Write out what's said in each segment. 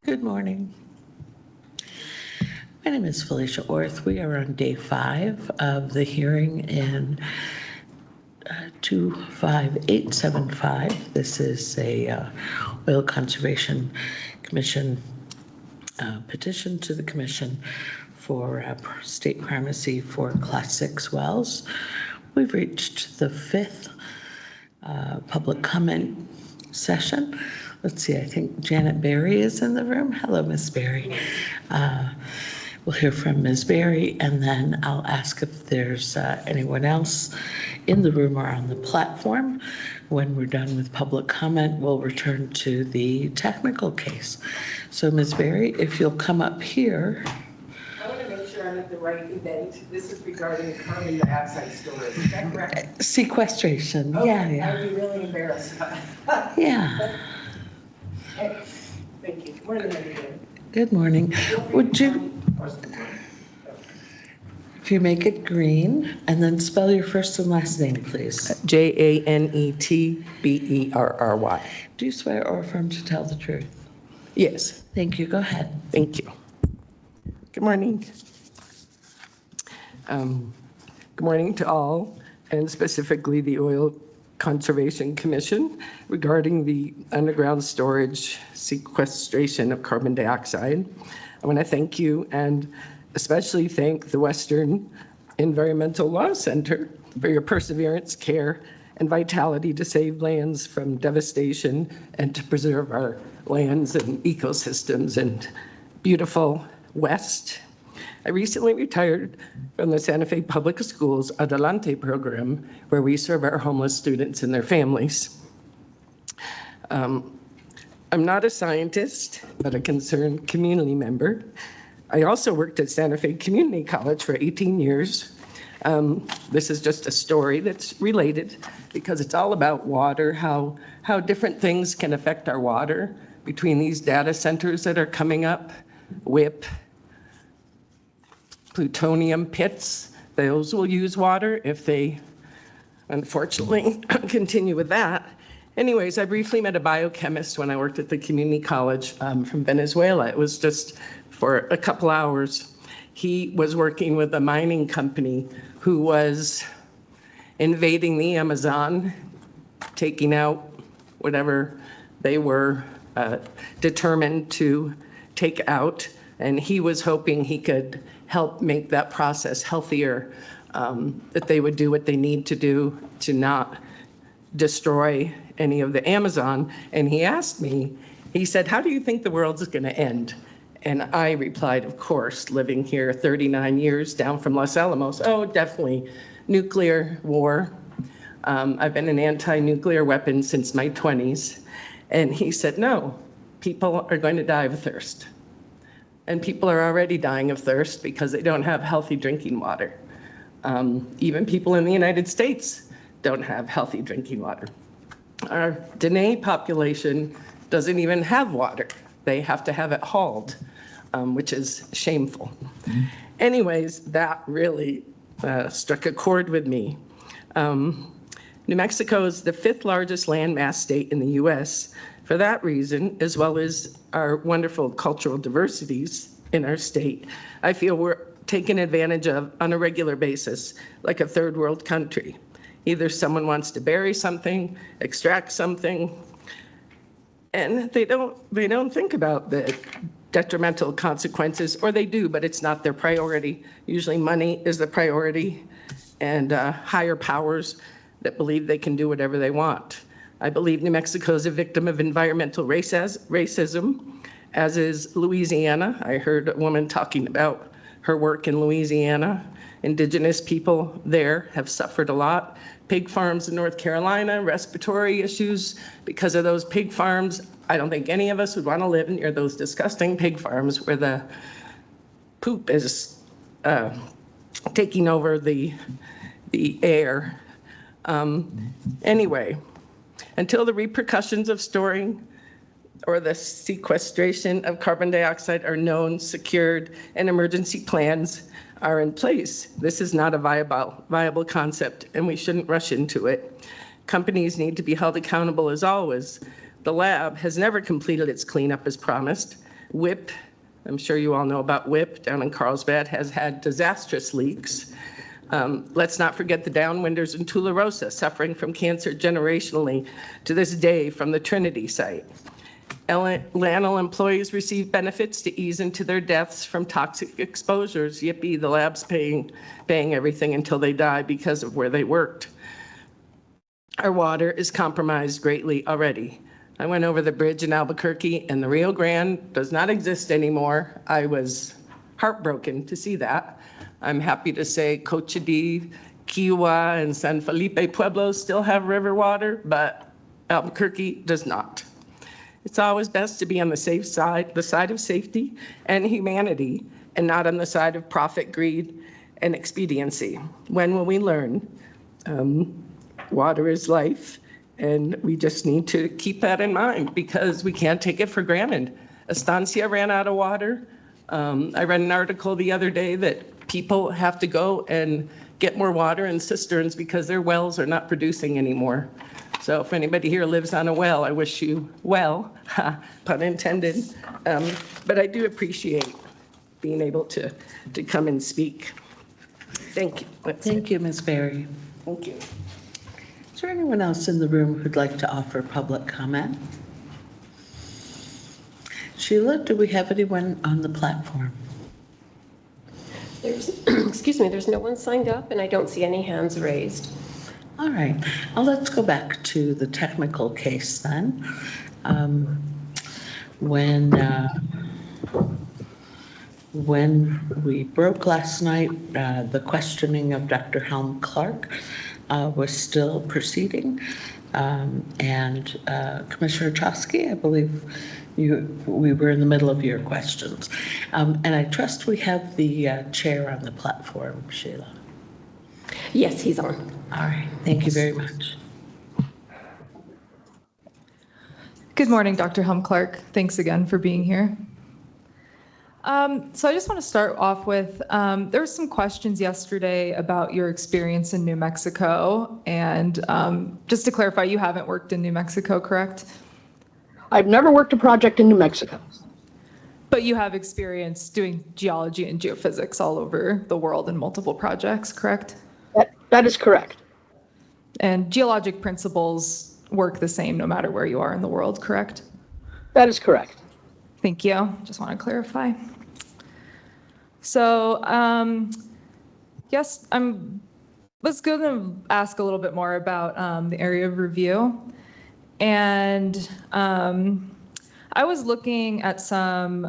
Good morning. My name is Felicia Orth. We are on day 5 of the hearing in 25875. This is a Oil Conservation Commission petition to the Commission for state primacy for Class 6 wells. We've reached the 5th public comment session. Let's see, I think Janet Berry is in the room. Hello, Ms. Berry. We'll hear from Ms. Berry, and then I'll ask if there's anyone else in the room or on the platform. When we're done with public comment, we'll return to the technical case. So, Ms. Berry, if you'll come up here. I want to make sure I'm at the right event. This is regarding carbon dioxide storage. Is that correct? Sequestration. Okay, Yeah. I'd be really embarrassed. Yeah. Thank you. Good morning, everyone. Good morning. Would you, if you make it green, and then spell your first and last name, please. Janetberry. Do you swear or affirm to tell the truth? Yes. Thank you. Go ahead. Thank you. Good morning. Good morning to all, and specifically the Oil Conservation Commission regarding the underground storage sequestration of carbon dioxide. I want to thank you and especially thank the Western Environmental Law Center for your perseverance, care, and vitality to save lands from devastation and to preserve our lands and ecosystems and beautiful West. I recently retired from the Santa Fe Public Schools Adelante program, where we serve our homeless students and their families. I'm not a scientist, but a concerned community member. I also worked at Santa Fe Community College for 18 years. This is just a story that's related because it's all about water, how different things can affect our water between these data centers that are coming up, WIP, plutonium pits. Those will use water if they, unfortunately, continue with that. Anyways, I briefly met a biochemist when I worked at the community college from Venezuela. It was just for a couple hours. He was working with a mining company who was invading the Amazon, taking out whatever they were determined to take out. And he was hoping he could help make that process healthier, that they would do what they need to do to not destroy any of the Amazon. And he asked me, he said, how do you think the world's going to end? And I replied, of course, living here 39 years down from Los Alamos, oh, definitely nuclear war. I've been an anti-nuclear weapon since my 20s. And he said, no, people are going to die of thirst. And people are already dying of thirst because they don't have healthy drinking water. Even people in the United States don't have healthy drinking water. Our Dene population doesn't even have water. They have to have it hauled, which is shameful. Anyways, that really struck a chord with me. New Mexico is the 5th largest landmass state in the US. For that reason, as well as our wonderful cultural diversities in our state, I feel we're taken advantage of on a regular basis, like a third world country. Either someone wants to bury something, extract something, and they don't think about the detrimental consequences, or they do, but it's not their priority. Usually money is the priority, and higher powers that believe they can do whatever they want. I believe New Mexico is a victim of environmental racism, as is Louisiana. I heard a woman talking about her work in Louisiana. Indigenous people there have suffered a lot. Pig farms in North Carolina, respiratory issues because of those pig farms. I don't think any of us would want to live near those disgusting pig farms where the poop is taking over the air. Anyway, until the repercussions of storing or the sequestration of carbon dioxide are known, secured, and emergency plans are in place, this is not a viable concept, and we shouldn't rush into it. Companies need to be held accountable as always. The lab has never completed its cleanup as promised. WIP, I'm sure you all know about WIP down in Carlsbad, has had disastrous leaks. Let's not forget the downwinders in Tularosa suffering from cancer generationally to this day from the Trinity site. LANL employees receive benefits to ease into their deaths from toxic exposures. Yippee, the lab's paying everything until they die because of where they worked. Our water is compromised greatly already. I went over the bridge in Albuquerque and the Rio Grande does not exist anymore. I was heartbroken to see that. I'm happy to say Cochiti, Kiowa, and San Felipe Pueblos still have river water, but Albuquerque does not. It's always best to be on the safe side, the side of safety and humanity, and not on the side of profit, greed, and expediency. When will we learn? Water is life, and we just need to keep that in mind because we can't take it for granted. Estancia ran out of water. I read an article the other day that people have to go and get more water in cisterns because their wells are not producing anymore. So if anybody here lives on a well, I wish you well, pun intended. But I do appreciate being able to come and speak. Thank you. Thank you, Ms. Berry. Thank you. Is there anyone else in the room who'd like to offer public comment? Sheila, do we have anyone on the platform? Excuse me, there's no one signed up and I don't see any hands raised. All right, well, let's go back to the technical case then. When we broke last night, the questioning of Dr. Helm-Clark was still proceeding. And Commissioner Chosky, I believe we were in the middle of your questions. And I trust we have the chair on the platform, Sheila. Yes, he's on. All right, thank you very much. Good morning, Dr. Helm-Clark. Thanks again for being here. So I just want to start off with, there were some questions yesterday about your experience in New Mexico. And just to clarify, you haven't worked in New Mexico, correct? I've never worked a project in New Mexico. But you have experience doing geology and geophysics all over the world in multiple projects, correct? That is correct. And geologic principles work the same no matter where you are in the world, correct? That is correct. Thank you. Just want to clarify. So, yes, was going to ask a little bit more about the area of review. And I was looking at some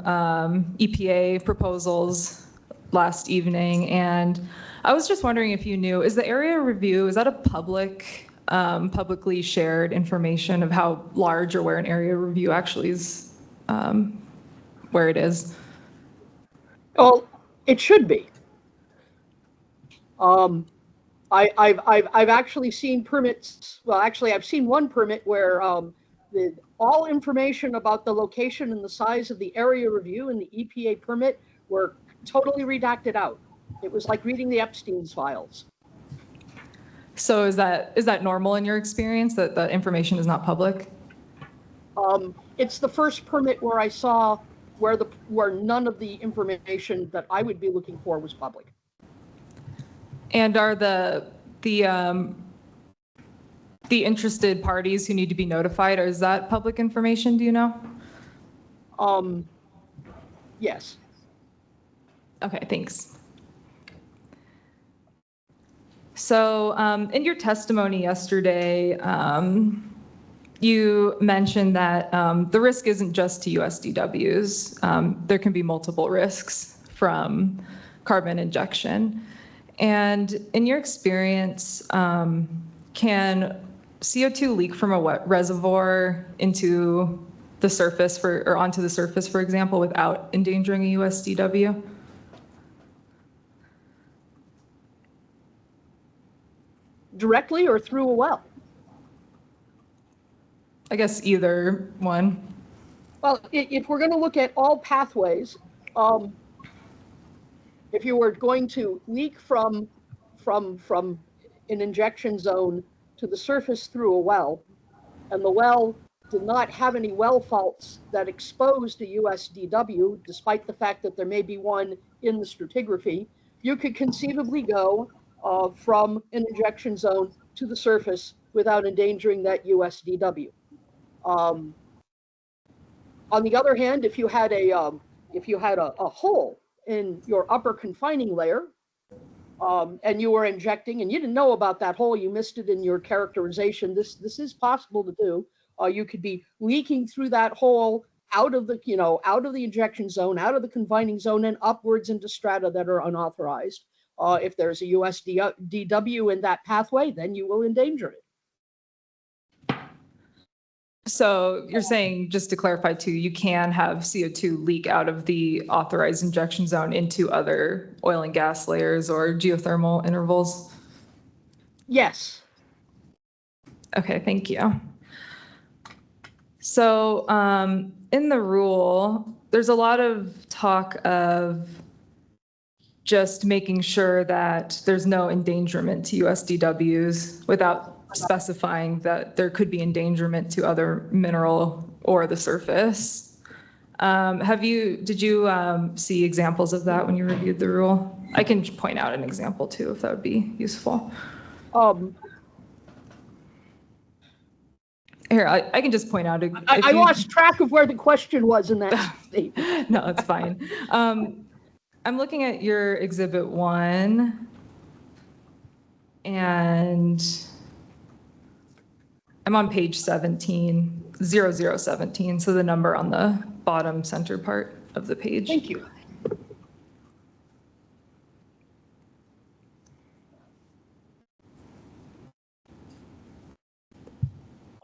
EPA proposals last evening, and I was just wondering if you knew, is the area review, is that a publicly shared information of how large or where an area review actually is, where it is? Well, it should be. I've actually seen permits. Well, actually, I've seen one permit where all information about the location and the size of the area review and the EPA permit were totally redacted out. It was like reading the Epstein's files. So is that normal in your experience, that the information is not public? It's the first permit where I saw where none of the information that I would be looking for was public. And are the interested parties who need to be notified, or is that public information, do you know? Yes. Okay, thanks. So in your testimony yesterday, you mentioned that the risk isn't just to USDWs. There can be multiple risks from carbon injection. And in your experience, can CO2 leak from a wet reservoir into the surface or onto the surface, for example, without endangering a USDW? Directly or through a well? I guess either one. Well, if we're going to look at all pathways, if you were going to leak from an injection zone to the surface through a well, and the well did not have any well faults that exposed to USDW, despite the fact that there may be one in the stratigraphy, you could conceivably go from an injection zone to the surface without endangering that USDW. On the other hand, if you had a hole in your upper confining layer, and you were injecting and you didn't know about that hole, you missed it in your characterization. This is possible to do. You could be leaking through that hole out of the injection zone, out of the confining zone, and upwards into strata that are unauthorized. If there's a USDW in that pathway, then you will endanger it. So you're saying, just to clarify too, you can have CO2 leak out of the authorized injection zone into other oil and gas layers or geothermal intervals? Yes. Okay, thank you. So in the rule, there's a lot of talk of just making sure that there's no endangerment to USDWs without specifying that there could be endangerment to other mineral or the surface. Did you see examples of that when you reviewed the rule? I can point out an example too, if that would be useful. Here, I can just point out. I lost track of where the question was in that statement. No, it's fine. I'm looking at your Exhibit 1, and I'm on page 17, 0017, so the number on the bottom center part of the page. Thank you.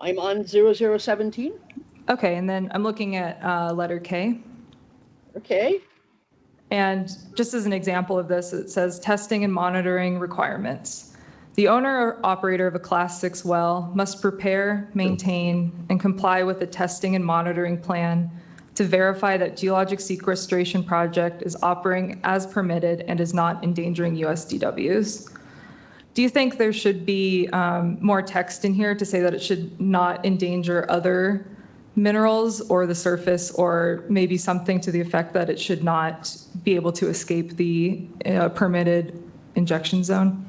I'm on 0017. Okay, and then I'm looking at letter K. Okay. And just as an example of this, it says testing and monitoring requirements. The owner or operator of a Class 6 well must prepare, maintain, and comply with a testing and monitoring plan to verify that geologic sequestration project is operating as permitted and is not endangering USDWs. Do you think there should be more text in here to say that it should not endanger other minerals or the surface, or maybe something to the effect that it should not be able to escape the permitted injection zone?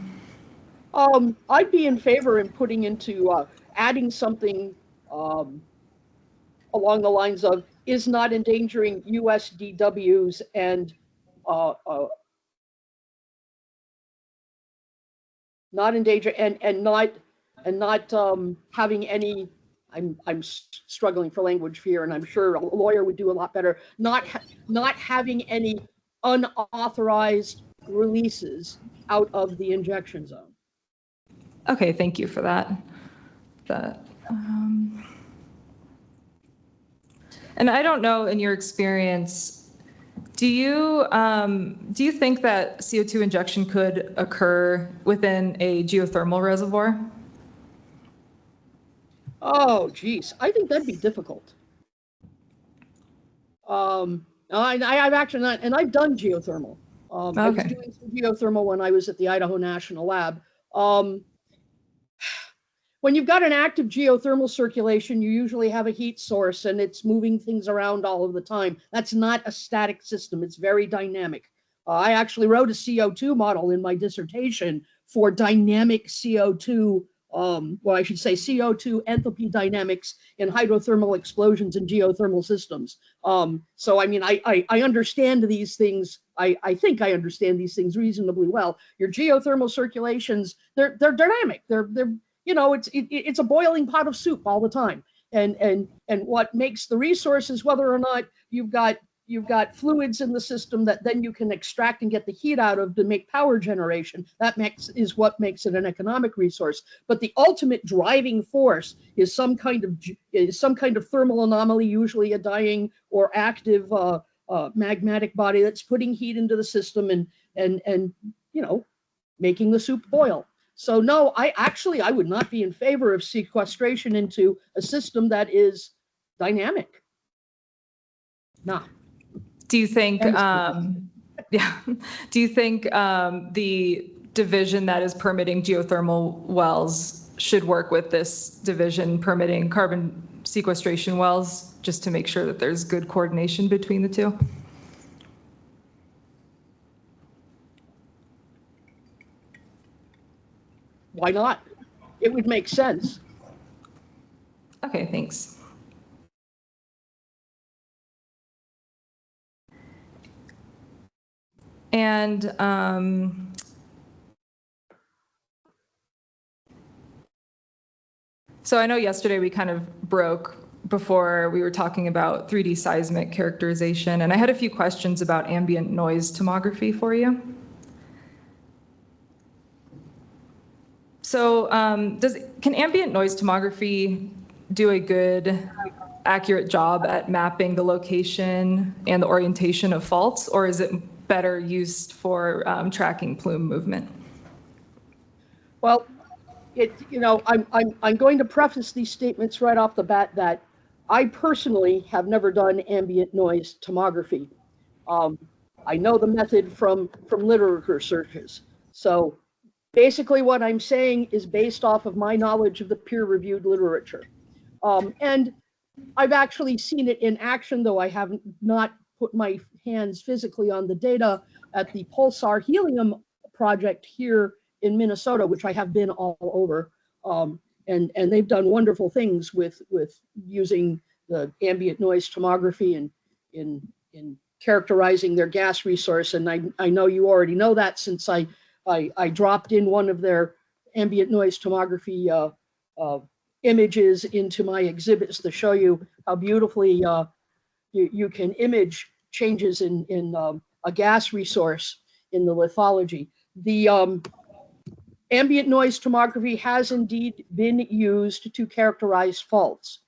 I'd be in favor in putting into adding something along the lines of is not endangering USDWs and not endanger and not having any. I'm struggling for language here, and I'm sure a lawyer would do a lot better. Not having any unauthorized releases out of the injection zone. Okay, thank you for that. And I don't know, in your experience, do you think that CO2 injection could occur within a geothermal reservoir? Oh, geez, I think that'd be difficult. I've actually not, and I've done geothermal. I was doing some geothermal when I was at the Idaho National Lab. When you've got an active geothermal circulation, you usually have a heat source and it's moving things around all of the time. That's not a static system. It's very dynamic. I actually wrote a CO2 model in my dissertation for dynamic CO2, well, I should say CO2 enthalpy dynamics in hydrothermal explosions in geothermal systems. So, I mean, I understand these things. I think I understand these things reasonably well. Your geothermal circulations, they're dynamic. They're you know, it's a boiling pot of soup all the time. And what makes the resources, whether or not you've got fluids in the system that then you can extract and get the heat out of to make power generation, is what makes it an economic resource. But the ultimate driving force is some kind of thermal anomaly, usually a dying or active magmatic body that's putting heat into the system and you know, making the soup boil. So no, I would not be in favor of sequestration into a system that is dynamic. No. Do you think, do you think the division that is permitting geothermal wells should work with this division permitting carbon sequestration wells, just to make sure that there's good coordination between the two? Why not? It would make sense. Okay, thanks. And so I know yesterday we kind of broke before we were talking about 3D seismic characterization, and I had a few questions about ambient noise tomography for you. So can ambient noise tomography do a good, accurate job at mapping the location and the orientation of faults, or is it better used for tracking plume movement? Well, I'm going to preface these statements right off the bat that I personally have never done ambient noise tomography. I know the method from literature searches. So basically what I'm saying is based off of my knowledge of the peer-reviewed literature. And I've actually seen it in action, though I haven't not put my hands physically on the data at the Pulsar Helium project here in Minnesota, which I have been all over. And they've done wonderful things with using the ambient noise tomography and in characterizing their gas resource. And I know you already know that, since I dropped in one of their ambient noise tomography images into my exhibits to show you how beautifully you can image changes in a gas resource in the lithology. The ambient noise tomography has indeed been used to characterize faults.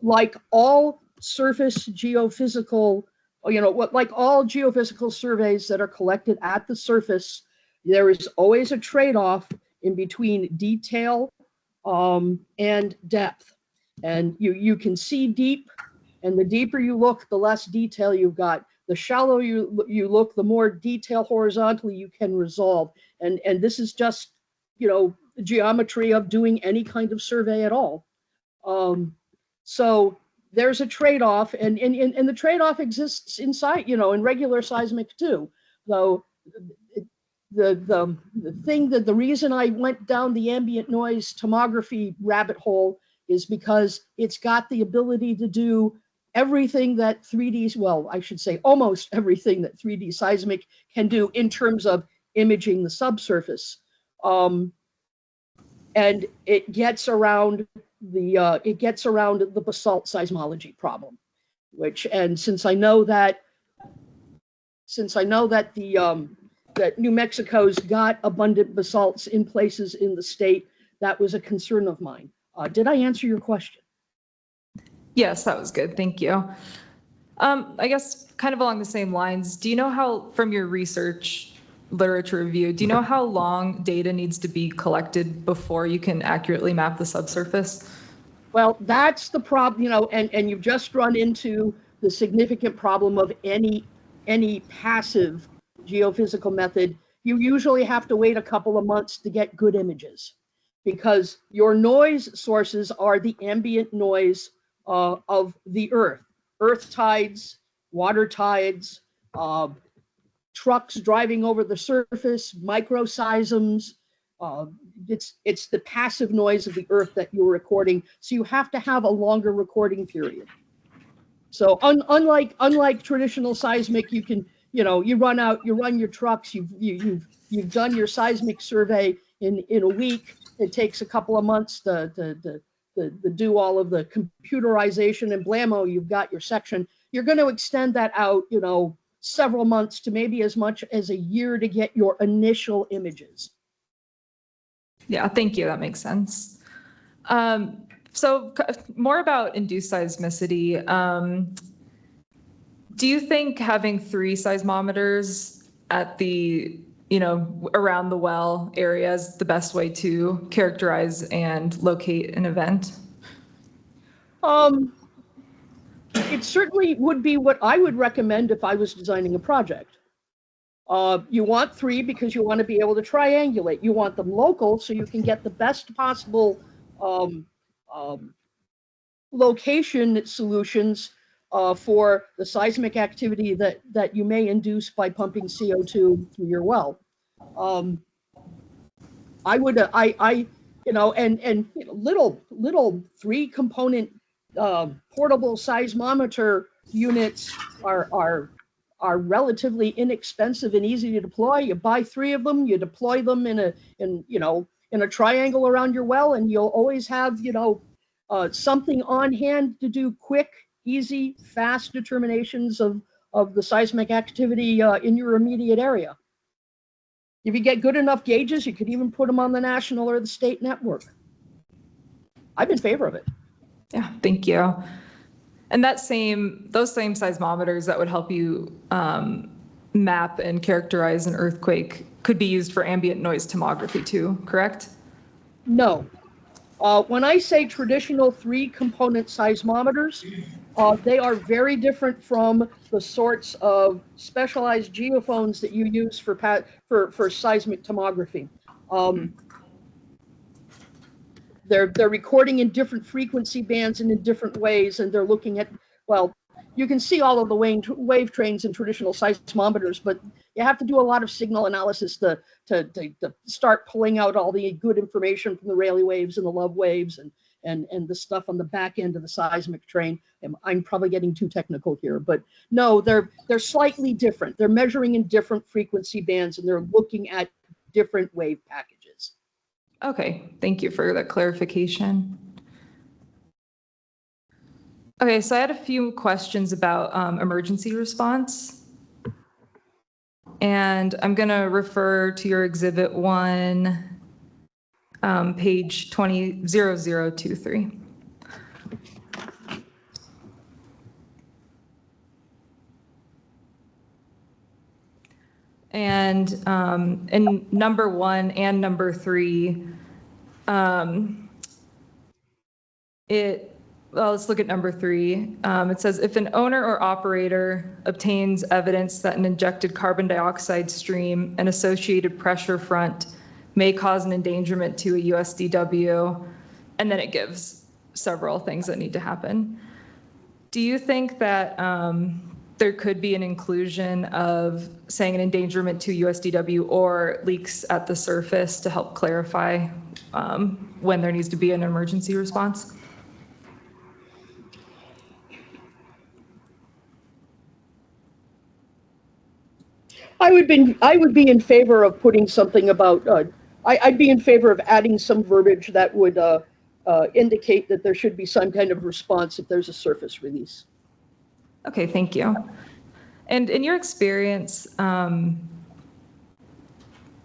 Like all surface geophysical, like all geophysical surveys that are collected at the surface, there is always a trade-off in between detail and depth. And you can see deep, and the deeper you look, the less detail you've got. The shallower you look, the more detail horizontally you can resolve. And this is just, the geometry of doing any kind of survey at all. So there's a trade-off, and the trade-off exists inside, in regular seismic too. Though the reason I went down the ambient noise tomography rabbit hole is because it's got the ability to do everything that 3D, well, I should say almost everything that 3D seismic can do in terms of imaging the subsurface. And it gets around the basalt seismology problem, and since I know that that New Mexico's got abundant basalts in places in the state, that was a concern of mine. Did I answer your question? Yes, that was good. Thank you. I guess kind of along the same lines, do you know how, from your research literature review, do you know how long data needs to be collected before you can accurately map the subsurface? Well, that's the problem, and you've just run into the significant problem of any passive geophysical method. You usually have to wait a couple of months to get good images, because your noise sources are the ambient noise of the earth tides, water tides, trucks driving over the surface, microseisms. It's the passive noise of the earth that you're recording. So you have to have a longer recording period. So unlike traditional seismic, you can, you run your trucks, you've done your seismic survey in a week. It takes a couple of months to do all of the computerization, and blammo, you've got your section. You're going to extend that out, several months to maybe as much as a year to get your initial images. Yeah, thank you. That makes sense. So more about induced seismicity. Do you think having 3 seismometers at the, around the well area is the best way to characterize and locate an event? It certainly would be what I would recommend if I was designing a project. You want 3 because you want to be able to triangulate. You want them local so you can get the best possible location solutions for the seismic activity that you may induce by pumping CO2 through your well. I would, you know, and you know, little 3-component portable seismometer units are relatively inexpensive and easy to deploy. You buy 3 of them, you deploy them in a triangle around your well, and you'll always have, you know, something on hand to do quick, easy, fast determinations of the seismic activity in your immediate area. If you get good enough gauges, you could even put them on the national or the state network. I'm in favor of it. Yeah, thank you. And those same seismometers that would help you map and characterize an earthquake could be used for ambient noise tomography too, correct? No. When I say traditional 3-component seismometers, they are very different from the sorts of specialized geophones that you use for seismic tomography. They're recording in different frequency bands and in different ways, and they're looking at, well, you can see all of the wave trains in traditional seismometers, but you have to do a lot of signal analysis to start pulling out all the good information from the Rayleigh waves and the Love waves and the stuff on the back end of the seismic train. I'm probably getting too technical here, but no, they're slightly different. They're measuring in different frequency bands, and they're looking at different wave packages. Okay, thank you for that clarification. Okay, so I had a few questions about emergency response. And I'm going to refer to your Exhibit 1, page 200023. And in number 1 and number 3, well, let's look at number 3. It says, if an owner or operator obtains evidence that an injected carbon dioxide stream and associated pressure front may cause an endangerment to a USDW, and then it gives several things that need to happen. Do you think that there could be an inclusion of saying an endangerment to USDW or leaks at the surface to help clarify when there needs to be an emergency response? I would be in favor of putting something about, I'd be in favor of adding some verbiage that would indicate that there should be some kind of response if there's a surface release. Okay, thank you. And in your experience,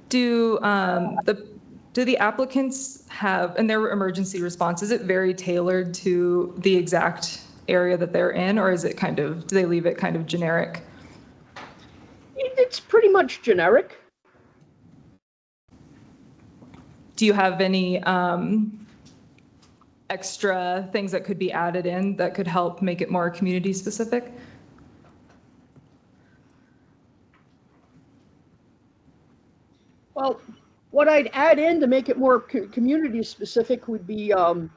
do the applicants have, in their emergency response, is it very tailored to the exact area that they're in, or is it kind of, do they leave it kind of generic? It's pretty much generic. Do you have any extra things that could be added in that could help make it more community specific? Well, what I'd add in to make it more community specific would be to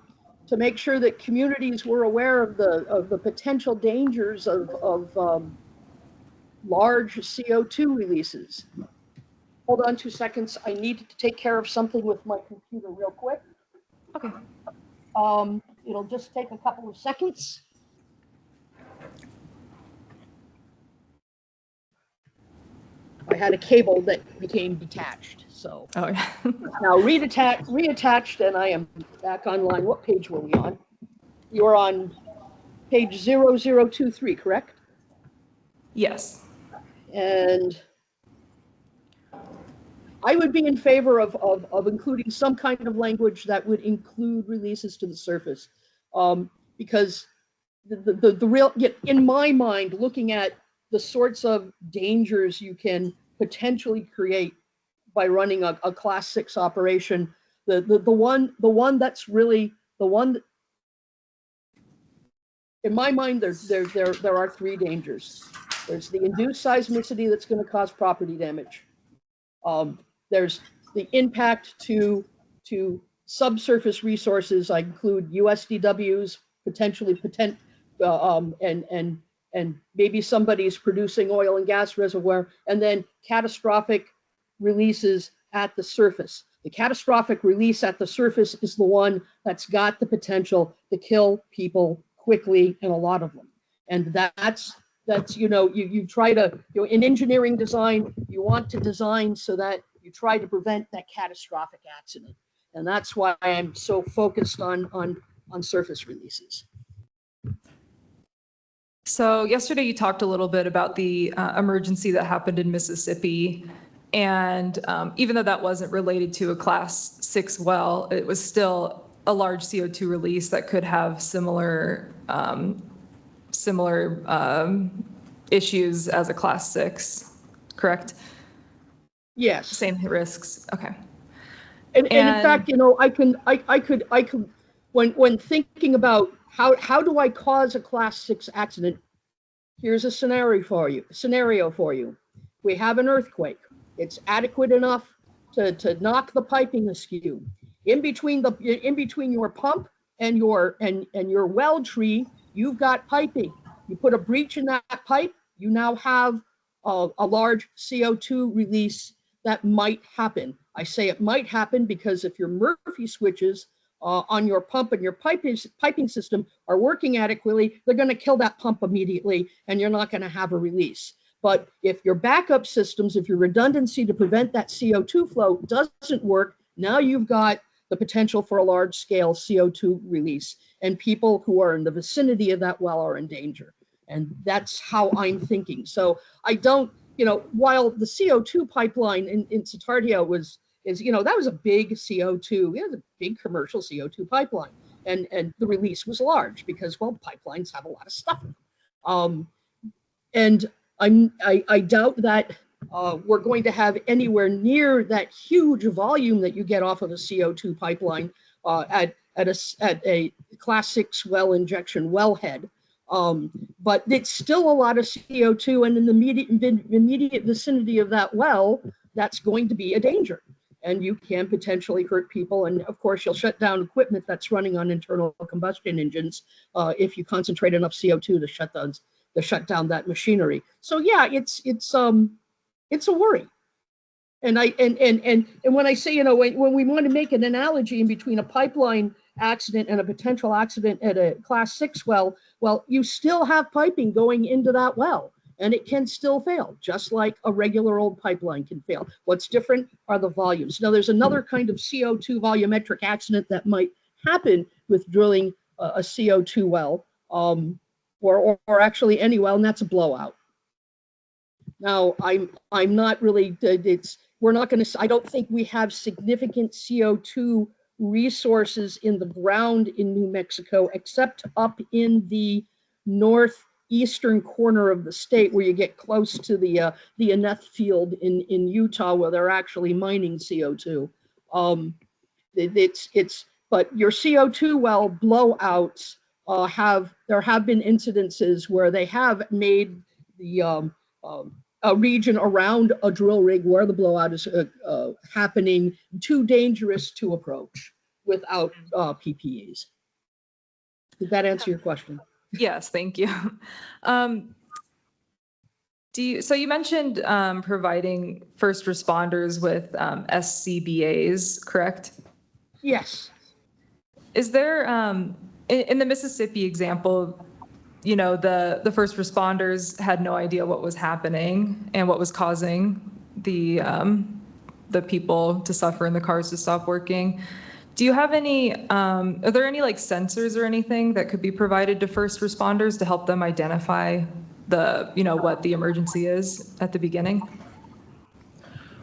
make sure that communities were aware of the potential dangers of large CO2 releases. Hold on 2 seconds. I need to take care of something with my computer real quick. Okay. It'll just take a couple of seconds. I had a cable that became detached, so. Oh, yeah. Now reattached, and I am back online. What page were we on? You're on page 0023, correct? Yes. And I would be in favor of including some kind of language that would include releases to the surface, because the real, in my mind, looking at the sorts of dangers you can potentially create by running a class 6 operation, the one that's really the one that, in my mind, there are 3 dangers. There's the induced seismicity that's going to cause property damage. There's the impact to subsurface resources. I include USDWs, potentially and maybe somebody's producing oil and gas reservoir, and then catastrophic releases at the surface. The catastrophic release at the surface is the one that's got the potential to kill people quickly, and a lot of them. And that's you try to, in engineering design, you want to design so that you try to prevent that catastrophic accident. And that's why I'm so focused on surface releases. So yesterday you talked a little bit about the emergency that happened in Mississippi. And even though that wasn't related to a class 6 well, it was still a large CO2 release that could have similar issues as a class 6, correct? Yes. Same risks. Okay. And in fact, I could, when thinking about how do I cause a class 6 accident, here's a scenario for you. We have an earthquake. It's adequate enough to knock the piping askew. In between your pump and your well tree, you've got piping. You put a breach in that pipe, you now have a large CO2 release that might happen. I say it might happen because if your Murphy switches on your pump and your piping system are working adequately, they're going to kill that pump immediately, and you're not going to have a release. But if your backup systems, if your redundancy to prevent that CO2 flow doesn't work, now you've got the potential for a large scale CO2 release, and people who are in the vicinity of that well are in danger. And that's how I'm thinking. So I don't, while the CO2 pipeline in Satartia that was a big CO2, it was a big commercial CO2 pipeline. And the release was large because, well, pipelines have a lot of stuff in them. And I doubt that we're going to have anywhere near that huge volume that you get off of a CO2 pipeline at a class 6 well injection wellhead. But it's still a lot of CO2, and in the immediate vicinity of that well, that's going to be a danger. And you can potentially hurt people. And of course, you'll shut down equipment that's running on internal combustion engines if you concentrate enough CO2 to shut down that machinery. So yeah, it's a worry. And when I say, when we want to make an analogy in between a pipeline accident and a potential accident at a class 6 well, you still have piping going into that well, and it can still fail, just like a regular old pipeline can fail. What's different are the volumes. Now, there's another kind of CO2 volumetric accident that might happen with drilling a CO2 well, or actually any well, and that's a blowout. Now, I'm not really, we're not going to, I don't think we have significant CO2 resources in the ground in New Mexico, except up in the northeastern corner of the state where you get close to the Aneth field in Utah, where they're actually mining CO2. But your CO2 well blowouts there have been incidences where they have made the a region around a drill rig where the blowout is happening too dangerous to approach without PPEs. Did that answer your question? Yes, thank you. So you mentioned providing first responders with SCBAs, correct? Yes. Is there, in the Mississippi example, the first responders had no idea what was happening and what was causing the people to suffer and the cars to stop working. Do you have any, are there any sensors or anything that could be provided to first responders to help them identify what the emergency is at the beginning?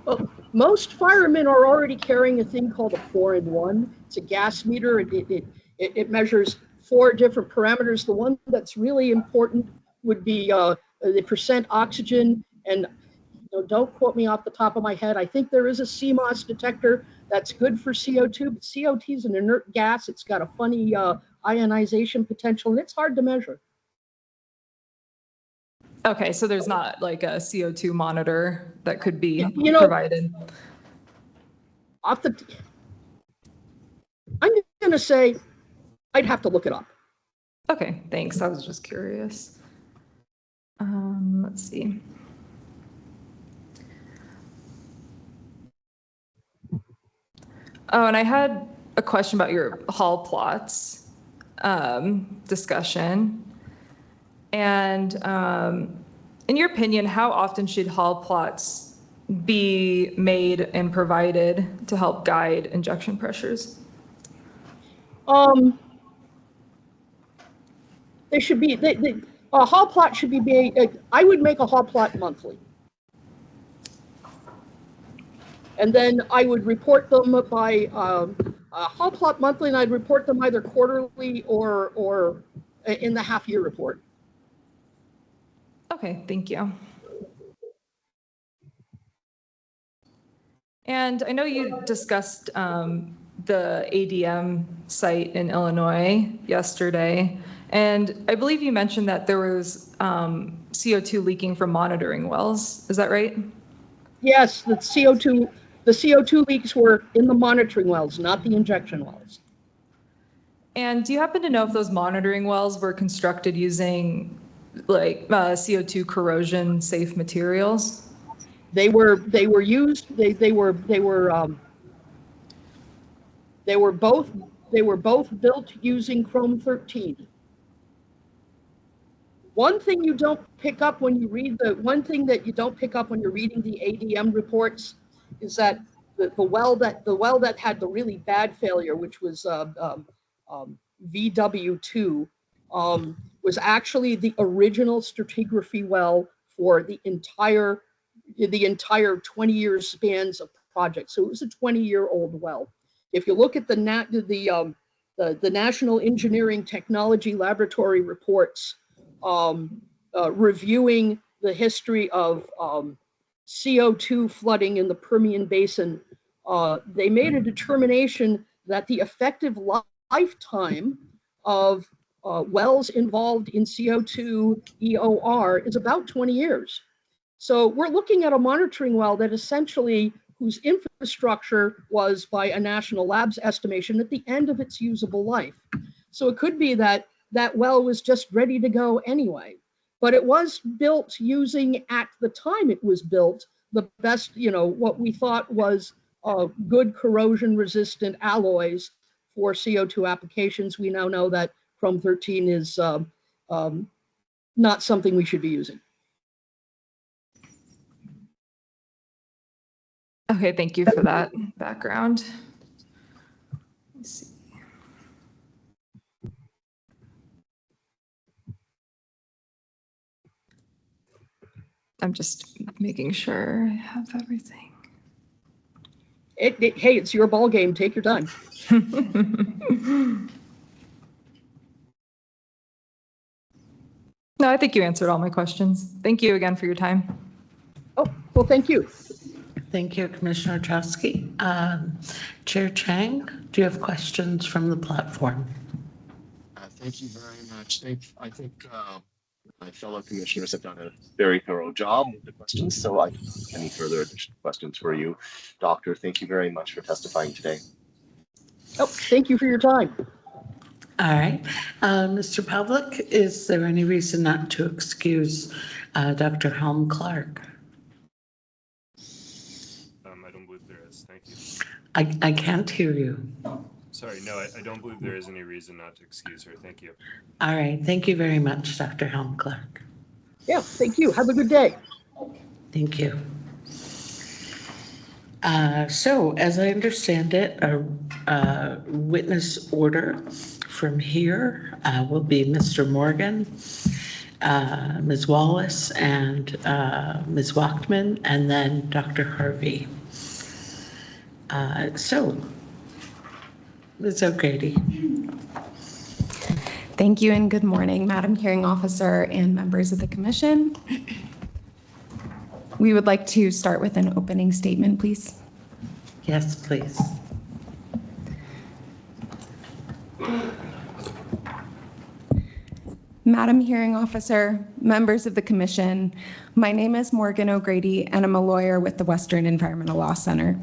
Well, most firemen are already carrying a thing called a 4-in-1. It's a gas meter. It measures 4 different parameters. The one that's really important would be the percent oxygen. And don't quote me off the top of my head. I think there is a CMOS detector that's good for CO2, but CO2 is an inert gas. It's got a funny ionization potential, and it's hard to measure. Okay, so there's not a CO2 monitor that could be provided? I'm going to say I'd have to look it up. Okay, thanks. I was just curious. Let's see. Oh, and I had a question about your hall plots discussion. And in your opinion, how often should hall plots be made and provided to help guide injection pressures? They should be, a hall plot should be made, I would make a hall plot monthly. And then I would report them by a hall plot monthly, and I'd report them either quarterly or in the half-year report. Okay, thank you. And I know you discussed the ADM site in Illinois yesterday, and I believe you mentioned that there was CO2 leaking from monitoring wells. Is that right? Yes, the CO2 leaks were in the monitoring wells, not the injection wells. And do you happen to know if those monitoring wells were constructed using like CO2 corrosion safe materials? They were both built using Chrome-13. One thing you don't pick up when you read one thing that you don't pick up when you're reading the ADM reports is that the well that had the really bad failure, which was VW2, was actually the original stratigraphy well for the entire 20-year spans of project. So it was a 20-year-old well. If you look at the National Engineering Technology Laboratory reports reviewing the history of CO2 flooding in the Permian Basin, they made a determination that the effective lifetime of wells involved in CO2 EOR is about 20 years. So we're looking at a monitoring well that essentially, whose infrastructure was, by a national labs estimation, at the end of its usable life. So it could be that that well was just ready to go anyway. But it was built using, at the time it was built, the best, what we thought was good corrosion-resistant alloys for CO2 applications. We now know that Chrome-13 is not something we should be using. Okay, thank you for that background. Let's see. I'm just making sure I have everything. Hey, it's your ball game. Take your time. No, I think you answered all my questions. Thank you again for your time. Oh, well, thank you. Thank you, Commissioner Ostrowski. Chair Chang, do you have questions from the platform? Thank you very much. I think my fellow commissioners have done a very thorough job with the questions, so I don't have any further additional questions for you. Doctor, thank you very much for testifying today. Oh, thank you for your time. All right. Mr. Pavlik, is there any reason not to excuse Dr. Helm-Clark? I don't believe there is. Thank you. I can't hear you. Sorry, no, I don't believe there is any reason not to excuse her. Thank you. All right. Thank you very much, Dr. Helm-Clark. Yeah, thank you. Have a good day. Thank you. So, as I understand it, a witness order from here will be Mr. Morgan, Ms. Wallace, and Ms. Wachtman, and then Dr. Harvey. So, Ms. O'Grady. Thank you and good morning, Madam Hearing Officer and members of the Commission. We would like to start with an opening statement, please. Yes, please. Madam Hearing Officer, members of the Commission, my name is Morgan O'Grady and I'm a lawyer with the Western Environmental Law Center.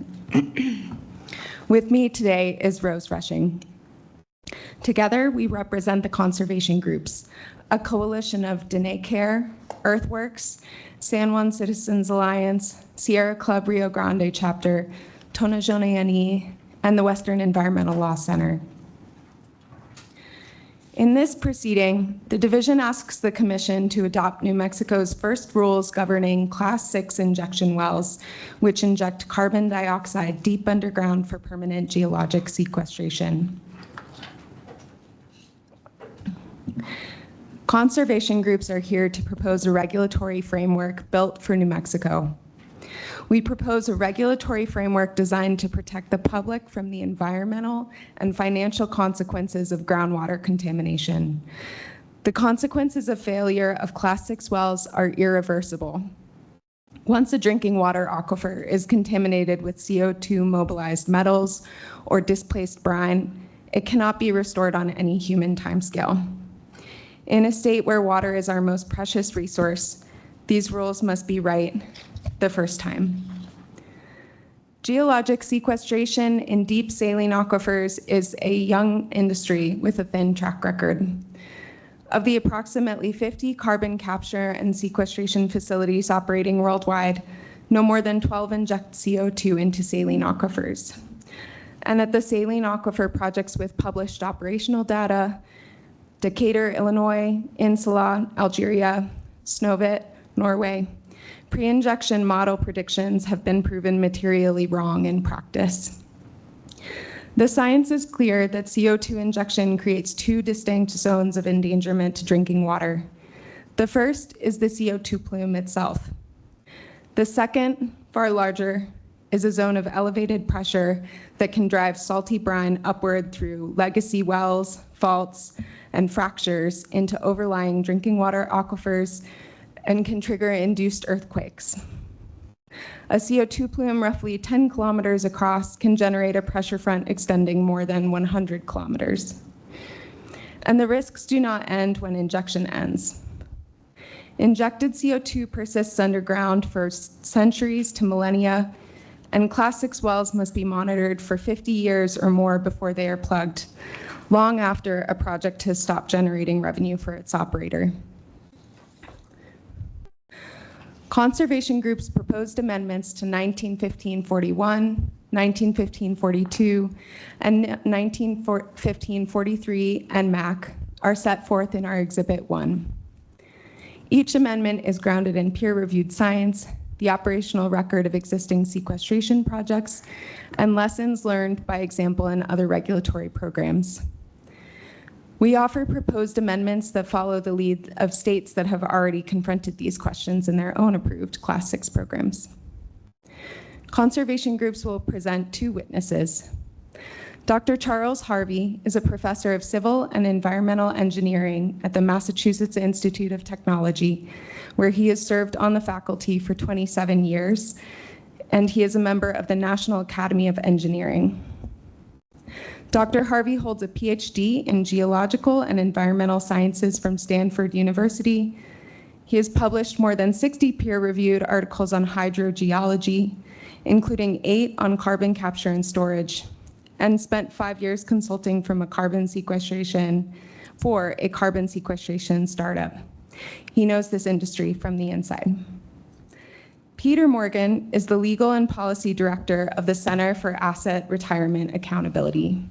With me today is Rose Rushing. Together, we represent the conservation groups, a coalition of Dene Care, Earthworks, San Juan Citizens Alliance, Sierra Club Rio Grande Chapter, Tonajonayani, and the Western Environmental Law Center. In this proceeding, the division asks the Commission to adopt New Mexico's first rules governing Class 6 injection wells, which inject carbon dioxide deep underground for permanent geologic sequestration. Conservation groups are here to propose a regulatory framework built for New Mexico. We propose a regulatory framework designed to protect the public from the environmental and financial consequences of groundwater contamination. The consequences of failure of Class 6 wells are irreversible. Once a drinking water aquifer is contaminated with CO2 mobilized metals or displaced brine, it cannot be restored on any human timescale. In a state where water is our most precious resource, these rules must be right the first time. Geologic sequestration in deep saline aquifers is a young industry with a thin track record. Of the approximately 50 carbon capture and sequestration facilities operating worldwide, no more than 12 inject CO2 into saline aquifers. And at the saline aquifer projects with published operational data, Decatur, Illinois, Insula, Algeria, Snøhvit, Norway, pre-injection model predictions have been proven materially wrong in practice. The science is clear that CO2 injection creates two distinct zones of endangerment to drinking water. The first is the CO2 plume itself. The second, far larger, is a zone of elevated pressure that can drive salty brine upward through legacy wells, faults, and fractures into overlying drinking water aquifers and can trigger induced earthquakes. A CO2 plume roughly 10 kilometers across can generate a pressure front extending more than 100 kilometers. And the risks do not end when injection ends. Injected CO2 persists underground for centuries to millennia, and Class 6 wells must be monitored for 50 years or more before they are plugged, long after a project has stopped generating revenue for its operator. Conservation groups proposed amendments to 1915-41, 1915-42, and 1915-43 and MAC are set forth in our Exhibit 1. Each amendment is grounded in peer-reviewed science, the operational record of existing sequestration projects, and lessons learned by example in other regulatory programs. We offer proposed amendments that follow the lead of states that have already confronted these questions in their own approved Class 6 programs. Conservation groups will present two witnesses. Dr. Charles Harvey is a professor of civil and environmental engineering at the Massachusetts Institute of Technology, where he has served on the faculty for 27 years, and he is a member of the National Academy of Engineering. Dr. Harvey holds a PhD in geological and environmental sciences from Stanford University. He has published more than 60 peer-reviewed articles on hydrogeology, including 8 on carbon capture and storage, and spent 5 years consulting for a carbon sequestration startup. He knows this industry from the inside. Peter Morgan is the Legal and Policy Director of the Center for Asset Retirement Accountability.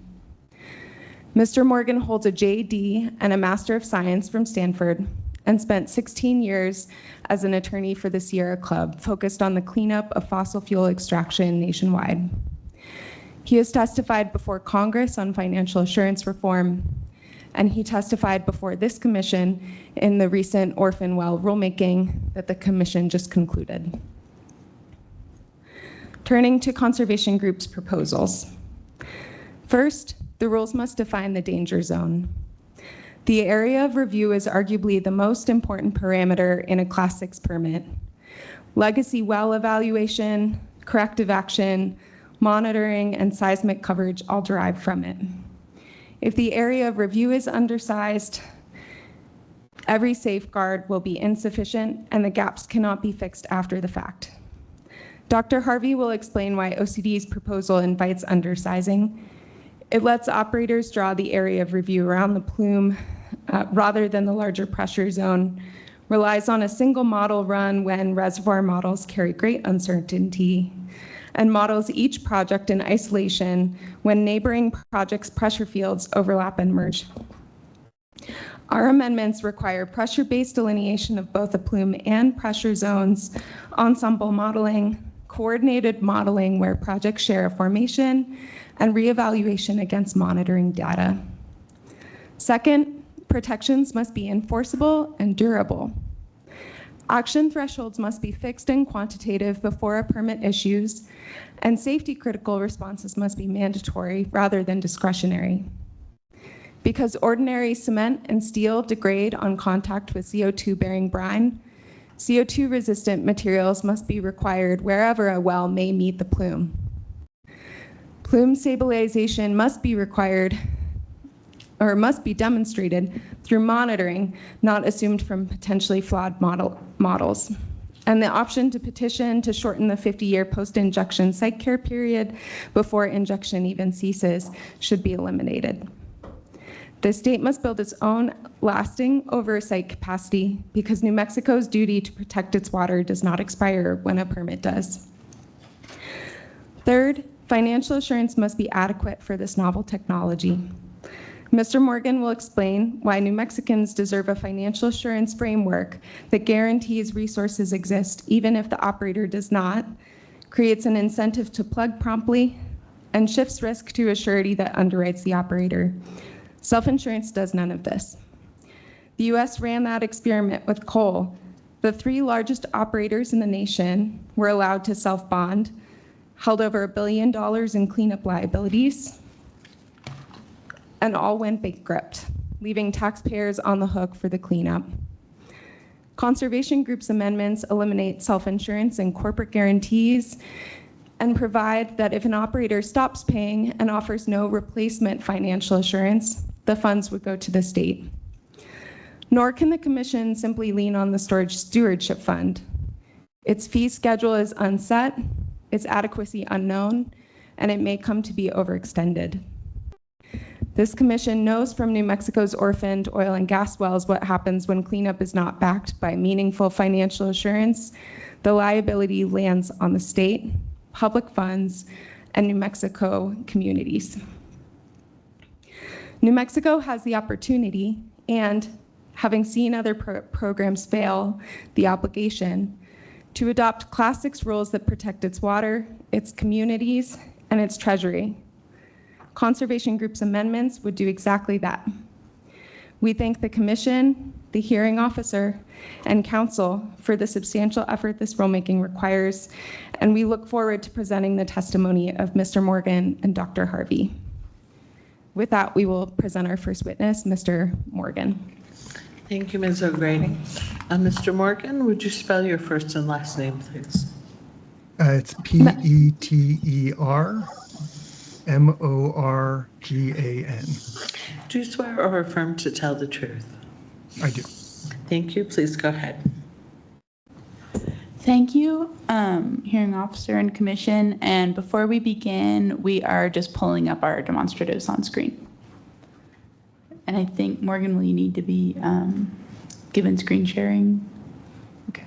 Mr. Morgan holds a JD and a Master of Science from Stanford and spent 16 years as an attorney for the Sierra Club, focused on the cleanup of fossil fuel extraction nationwide. He has testified before Congress on financial assurance reform, and he testified before this commission in the recent orphan well rulemaking that the commission just concluded. Turning to conservation groups' proposals. First, the rules must define the danger zone. The area of review is arguably the most important parameter in a Class 6 permit. Legacy well evaluation, corrective action, monitoring, and seismic coverage all derive from it. If the area of review is undersized, every safeguard will be insufficient and the gaps cannot be fixed after the fact. Dr. Harvey will explain why OCD's proposal invites undersizing. It lets operators draw the area of review around the plume rather than the larger pressure zone, relies on a single model run when reservoir models carry great uncertainty, and models each project in isolation when neighboring projects' pressure fields overlap and merge. Our amendments require pressure-based delineation of both the plume and pressure zones, ensemble modeling, coordinated modeling where projects share a formation, and reevaluation against monitoring data. Second, protections must be enforceable and durable. Action thresholds must be fixed and quantitative before a permit issues, and safety critical responses must be mandatory rather than discretionary. Because ordinary cement and steel degrade on contact with CO2-bearing brine, CO2-resistant materials must be required wherever a well may meet the plume. Plume stabilization must be required or must be demonstrated through monitoring, not assumed from potentially flawed models. And the option to petition to shorten the 50-year post-injection site care period before injection even ceases should be eliminated. The state must build its own lasting oversight capacity because New Mexico's duty to protect its water does not expire when a permit does. Third, financial assurance must be adequate for this novel technology. Mr. Morgan will explain why New Mexicans deserve a financial assurance framework that guarantees resources exist even if the operator does not, creates an incentive to plug promptly, and shifts risk to a surety that underwrites the operator. Self-insurance does none of this. The US ran that experiment with coal. The 3 largest operators in the nation were allowed to self-bond, held over $1 billion in cleanup liabilities, and all went bankrupt, leaving taxpayers on the hook for the cleanup. Conservation Group's amendments eliminate self-insurance and corporate guarantees and provide that if an operator stops paying and offers no replacement financial assurance, the funds would go to the state. Nor can the Commission simply lean on the Storage Stewardship Fund. Its fee schedule is unset, its adequacy unknown, and it may come to be overextended. This Commission knows from New Mexico's orphaned oil and gas wells what happens when cleanup is not backed by meaningful financial assurance. The liability lands on the state, public funds, and New Mexico communities. New Mexico has the opportunity and, having seen other programs fail, the obligation to adopt Class 6 rules that protect its water, its communities, and its treasury. Conservation Group's amendments would do exactly that. We thank the Commission, the hearing officer, and Council for the substantial effort this rulemaking requires, and we look forward to presenting the testimony of Mr. Morgan and Dr. Harvey. With that, we will present our first witness, Mr. Morgan. Thank you, Ms. O'Grady. Mr. Morgan, would you spell your first and last name, please? It's Petermorgan. Do you swear or affirm to tell the truth? I do. Thank you. Please go ahead. Thank you, hearing officer and commission. And before we begin, we are just pulling up our demonstratives on screen. And I think, Morgan, will you need to be given screen sharing? Okay.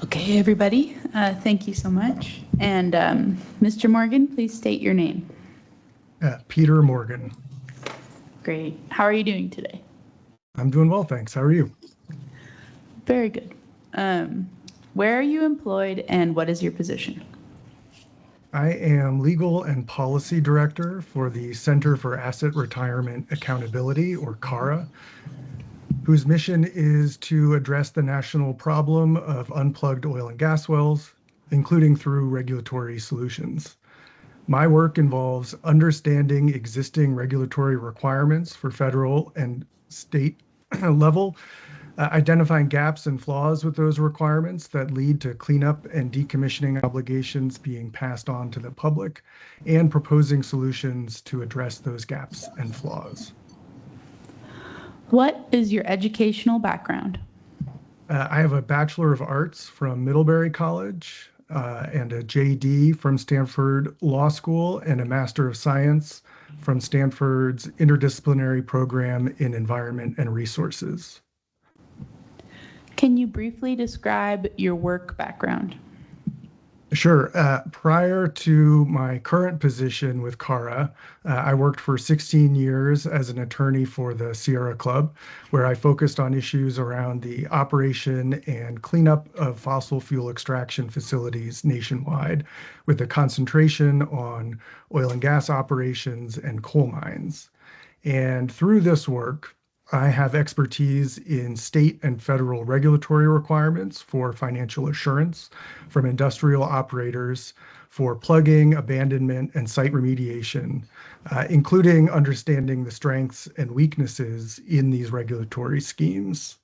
Okay, everybody, thank you so much. And Mr. Morgan, please state your name. Peter Morgan. Great. How are you doing today? I'm doing well, thanks. How are you? Very good. Where are you employed and what is your position? I am Legal and Policy Director for the Center for Asset Retirement Accountability, or CARA, whose mission is to address the national problem of unplugged oil and gas wells, including through regulatory solutions. My work involves understanding existing regulatory requirements for federal and state level, identifying gaps and flaws with those requirements that lead to cleanup and decommissioning obligations being passed on to the public, and proposing solutions to address those gaps and flaws. What is your educational background? I have a Bachelor of Arts from Middlebury College and a JD from Stanford Law School and a Master of Science from Stanford's Interdisciplinary Program in Environment and Resources. Can you briefly describe your work background? Sure. Prior to my current position with CARA, I worked for 16 years as an attorney for the Sierra Club, where I focused on issues around the operation and cleanup of fossil fuel extraction facilities nationwide, with a concentration on oil and gas operations and coal mines. And through this work, I have expertise in state and federal regulatory requirements for financial assurance from industrial operators for plugging, abandonment, and site remediation, including understanding the strengths and weaknesses in these regulatory schemes.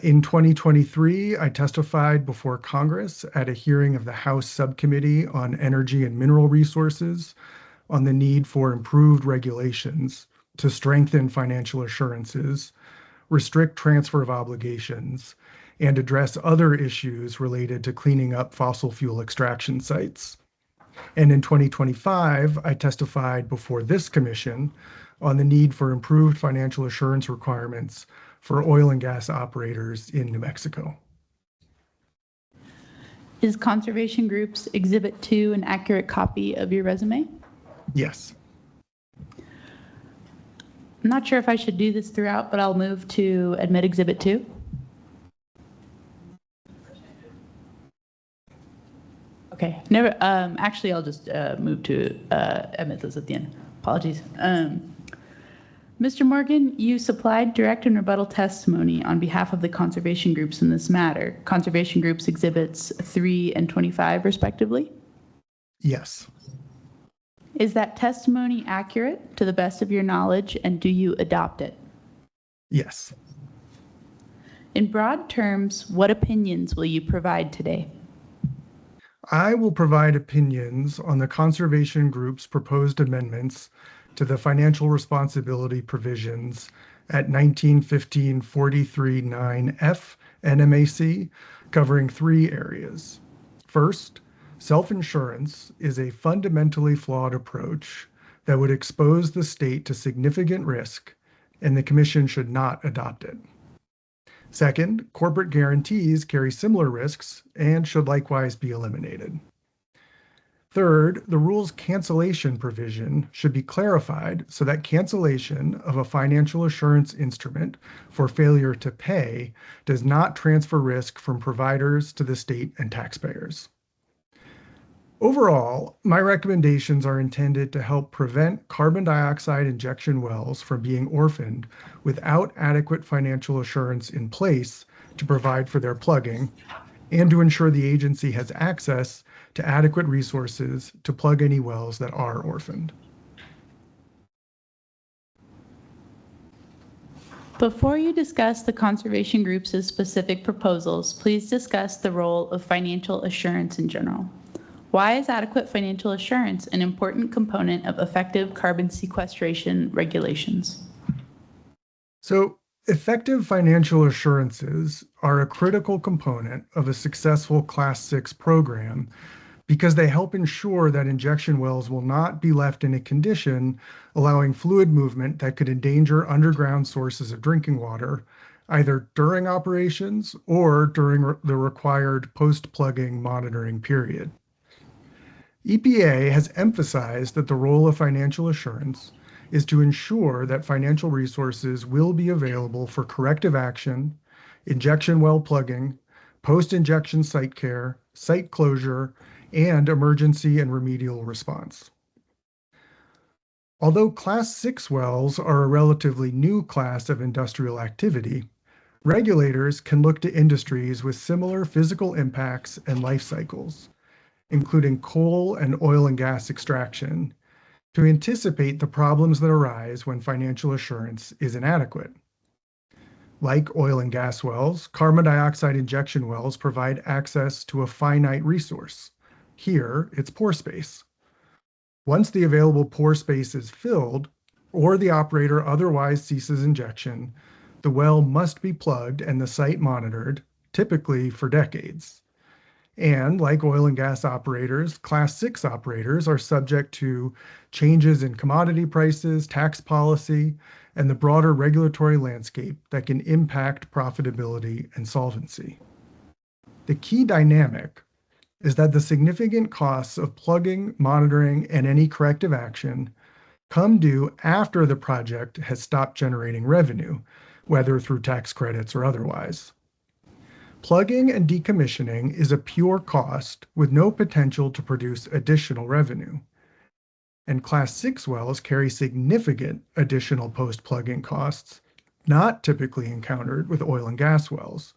In 2023, I testified before Congress at a hearing of the House Subcommittee on Energy and Mineral Resources on the need for improved regulations to strengthen financial assurances, restrict transfer of obligations, and address other issues related to cleaning up fossil fuel extraction sites. And in 2025, I testified before this commission on the need for improved financial assurance requirements for oil and gas operators in New Mexico. Is Conservation Groups Exhibit 2 an accurate copy of your resume? Yes. I'm not sure if I should do this throughout, but I'll move to admit Exhibit 2. Okay, never. Actually, I'll just move to admit this at the end. Apologies. Mr. Morgan, you supplied direct and rebuttal testimony on behalf of the conservation groups in this matter. Conservation Groups Exhibits 3 and 25, respectively? Yes. Is that testimony accurate to the best of your knowledge, and do you adopt it? Yes. In broad terms, what opinions will you provide today? I will provide opinions on the Conservation Group's proposed amendments to the financial responsibility provisions at 1915-43-9F NMAC, covering 3 areas. First, self-insurance is a fundamentally flawed approach that would expose the state to significant risk, and the Commission should not adopt it. Second, corporate guarantees carry similar risks and should likewise be eliminated. Third, the rule's cancellation provision should be clarified so that cancellation of a financial assurance instrument for failure to pay does not transfer risk from providers to the state and taxpayers. Overall, my recommendations are intended to help prevent carbon dioxide injection wells from being orphaned without adequate financial assurance in place to provide for their plugging, and to ensure the agency has access to adequate resources to plug any wells that are orphaned. Before you discuss the Conservation Group's specific proposals, please discuss the role of financial assurance in general. Why is adequate financial assurance an important component of effective carbon sequestration regulations? So, effective financial assurances are a critical component of a successful Class 6 program because they help ensure that injection wells will not be left in a condition allowing fluid movement that could endanger underground sources of drinking water, either during operations or during the required post-plugging monitoring period. EPA has emphasized that the role of financial assurance is to ensure that financial resources will be available for corrective action, injection well plugging, post-injection site care, site closure, and emergency and remedial response. Although Class 6 wells are a relatively new class of industrial activity, regulators can look to industries with similar physical impacts and life cycles, including coal and oil and gas extraction, to anticipate the problems that arise when financial assurance is inadequate. Like oil and gas wells, carbon dioxide injection wells provide access to a finite resource. Here, it's pore space. Once the available pore space is filled, or the operator otherwise ceases injection, the well must be plugged and the site monitored, typically for decades. And like oil and gas operators, Class 6 operators are subject to changes in commodity prices, tax policy, and the broader regulatory landscape that can impact profitability and solvency. The key dynamic is that the significant costs of plugging, monitoring, and any corrective action come due after the project has stopped generating revenue, whether through tax credits or otherwise. Plugging and decommissioning is a pure cost with no potential to produce additional revenue. And Class 6 wells carry significant additional post-plugging costs, not typically encountered with oil and gas wells.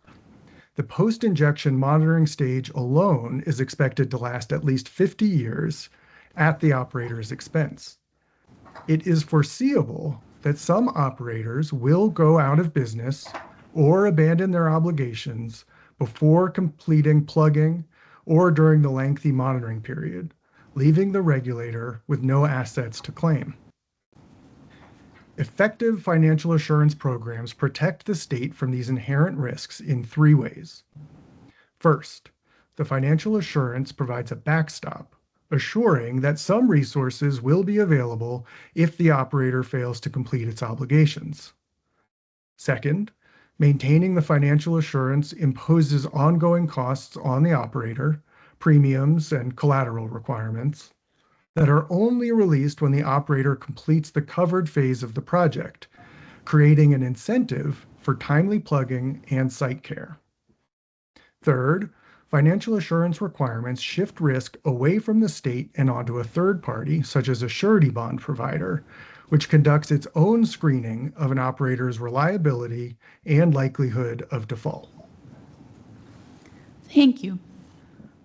The post-injection monitoring stage alone is expected to last at least 50 years at the operator's expense. It is foreseeable that some operators will go out of business or abandon their obligations before completing plugging or during the lengthy monitoring period, leaving the regulator with no assets to claim. Effective financial assurance programs protect the state from these inherent risks in three ways. First, the financial assurance provides a backstop, assuring that some resources will be available if the operator fails to complete its obligations. Second, maintaining the financial assurance imposes ongoing costs on the operator, premiums, and collateral requirements that are only released when the operator completes the covered phase of the project, creating an incentive for timely plugging and site care. Third, financial assurance requirements shift risk away from the state and onto a third party, such as a surety bond provider, which conducts its own screening of an operator's reliability and likelihood of default. Thank you.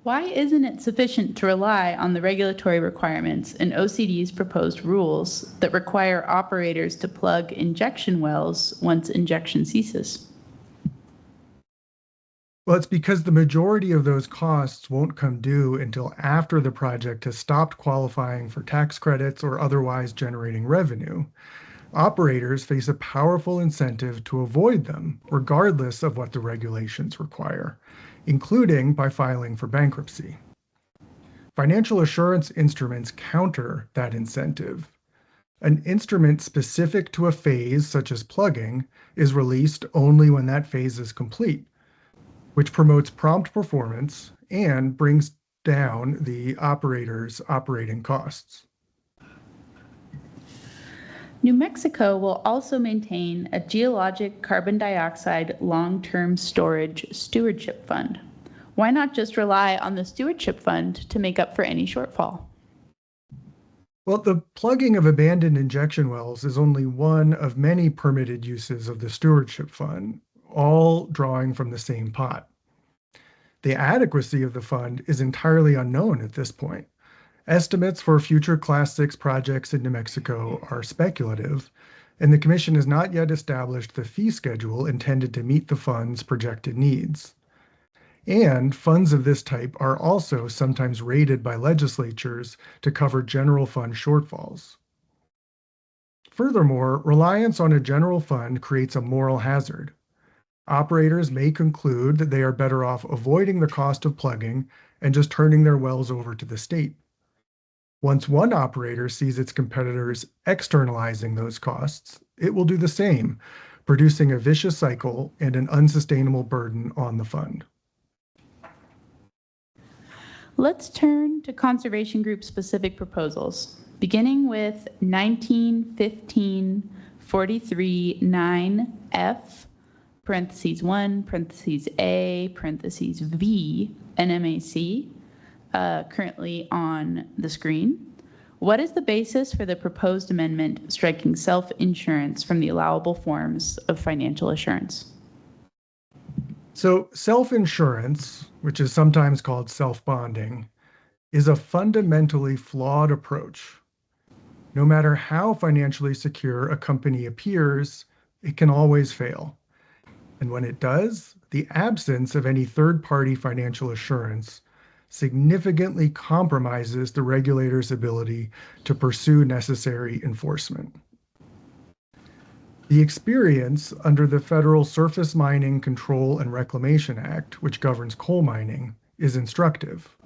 Why isn't it sufficient to rely on the regulatory requirements in OCD's proposed rules that require operators to plug injection wells once injection ceases? Well, it's because the majority of those costs won't come due until after the project has stopped qualifying for tax credits or otherwise generating revenue. Operators face a powerful incentive to avoid them, regardless of what the regulations require, including by filing for bankruptcy. Financial assurance instruments counter that incentive. An instrument specific to a phase, such as plugging, is released only when that phase is complete, which promotes prompt performance and brings down the operator's operating costs. New Mexico will also maintain a geologic carbon dioxide long-term storage stewardship fund. Why not just rely on the stewardship fund to make up for any shortfall? Well, the plugging of abandoned injection wells is only one of many permitted uses of the stewardship fund, all drawing from the same pot. The adequacy of the fund is entirely unknown at this point. Estimates for future Class 6 projects in New Mexico are speculative, and the Commission has not yet established the fee schedule intended to meet the fund's projected needs. And funds of this type are also sometimes rated by legislatures to cover general fund shortfalls. Furthermore, reliance on a general fund creates a moral hazard. Operators may conclude that they are better off avoiding the cost of plugging and just turning their wells over to the state. Once one operator sees its competitors externalizing those costs, it will do the same, producing a vicious cycle and an unsustainable burden on the fund. Let's turn to conservation group specific proposals, beginning with 1915-43-9F, parentheses 1, parentheses A, parentheses V, NMAC, currently on the screen. What is the basis for the proposed amendment striking self-insurance from the allowable forms of financial assurance? So self-insurance, which is sometimes called self-bonding, is a fundamentally flawed approach. No matter how financially secure a company appears, it can always fail. And when it does, the absence of any third-party financial assurance significantly compromises the regulator's ability to pursue necessary enforcement. The experience under the Federal Surface Mining Control and Reclamation Act, which governs coal mining, is instructive.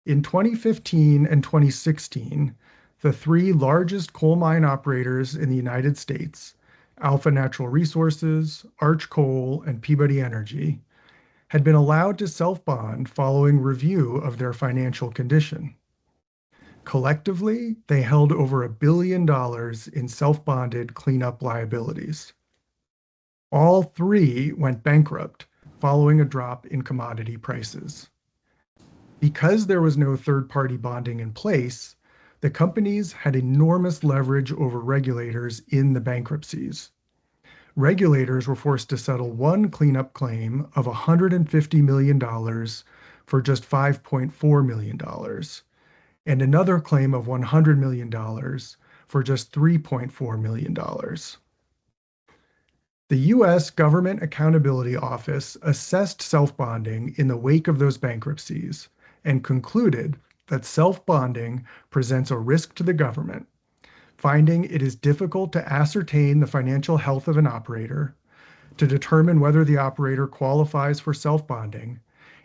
In 2015 and 2016, the three largest coal mine operators in the United States, Alpha Natural Resources, Arch Coal, and Peabody Energy, had been allowed to self-bond following review of their financial condition. Collectively, they held over $1 billion in self-bonded cleanup liabilities. All three went bankrupt following a drop in commodity prices. Because there was no third-party bonding in place, the companies had enormous leverage over regulators in the bankruptcies. Regulators were forced to settle one cleanup claim of $150 million for just $5.4 million, and another claim of $100 million for just $3.4 million. The U.S. Government Accountability Office assessed self-bonding in the wake of those bankruptcies and concluded that self-bonding presents a risk to the government, finding it is difficult to ascertain the financial health of an operator, to determine whether the operator qualifies for self-bonding,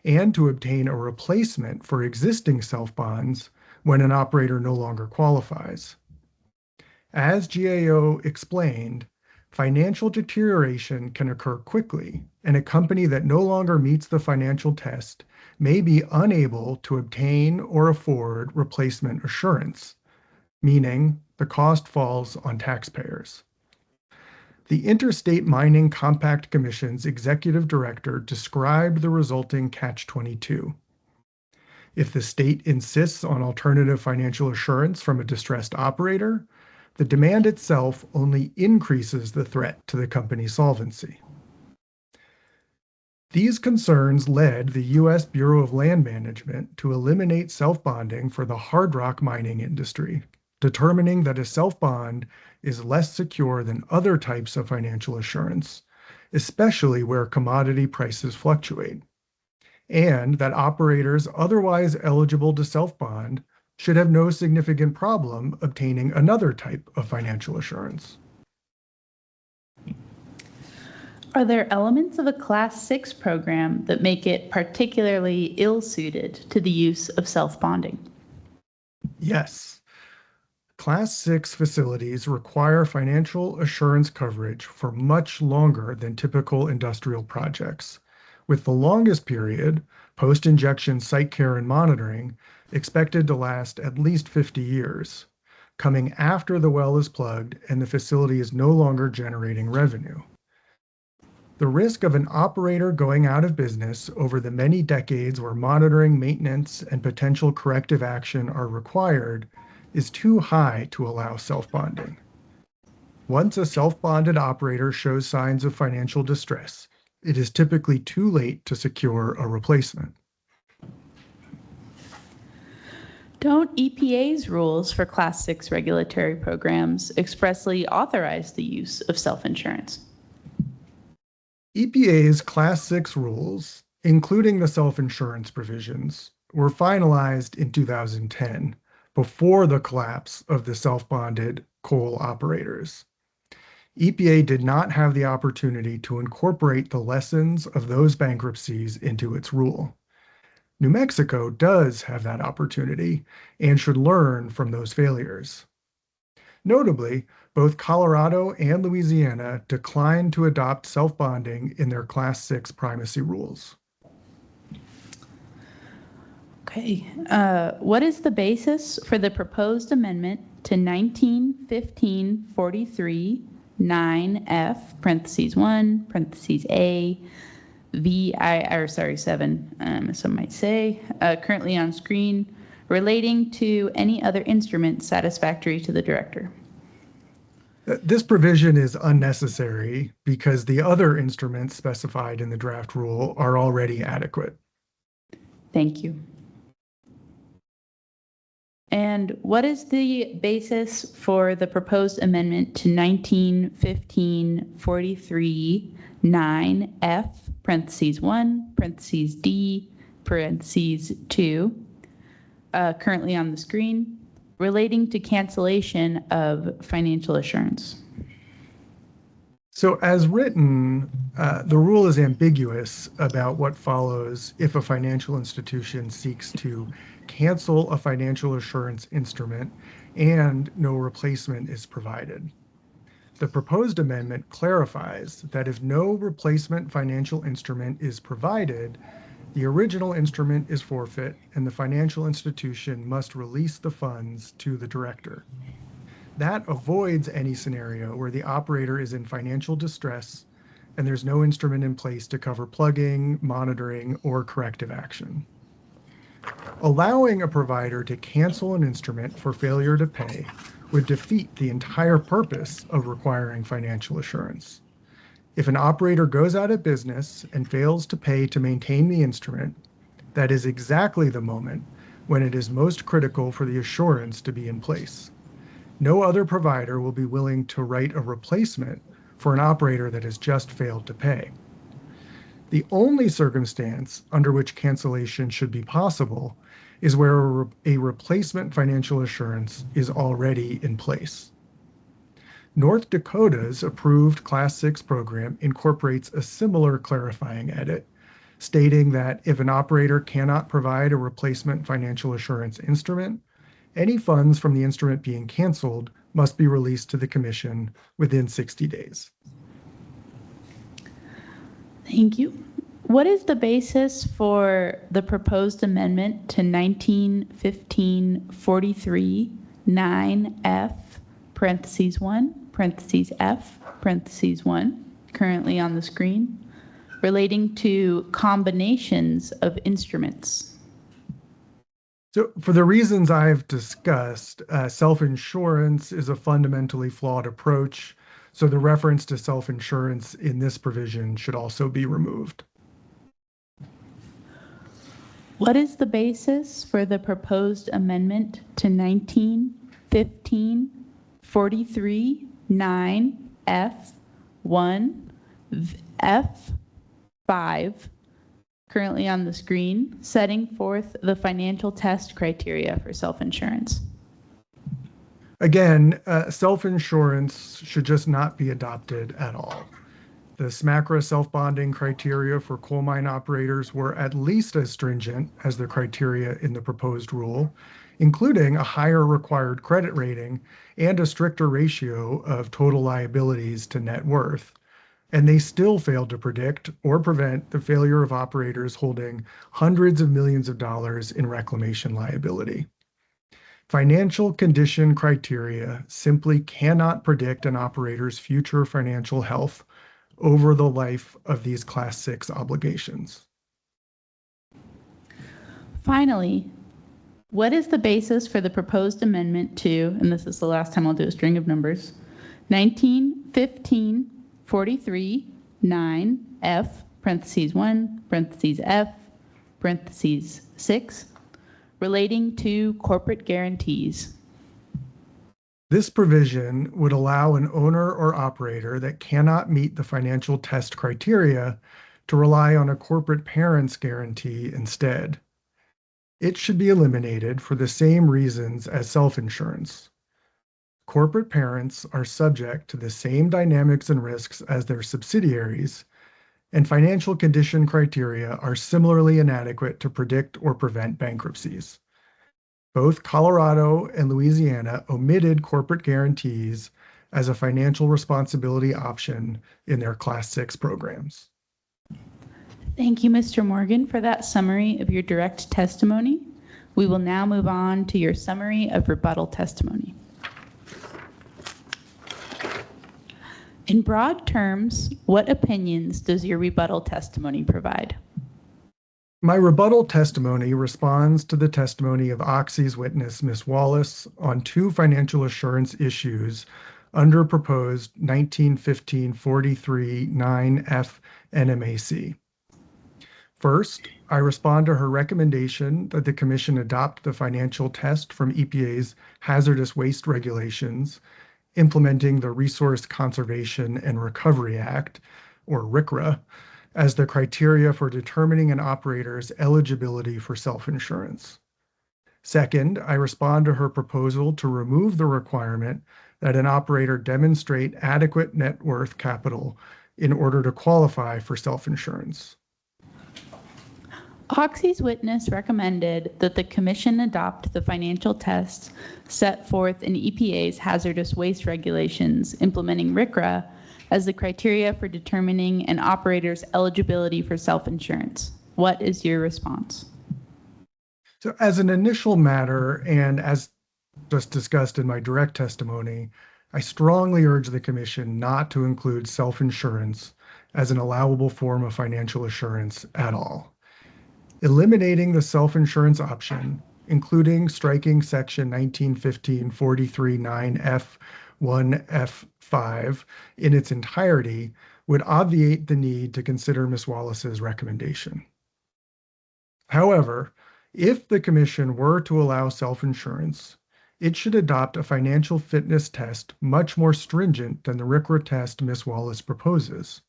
and to obtain a replacement for existing self-bonds when an operator no longer qualifies. As GAO explained, financial deterioration can occur quickly, and a company that no longer meets the financial test may be unable to obtain or afford replacement assurance, meaning the cost falls on taxpayers. The Interstate Mining Compact Commission's executive director described the resulting catch-22. If the state insists on alternative financial assurance from a distressed operator, the demand itself only increases the threat to the company's solvency. These concerns led the U.S. Bureau of Land Management to eliminate self-bonding for the hard rock mining industry, determining that a self-bond is less secure than other types of financial assurance, especially where commodity prices fluctuate, and that operators otherwise eligible to self-bond should have no significant problem obtaining another type of financial assurance. Are there elements of a Class 6 program that make it particularly ill-suited to the use of self-bonding? Yes. Class 6 facilities require financial assurance coverage for much longer than typical industrial projects, with the longest period, post-injection site care and monitoring, expected to last at least 50 years, coming after the well is plugged and the facility is no longer generating revenue. The risk of an operator going out of business over the many decades where monitoring, maintenance, and potential corrective action are required is too high to allow self-bonding. Once a self-bonded operator shows signs of financial distress, it is typically too late to secure a replacement. Don't EPA's rules for Class 6 regulatory programs expressly authorize the use of self-insurance? EPA's Class 6 rules, including the self-insurance provisions, were finalized in 2010, before the collapse of the self-bonded coal operators. EPA did not have the opportunity to incorporate the lessons of those bankruptcies into its rule. New Mexico does have that opportunity and should learn from those failures. Notably, both Colorado and Louisiana declined to adopt self-bonding in their Class 6 primacy rules. Okay. What is the basis for the proposed amendment to 1915-43 9F, parentheses 1, parentheses A, 7, some might say, currently on screen, relating to any other instrument satisfactory to the director. This provision is unnecessary because the other instruments specified in the draft rule are already adequate. Thank you. And what is the basis for the proposed amendment to 1915-43 9F, parentheses 1, parentheses D, parentheses 2, currently on the screen, relating to cancellation of financial assurance? So as written, the rule is ambiguous about what follows if a financial institution seeks to cancel a financial assurance instrument and no replacement is provided. The proposed amendment clarifies that if no replacement financial instrument is provided, the original instrument is forfeit and the financial institution must release the funds to the director. That avoids any scenario where the operator is in financial distress and there's no instrument in place to cover plugging, monitoring, or corrective action. Allowing a provider to cancel an instrument for failure to pay would defeat the entire purpose of requiring financial assurance. If an operator goes out of business and fails to pay to maintain the instrument, that is exactly the moment when it is most critical for the assurance to be in place. No other provider will be willing to write a replacement for an operator that has just failed to pay. The only circumstance under which cancellation should be possible is where a replacement financial assurance is already in place. North Dakota's approved Class 6 program incorporates a similar clarifying edit, stating that if an operator cannot provide a replacement financial assurance instrument, any funds from the instrument being canceled must be released to the Commission within 60 days. Thank you. What is the basis for the proposed amendment to 1915-43 9F, parentheses 1, parentheses F, parentheses 1, currently on the screen, relating to combinations of instruments? So for the reasons I've discussed, self-insurance is a fundamentally flawed approach, so the reference to self-insurance in this provision should also be removed. What is the basis for the proposed amendment to 1915-43 9F 1 F5, currently on the screen, setting forth the financial test criteria for self-insurance? Again, self-insurance should just not be adopted at all. The SMACRA self-bonding criteria for coal mine operators were at least as stringent as the criteria in the proposed rule, including a higher required credit rating and a stricter ratio of total liabilities to net worth. And they still failed to predict or prevent the failure of operators holding hundreds of millions of dollars in reclamation liability. Financial condition criteria simply cannot predict an operator's future financial health over the life of these Class 6 obligations. Finally, what is the basis for the proposed amendment to, and this is the last time I'll do a string of numbers, 1915-43 9F, parentheses 1, parentheses F, parentheses 6, relating to corporate guarantees? This provision would allow an owner or operator that cannot meet the financial test criteria to rely on a corporate parent's guarantee instead. It should be eliminated for the same reasons as self-insurance. Corporate parents are subject to the same dynamics and risks as their subsidiaries, and financial condition criteria are similarly inadequate to predict or prevent bankruptcies. Both Colorado and Louisiana omitted corporate guarantees as a financial responsibility option in their Class 6 programs. Thank you, Mr. Morgan, for that summary of your direct testimony. We will now move on to your summary of rebuttal testimony. In broad terms, what opinions does your rebuttal testimony provide? My rebuttal testimony responds to the testimony of Oxy's witness, Ms. Wallace, on two financial assurance issues under proposed 1915-43 9F NMAC. First, I respond to her recommendation that the Commission adopt the financial test from EPA's hazardous waste regulations, implementing the Resource Conservation and Recovery Act, or RCRA, as the criteria for determining an operator's eligibility for self-insurance. Second, I respond to her proposal to remove the requirement that an operator demonstrate adequate net worth capital in order to qualify for self-insurance. Oxy's witness recommended that the Commission adopt the financial tests set forth in EPA's hazardous waste regulations implementing RCRA as the criteria for determining an operator's eligibility for self-insurance. What is your response? So as an initial matter, and as just discussed in my direct testimony, I strongly urge the Commission not to include self-insurance as an allowable form of financial assurance at all. Eliminating the self-insurance option, including striking Section 1915-43 9F 1F5 in its entirety, would obviate the need to consider Ms. Wallace's recommendation. However, if the Commission were to allow self-insurance, it should adopt a financial fitness test much more stringent than the RCRA test Ms. Wallace proposes.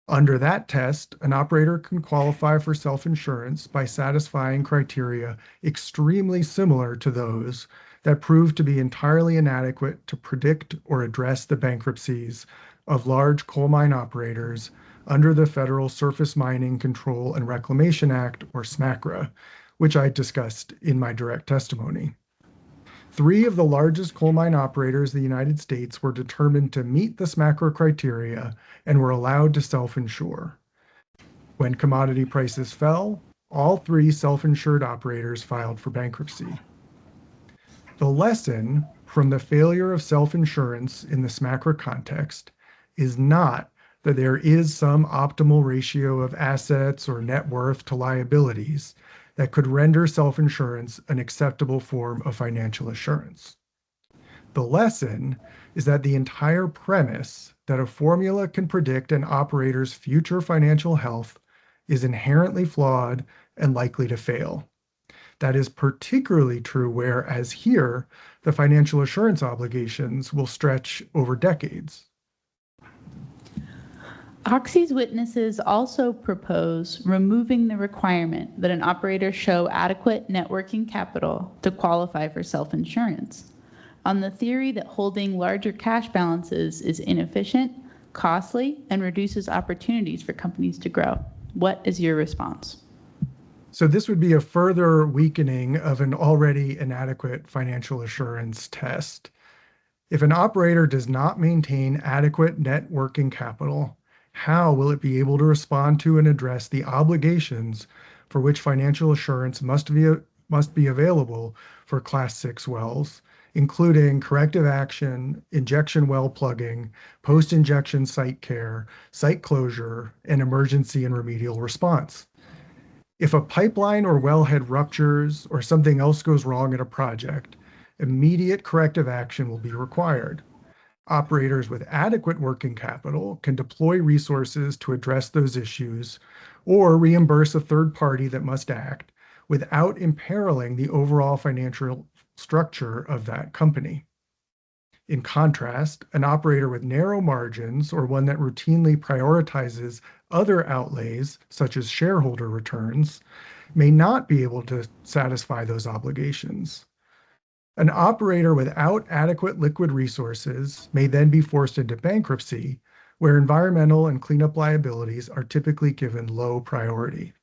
Under that test, an operator can qualify for self-insurance by satisfying criteria extremely similar to those that prove to be entirely inadequate to predict or address the bankruptcies of large coal mine operators under the Federal Surface Mining Control and Reclamation Act, or SMCRA, which I discussed in my direct testimony. 3 of the largest coal mine operators in the United States were determined to meet the SMCRA criteria and were allowed to self-insure. When commodity prices fell, all 3 self-insured operators filed for bankruptcy. The lesson from the failure of self-insurance in the SMCRA context is not that there is some optimal ratio of assets or net worth to liabilities that could render self-insurance an acceptable form of financial assurance. The lesson is that the entire premise that a formula can predict an operator's future financial health is inherently flawed and likely to fail. That is particularly true where, as here, the financial assurance obligations will stretch over decades. Oxy's witnesses also propose removing the requirement that an operator show adequate net working capital to qualify for self-insurance, on the theory that holding larger cash balances is inefficient, costly, and reduces opportunities for companies to grow. What is your response? So this would be a further weakening of an already inadequate financial assurance test. If an operator does not maintain adequate net working capital, how will it be able to respond to and address the obligations for which financial assurance must be available for Class 6 wells, including corrective action, injection well plugging, post-injection site care, site closure, and emergency and remedial response? If a pipeline or wellhead ruptures or something else goes wrong at a project, immediate corrective action will be required. Operators with adequate working capital can deploy resources to address those issues or reimburse a third party that must act without imperiling the overall financial structure of that company. In contrast, an operator with narrow margins or one that routinely prioritizes other outlays, such as shareholder returns, may not be able to satisfy those obligations. An operator without adequate liquid resources may then be forced into bankruptcy, where environmental and cleanup liabilities are typically given low priority.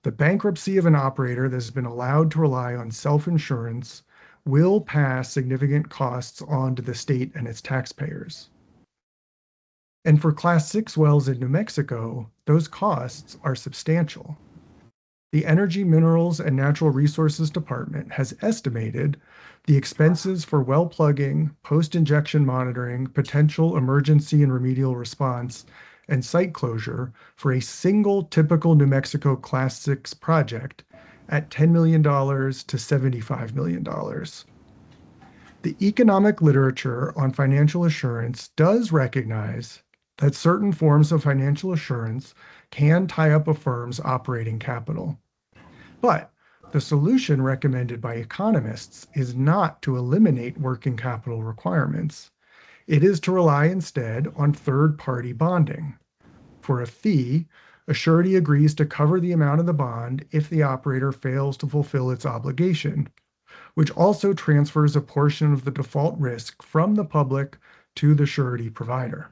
The bankruptcy of an operator that has been allowed to rely on self-insurance will pass significant costs on to the state and its taxpayers. And for Class 6 wells in New Mexico, those costs are substantial. The Energy, Minerals, and Natural Resources Department has estimated the expenses for well plugging, post-injection monitoring, potential emergency and remedial response, and site closure for a single typical New Mexico Class 6 project at $10 million to $75 million. The economic literature on financial assurance does recognize that certain forms of financial assurance can tie up a firm's operating capital. But the solution recommended by economists is not to eliminate working capital requirements. It is to rely instead on third-party bonding. For a fee, a surety agrees to cover the amount of the bond if the operator fails to fulfill its obligation, which also transfers a portion of the default risk from the public to the surety provider.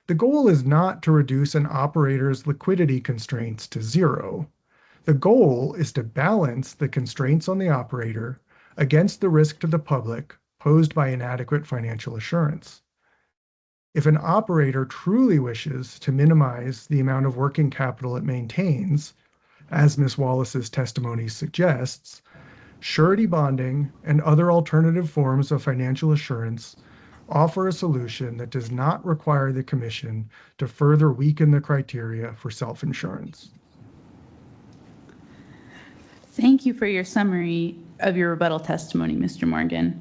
The goal is not to reduce an operator's liquidity constraints to zero. The goal is to balance the constraints on the operator against the risk to the public posed by inadequate financial assurance. If an operator truly wishes to minimize the amount of working capital it maintains, as Ms. Wallace's testimony suggests, surety bonding and other alternative forms of financial assurance offer a solution that does not require the Commission to further weaken the criteria for self-insurance. Thank you for your summary of your rebuttal testimony, Mr. Morgan.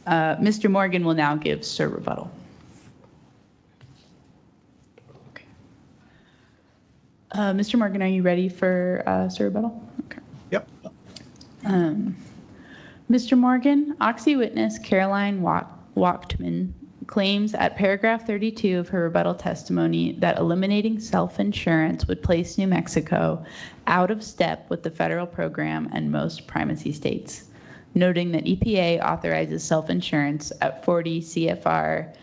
Mr. Morgan will now give Sir rebuttal. Mr. Morgan, are you ready for Sir rebuttal? Okay. Yep. Mr. Morgan, Oxy witness Caroline Wachtman claims at paragraph 32 of her rebuttal testimony that eliminating self-insurance would place New Mexico out of step with the federal program and most primacy states, noting that EPA authorizes self-insurance at 40 CFR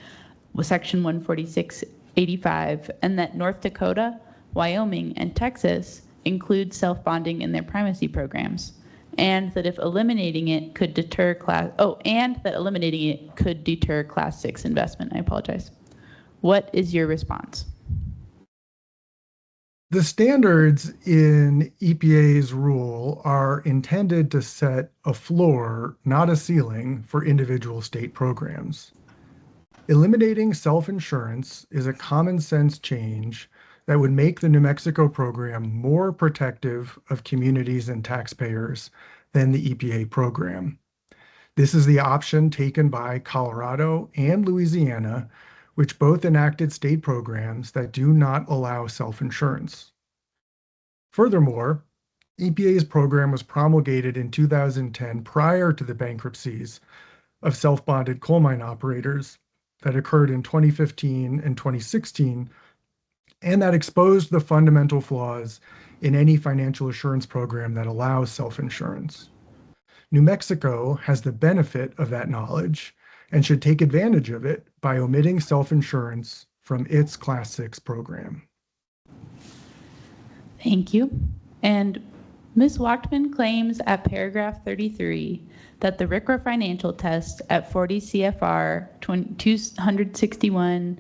section 146.85 and that North Dakota, Wyoming, and Texas include self-bonding in their primacy programs, and that if eliminating it could deter class 6 investment. I apologize. What is your response? The standards in EPA's rule are intended to set a floor, not a ceiling, for individual state programs. Eliminating self-insurance is a common sense change that would make the New Mexico program more protective of communities and taxpayers than the EPA program. This is the option taken by Colorado and Louisiana, which both enacted state programs that do not allow self-insurance. Furthermore, EPA's program was promulgated in 2010 prior to the bankruptcies of self-bonded coal mine operators that occurred in 2015 and 2016, and that exposed the fundamental flaws in any financial assurance program that allows self-insurance. New Mexico has the benefit of that knowledge and should take advantage of it by omitting self-insurance from its Class 6 program. Thank you. And Ms. Wachtman claims at paragraph 33 that the RCRA financial test at 40 CFR 261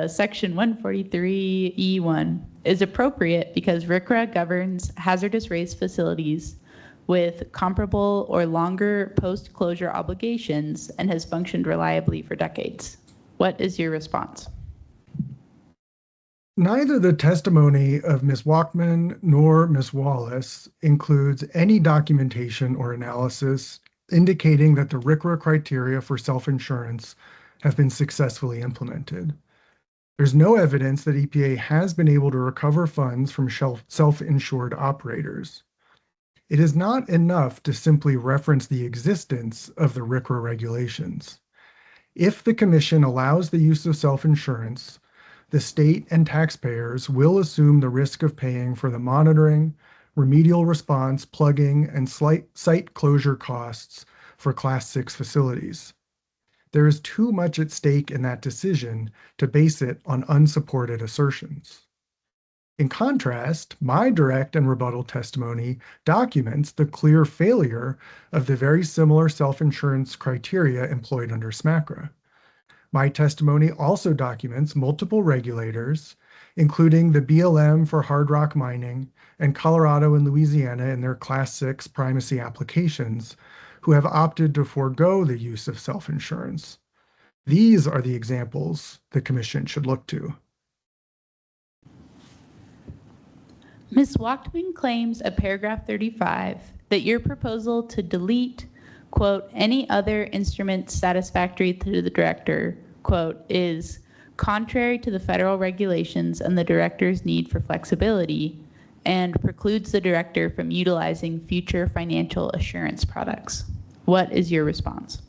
section 143E1 is appropriate because RCRA governs hazardous waste facilities with comparable or longer post-closure obligations and has functioned reliably for decades. What is your response? Neither the testimony of Ms. Wachtman nor Ms. Wallace includes any documentation or analysis indicating that the RCRA criteria for self-insurance have been successfully implemented. There's no evidence that EPA has been able to recover funds from self-insured operators. It is not enough to simply reference the existence of the RCRA regulations. If the Commission allows the use of self-insurance, the state and taxpayers will assume the risk of paying for the monitoring, remedial response, plugging, and site closure costs for Class 6 facilities. There is too much at stake in that decision to base it on unsupported assertions. In contrast, my direct and rebuttal testimony documents the clear failure of the very similar self-insurance criteria employed under SMCRA. My testimony also documents multiple regulators, including the BLM for hard rock mining and Colorado and Louisiana in their Class 6 primacy applications, who have opted to forego the use of self-insurance. These are the examples the Commission should look to. Ms. Wachtman claims at paragraph 35 that your proposal to delete, quote, any other instrument satisfactory to the director, quote, is contrary to the federal regulations and the director's need for flexibility, and precludes the director from utilizing future financial assurance products. What is your response?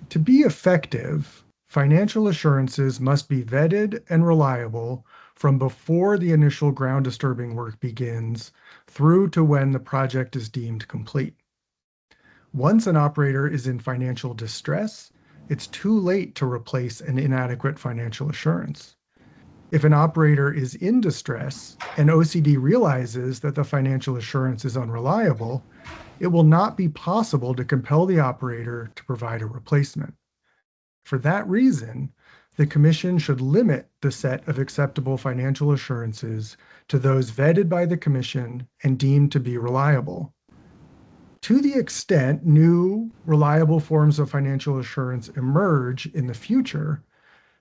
To be effective, financial assurances must be vetted and reliable from before the initial ground disturbing work begins through to when the project is deemed complete. Once an operator is in financial distress, it's too late to replace an inadequate financial assurance. If an operator is in distress and OCD realizes that the financial assurance is unreliable, it will not be possible to compel the operator to provide a replacement. For that reason, the Commission should limit the set of acceptable financial assurances to those vetted by the Commission and deemed to be reliable. To the extent new, reliable forms of financial assurance emerge in the future,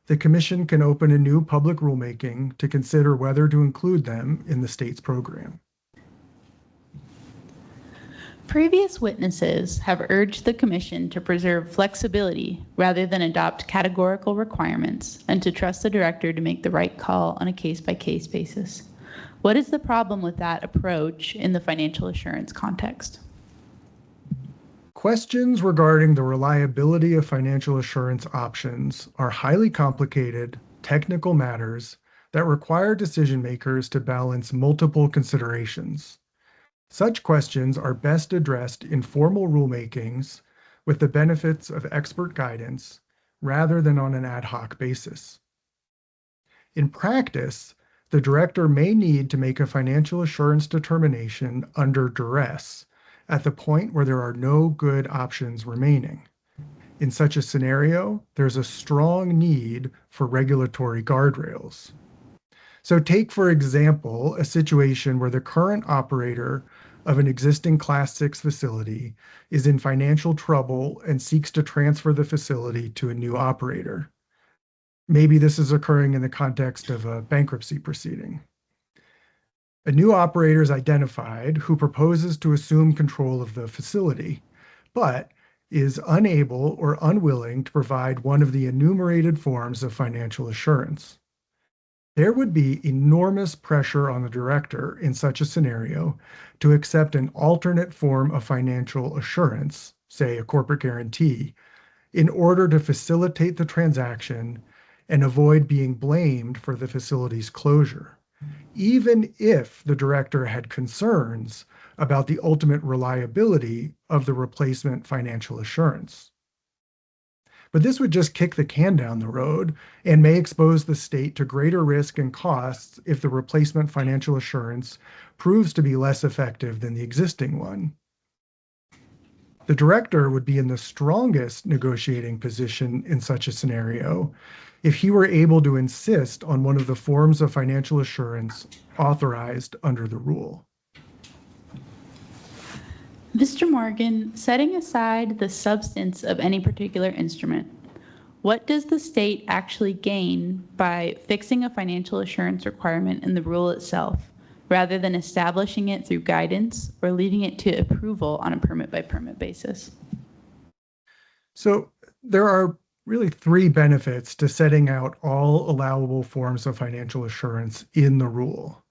the Commission can open a new public rulemaking to consider whether to include them in the state's program. Previous witnesses have urged the Commission to preserve flexibility rather than adopt categorical requirements and to trust the director to make the right call on a case-by-case basis. What is the problem with that approach in the financial assurance context? Questions regarding the reliability of financial assurance options are highly complicated, technical matters that require decision makers to balance multiple considerations. Such questions are best addressed in formal rulemakings with the benefits of expert guidance rather than on an ad hoc basis. In practice, the director may need to make a financial assurance determination under duress at the point where there are no good options remaining. In such a scenario, there's a strong need for regulatory guardrails. So take, for example, a situation where the current operator of an existing Class 6 facility is in financial trouble and seeks to transfer the facility to a new operator. Maybe this is occurring in the context of a bankruptcy proceeding. A new operator is identified who proposes to assume control of the facility, but is unable or unwilling to provide one of the enumerated forms of financial assurance. There would be enormous pressure on the director in such a scenario to accept an alternate form of financial assurance, say a corporate guarantee, in order to facilitate the transaction and avoid being blamed for the facility's closure, even if the director had concerns about the ultimate reliability of the replacement financial assurance. But this would just kick the can down the road and may expose the state to greater risk and costs if the replacement financial assurance proves to be less effective than the existing one. The director would be in the strongest negotiating position in such a scenario if he were able to insist on one of the forms of financial assurance authorized under the rule. Mr. Morgan, setting aside the substance of any particular instrument, what does the state actually gain by fixing a financial assurance requirement in the rule itself, rather than establishing it through guidance or leaving it to approval on a permit-by-permit basis? So there are really three benefits to setting out all allowable forms of financial assurance in the rule.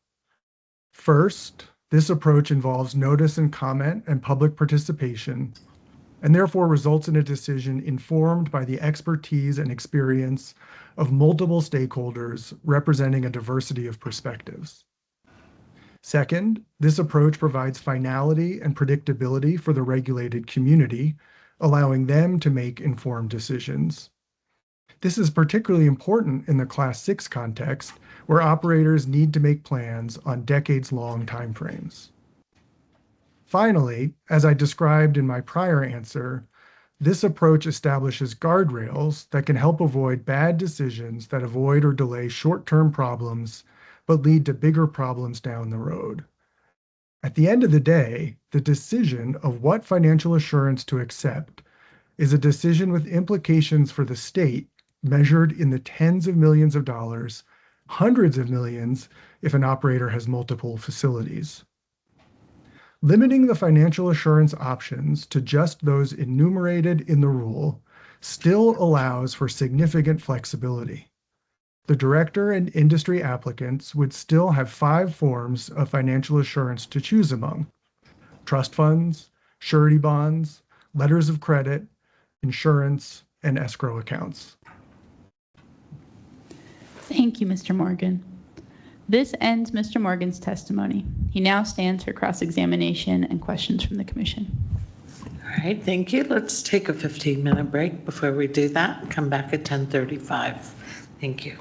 First, this approach involves notice and comment and public participation, and therefore results in a decision informed by the expertise and experience of multiple stakeholders representing a diversity of perspectives. Second, this approach provides finality and predictability for the regulated community, allowing them to make informed decisions. This is particularly important in the Class 6 context, where operators need to make plans on decades-long timeframes. Finally, as I described in my prior answer, this approach establishes guardrails that can help avoid bad decisions that avoid or delay short-term problems, but lead to bigger problems down the road. At the end of the day, the decision of what financial assurance to accept is a decision with implications for the state measured in the tens of millions of dollars, hundreds of millions if an operator has multiple facilities. Limiting the financial assurance options to just those enumerated in the rule still allows for significant flexibility. The director and industry applicants would still have 5 forms of financial assurance to choose among: trust funds, surety bonds, letters of credit, insurance, and escrow accounts. Thank you, Mr. Morgan. This ends Mr. Morgan's testimony. He now stands for cross-examination and questions from the commission. All right, thank you. Let's take a 15-minute break before we do that. Come back at 10:35. Thank you.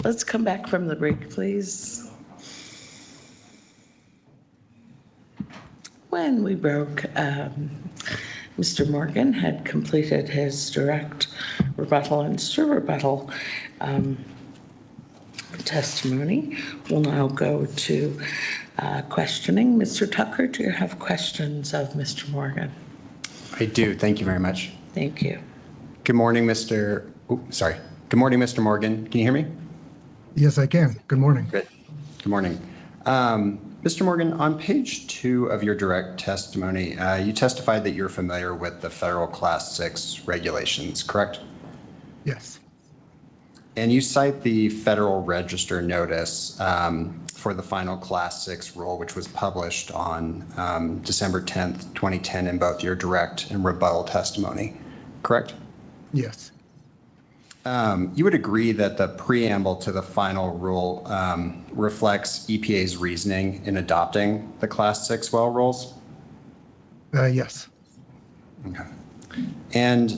Let's come back from the break, please. When we broke, Mr. Morgan had completed his direct rebuttal and rebuttal testimony. We'll now go to questioning. Mr. Tucker, do you have questions of Mr. Morgan? I do. Thank you very much. Thank you. Good morning, Mr. Good morning, Mr. Morgan. Can you hear me? Yes, I can. Good morning. Good. Good morning. Mr. Morgan, on page 2 of your direct testimony, you testified that you're familiar with the federal Class 6 regulations, correct? Yes. And you cite the Federal Register notice for the final Class 6 rule, which was published on December 10th, 2010 in both your direct and rebuttal testimony, correct? Yes. You would agree that the preamble to the final rule reflects EPA's reasoning in adopting the Class 6 well rules? Yes. Okay. And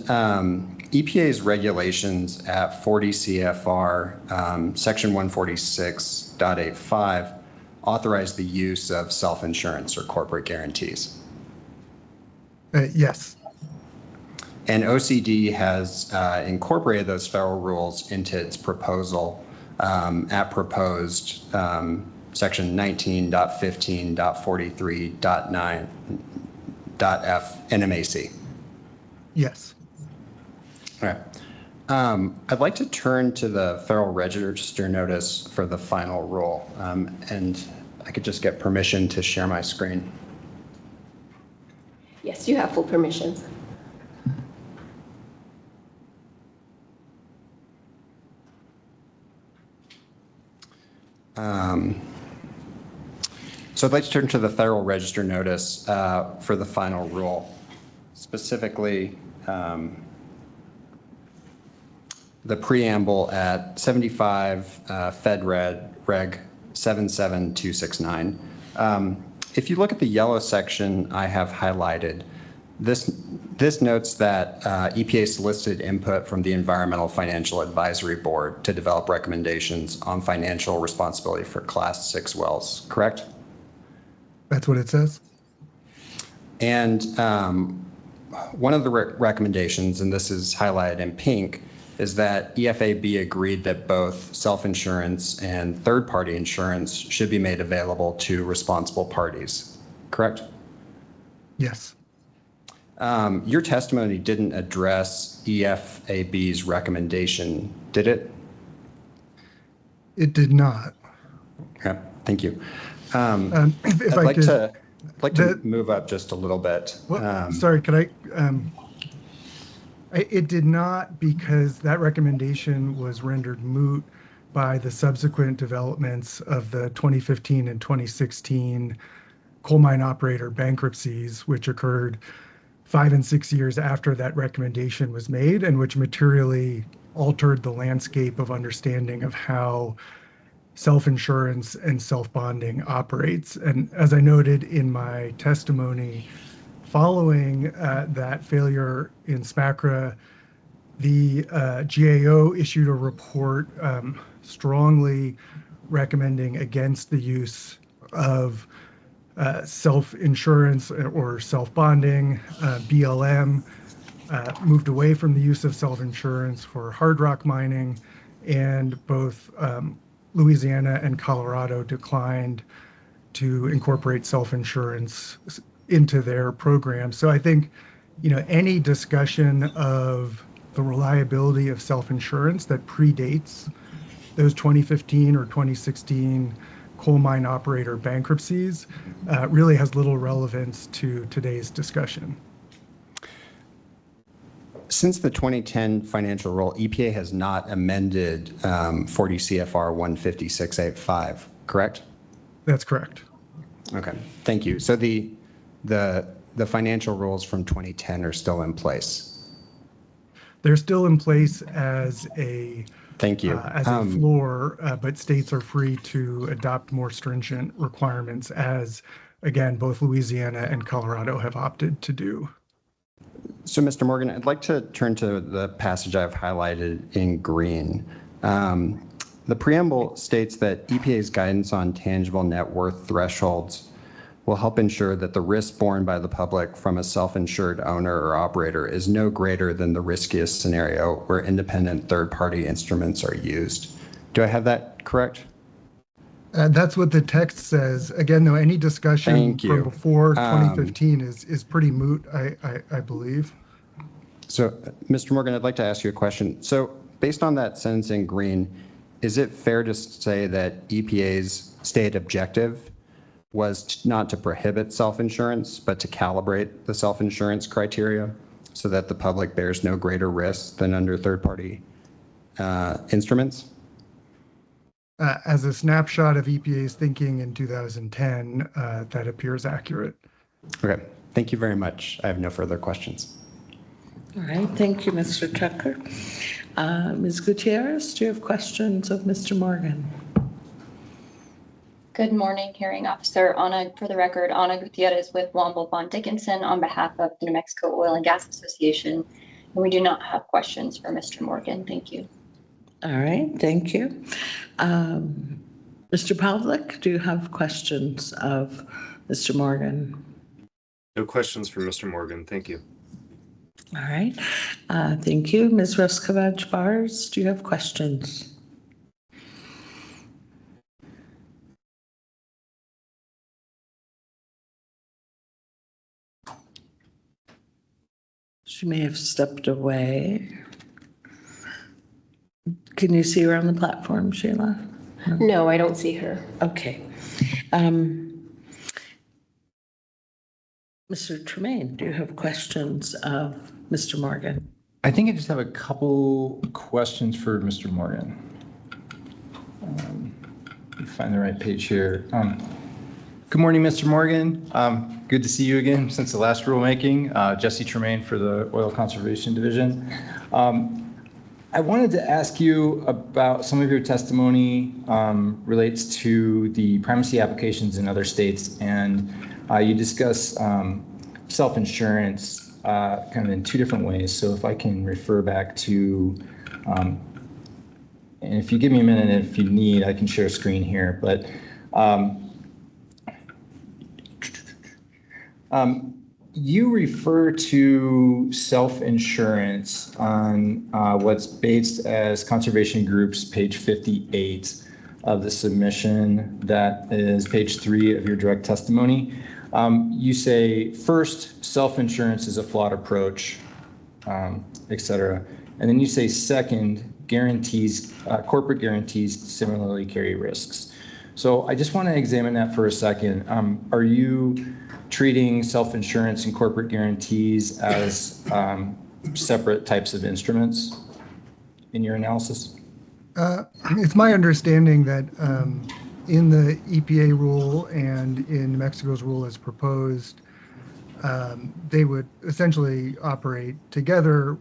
EPA's regulations at 40 CFR section 146.85 authorize the use of self-insurance or corporate guarantees. Yes. And OCD has incorporated those federal rules into its proposal at proposed section 19.15.43.9.f NMAC. Yes. All right. I'd like to turn to the Federal Register notice for the final rule. And I could just get permission to share my screen. Yes, you have full permissions. So I'd like to turn to the Federal Register notice for the final rule, specifically the preamble at 75 Fed Reg 77269. If you look at the yellow section I have highlighted, this notes that EPA solicited input from the Environmental Financial Advisory Board to develop recommendations on financial responsibility for Class 6 wells, correct? That's what it says? And one of the recommendations, and this is highlighted in pink, is that EFAB agreed that both self-insurance and third-party insurance should be made available to responsible parties, correct? Yes. Your testimony didn't address EFAB's recommendation, did it? It did not. Okay, thank you. If I'd I could, like to move up just a little bit. Well, sorry, could I? It did not, because that recommendation was rendered moot by the subsequent developments of the 2015 and 2016 coal mine operator bankruptcies, which occurred 5 and 6 years after that recommendation was made, and which materially altered the landscape of understanding of how self-insurance and self-bonding operates. And as I noted in my testimony, following that failure in SMACRA, the GAO issued a report strongly recommending against the use of self-insurance or self-bonding. BLM moved away from the use of self-insurance for hard rock mining, and both Louisiana and Colorado declined to incorporate self-insurance into their program. So I think, any discussion of the reliability of self-insurance that predates those 2015 or 2016 coal mine operator bankruptcies really has little relevance to today's discussion. Since the 2010 financial rule, EPA has not amended 40 CFR 156.85, correct? That's correct. Okay, thank you. So the financial rules from 2010 are still in place? They're still in place as a Thank you. As a floor, but states are free to adopt more stringent requirements, as, again, both Louisiana and Colorado have opted to do. So, Mr. Morgan, I'd like to turn to the passage I've highlighted in green. The preamble states that EPA's guidance on tangible net worth thresholds will help ensure that the risk borne by the public from a self-insured owner or operator is no greater than the riskiest scenario where independent third-party instruments are used. Do I have that correct? That's what the text says. Again, though, any discussion Thank you. from before 2015 is pretty moot, I believe. So, Mr. Morgan, I'd like to ask you a question. So, based on that sentence in green, is it fair to say that EPA's stated objective was not to prohibit self-insurance, but to calibrate the self-insurance criteria so that the public bears no greater risk than under third-party instruments? As a snapshot of EPA's thinking in 2010, that appears accurate. Okay, thank you very much. I have no further questions. All right, thank you, Mr. Tucker. Ms. Gutierrez, do you have questions of Mr. Morgan? Good morning, hearing officer. For the record, Ana Gutierrez with Womble Bond Dickinson on behalf of the New Mexico Oil and Gas Association. And we do not have questions for Mr. Morgan. Thank you. All right, thank you. Mr. Pavlik, do you have questions of Mr. Morgan? No questions for Mr. Morgan. Thank you. All right, thank you. Ms. Roskovach-Bars, do you have questions? She may have stepped away. Can you see her on the platform, Sheila? No, I don't see her. Okay. Mr. Tremaine, do you have questions of Mr. Morgan? I think I just have a couple questions for Mr. Morgan. Let me find the right page here. Good morning, Mr. Morgan. Good to see you again since the last rulemaking. Jesse Tremaine for the Oil Conservation Division. I wanted to ask you about some of your testimony relates to the primacy applications in other states, and you discuss self-insurance kind of in two different ways. So if I can refer back to, and if you give me a minute, if you need, I can share a screen here, but you refer to self-insurance on what's based as Conservation Group's page 58 of the submission. That is page 3 of your direct testimony. You say, first, self-insurance is a flawed approach, et cetera. And then you say, second, guarantees, corporate guarantees similarly carry risks. So I just want to examine that for a second. Are you treating self-insurance and corporate guarantees as separate types of instruments in your analysis? It's my understanding that in the EPA rule and in New Mexico's rule as proposed, they would essentially operate together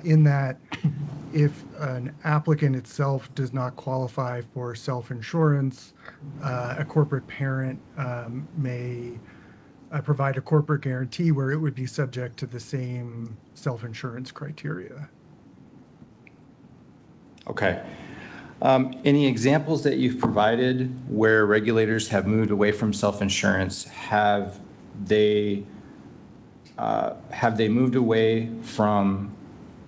in that if an applicant itself does not qualify for self-insurance, a corporate parent may provide a corporate guarantee where it would be subject to the same self-insurance criteria. Okay. Any examples that you've provided where regulators have moved away from self-insurance? Have they moved away from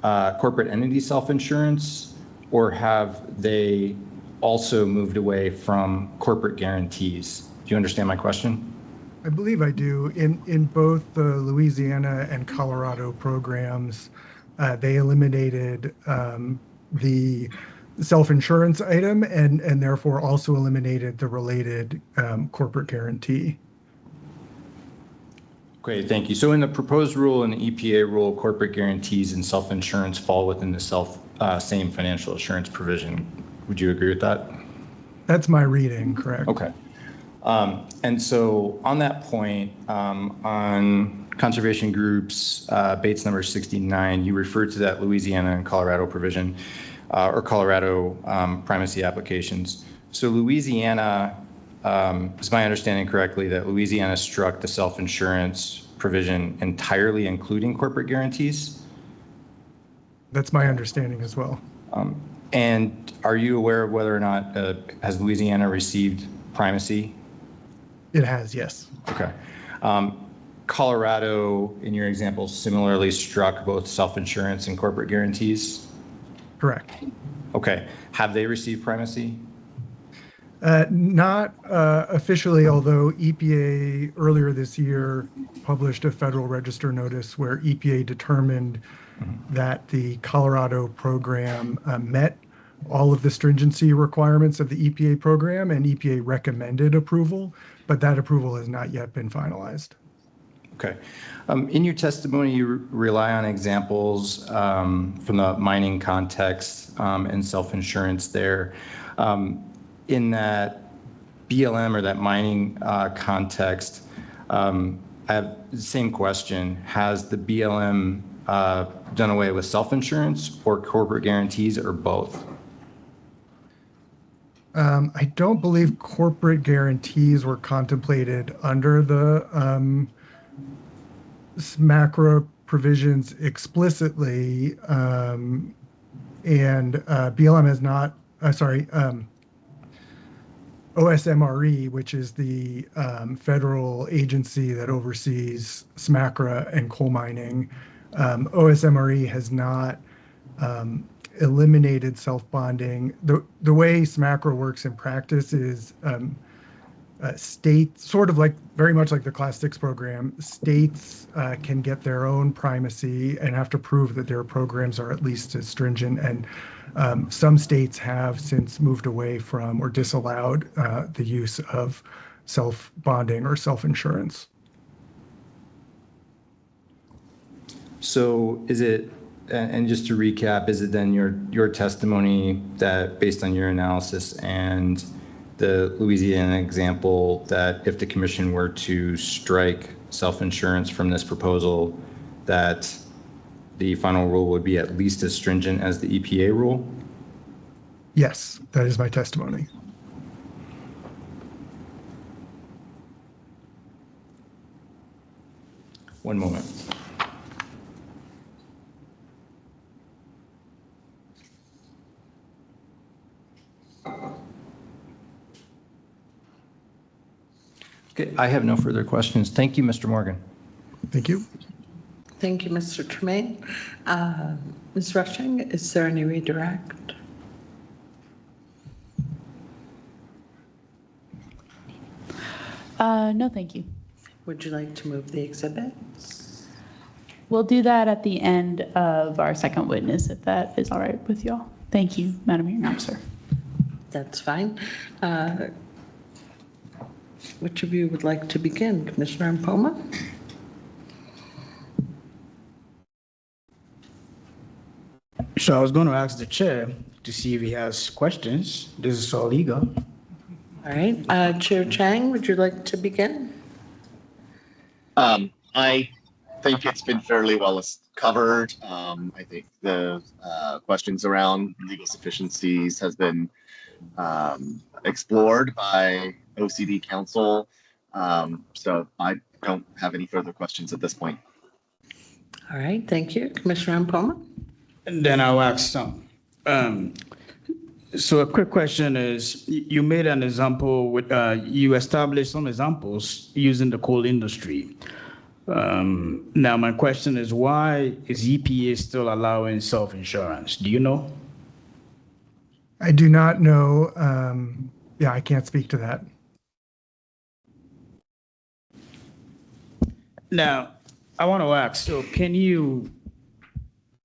corporate entity self-insurance, or have they also moved away from corporate guarantees? Do you understand my question? I believe I do. In both the Louisiana and Colorado programs, they eliminated the self-insurance item and therefore also eliminated the related corporate guarantee. Great, thank you. So in the proposed rule and the EPA rule, corporate guarantees and self-insurance fall within the same financial assurance provision. Would you agree with that? That's my reading, correct. Okay. And so on that point, on Conservation Group's Bates number 69, you referred to that Louisiana and Colorado provision, or Colorado primacy applications. So Louisiana, is my understanding correctly that Louisiana struck the self-insurance provision entirely, including corporate guarantees? That's my understanding as well. And are you aware of whether or not has Louisiana received primacy? It has, yes. Okay. Colorado, in your example, similarly struck both self-insurance and corporate guarantees? Correct. Okay. Have they received primacy? Not officially, although EPA earlier this year published a Federal Register notice where EPA determined that the Colorado program met all of the stringency requirements of the EPA program, and EPA recommended approval, but that approval has not yet been finalized. Okay. In your testimony, you rely on examples from the mining context and self-insurance there. In that BLM or that mining context, I have the same question. Has the BLM done away with self-insurance or corporate guarantees or both? I don't believe corporate guarantees were contemplated under the SMACRA provisions explicitly, and BLM has not, OSMRE, which is the federal agency that oversees SMACRA and coal mining, OSMRE has not eliminated self-bonding. The way SMACRA works in practice is states, sort of like, very much like the Class 6 program, states can get their own primacy and have to prove that their programs are at least as stringent. And some states have since moved away from or disallowed the use of self-bonding or self-insurance. So is it, and just to recap, is it then your testimony that based on your analysis and the Louisiana example that if the commission were to strike self-insurance from this proposal, that the final rule would be at least as stringent as the EPA rule? Yes, that is my testimony. One moment. Okay, I have no further questions. Thank you, Mr. Morgan. Thank you. Thank you, Mr. Tremaine. Ms. Rushing, is there any redirect? No, thank you. Would you like to move the exhibits? We'll do that at the end of our second witness, if that is all right with you all. Thank you, Madam Hearing Officer. That's fine. Which of you would like to begin? Commissioner Mpoma? So I was going to ask the chair to see if he has questions. This is all legal. All right. Chair Chang, would you like to begin? I think it's been fairly well covered. I think the questions around legal sufficiencies has been explored by OCD counsel. So I don't have any further questions at this point. All right. Thank you. Commissioner Mpoma? And then I'll ask some. So a quick question is, you made an example with, you established some examples using the coal industry. Now my question is, why is EPA still allowing self-insurance? Do you know? I do not know. Yeah, I can't speak to that. Now, I want to ask, so can you,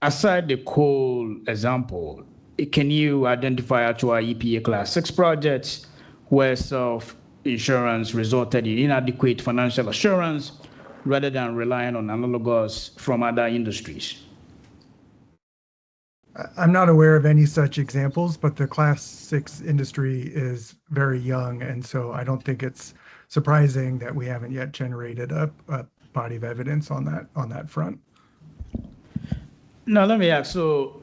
aside the coal example, can you identify actual EPA Class 6 projects where self-insurance resulted in inadequate financial assurance rather than relying on analogous from other industries? I'm not aware of any such examples, but the Class 6 industry is very young, and so I don't think it's surprising that we haven't yet generated a body of evidence on that front. Now, let me ask, so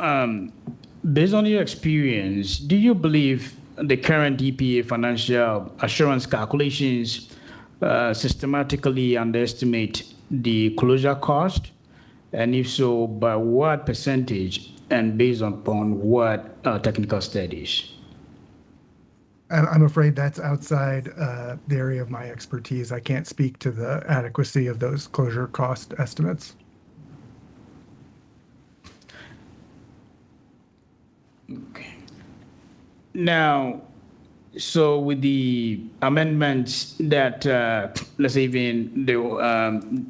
based on your experience, do you believe the current EPA financial assurance calculations systematically underestimate the closure cost? And if so, by what percentage? and based upon what technical studies? I'm afraid that's outside the area of my expertise. I can't speak to the adequacy of those closure cost estimates. Okay. Now, so with the amendments that, let's say even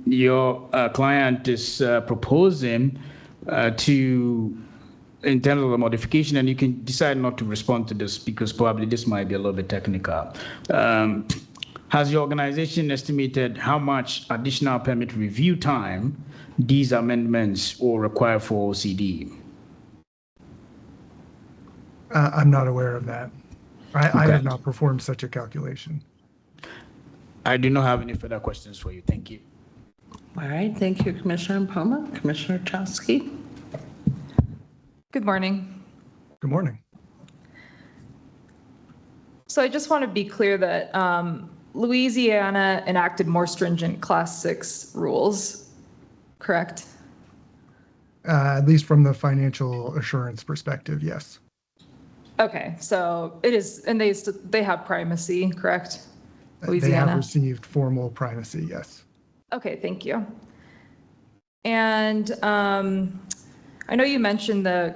your client is proposing to, in terms of the modification, and you can decide not to respond to this because probably this might be a little bit technical. Has your organization estimated how much additional permit review time these amendments will require for OCD? I'm not aware of that. I Okay. have not performed such a calculation. I do not have any further questions for you. Thank you. All right, thank you, Commissioner Poma. Commissioner Chowsky. Good morning. Good morning. So I just want to be clear that Louisiana enacted more stringent Class 6 rules, correct? At least from the financial assurance perspective, yes. Okay, so it is, and they have primacy, correct? They have received formal primacy, yes. Okay, thank you. And I know you mentioned the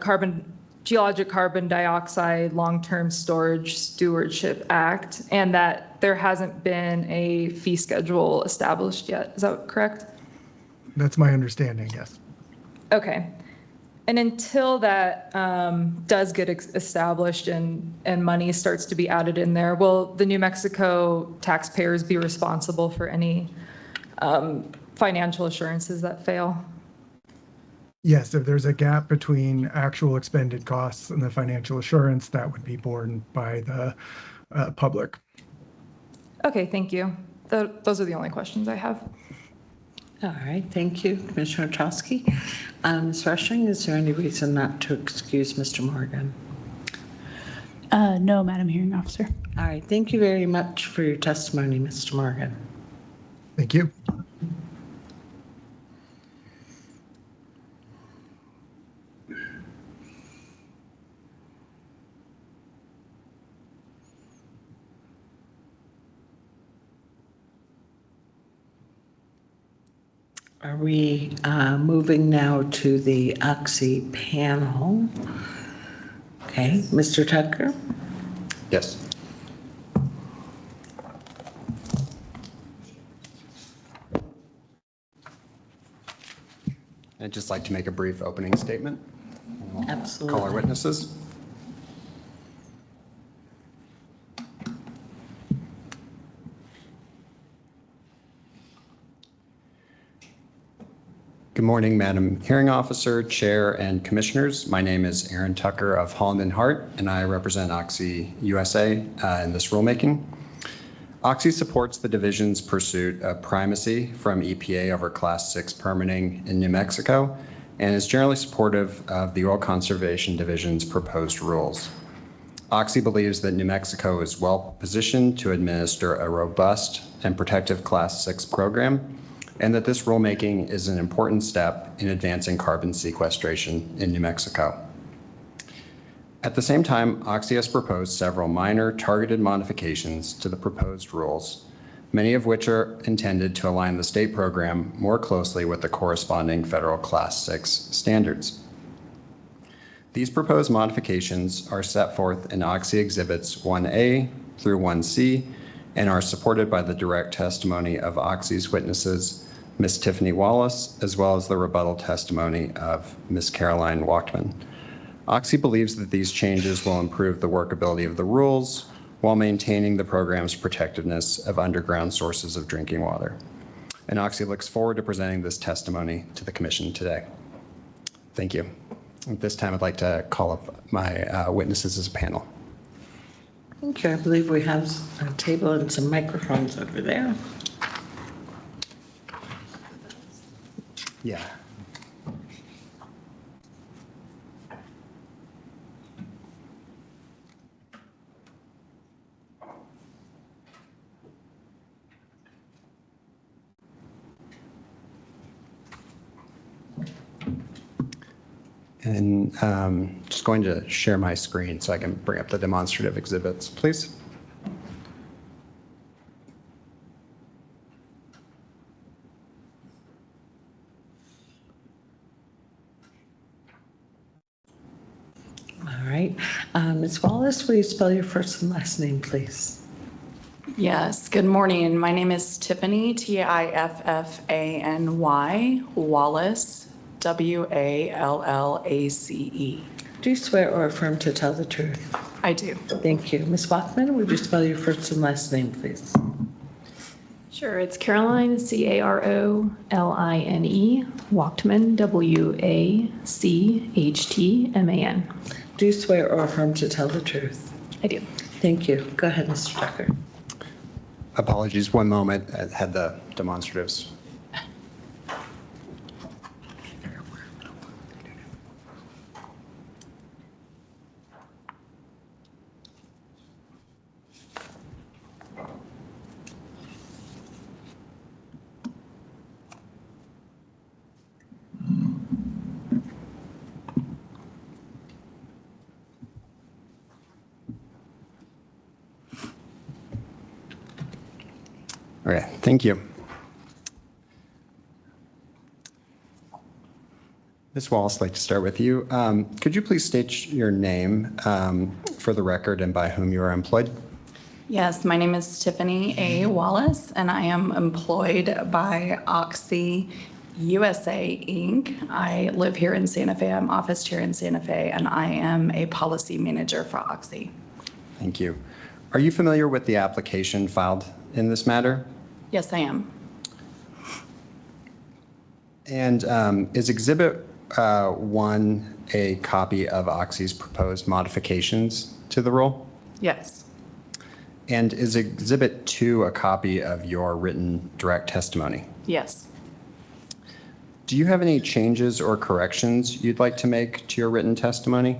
Geologic Carbon Dioxide Long-Term Storage Stewardship Act, and that there hasn't been a fee schedule established yet. Is that correct? That's my understanding, yes. Okay. And until that does get established and money starts to be added in there, will the New Mexico taxpayers be responsible for any financial assurances that fail? Yes, if there's a gap between actual expended costs and the financial assurance, that would be borne by the public. Okay, thank you. Those are the only questions I have. All right, thank you, Commissioner Chowsky. Ms. Rushing, is there any reason not to excuse Mr. Morgan? No, Madam Hearing Officer. All right, thank you very much for your testimony, Mr. Morgan. Thank you. Are we moving now to the Oxy panel? Okay, Mr. Tucker? Yes. I'd just like to make a brief opening statement. Absolutely. Call our witnesses. Good morning, Madam Hearing Officer, Chair, and Commissioners. My name is Aaron Tucker of Holland & Hart, and I represent Oxy USA in this rulemaking. Oxy supports the division's pursuit of primacy from EPA over Class 6 permitting in New Mexico and is generally supportive of the Oil Conservation Division's proposed rules. Oxy believes that New Mexico is well positioned to administer a robust and protective Class 6 program, and that this rulemaking is an important step in advancing carbon sequestration in New Mexico. At the same time, Oxy has proposed several minor targeted modifications to the proposed rules, many of which are intended to align the state program more closely with the corresponding federal Class 6 standards. These proposed modifications are set forth in Oxy Exhibits 1A through 1C and are supported by the direct testimony of Oxy's witnesses, Ms. Tiffany Wallace, as well as the rebuttal testimony of Ms. Caroline Wachtman. Oxy believes that these changes will improve the workability of the rules while maintaining the program's protectiveness of underground sources of drinking water. And Oxy looks forward to presenting this testimony to the Commission today. Thank you. At this time, I'd like to call up my witnesses as a panel. Thank you. I believe we have a table and some microphones over there. Yeah. And just going to share my screen so I can bring up the demonstrative exhibits, please. All right. Ms. Wallace, will you spell your first and last name, please? Yes, good morning. My name is Tiffany, Tiffany, Wallace, Wallace. Do you swear or affirm to tell the truth? I do. Thank you. Ms. Wachtman, would you spell your first and last name, please? Sure, it's Caroline, Caroline, Wachtman, Wacchtman. Do you swear or affirm to tell the truth? I do. Thank you. Go ahead, Mr. Tucker. Apologies, one moment. I had the demonstratives. Okay, thank you. Ms. Wallace, I'd like to start with you. Could you please state your name for the record and by whom you are employed? Yes, my name is Tiffany A. Wallace, and I am employed by Oxy USA, Inc. I live here in Santa Fe. I'm officed here in Santa Fe, and I am a policy manager for Oxy. Thank you. Are you familiar with the application filed in this matter? Yes, I am. And is Exhibit 1 a copy of Oxy's proposed modifications to the rule? Yes. And is Exhibit 2 a copy of your written direct testimony? Yes. Do you have any changes or corrections you'd like to make to your written testimony?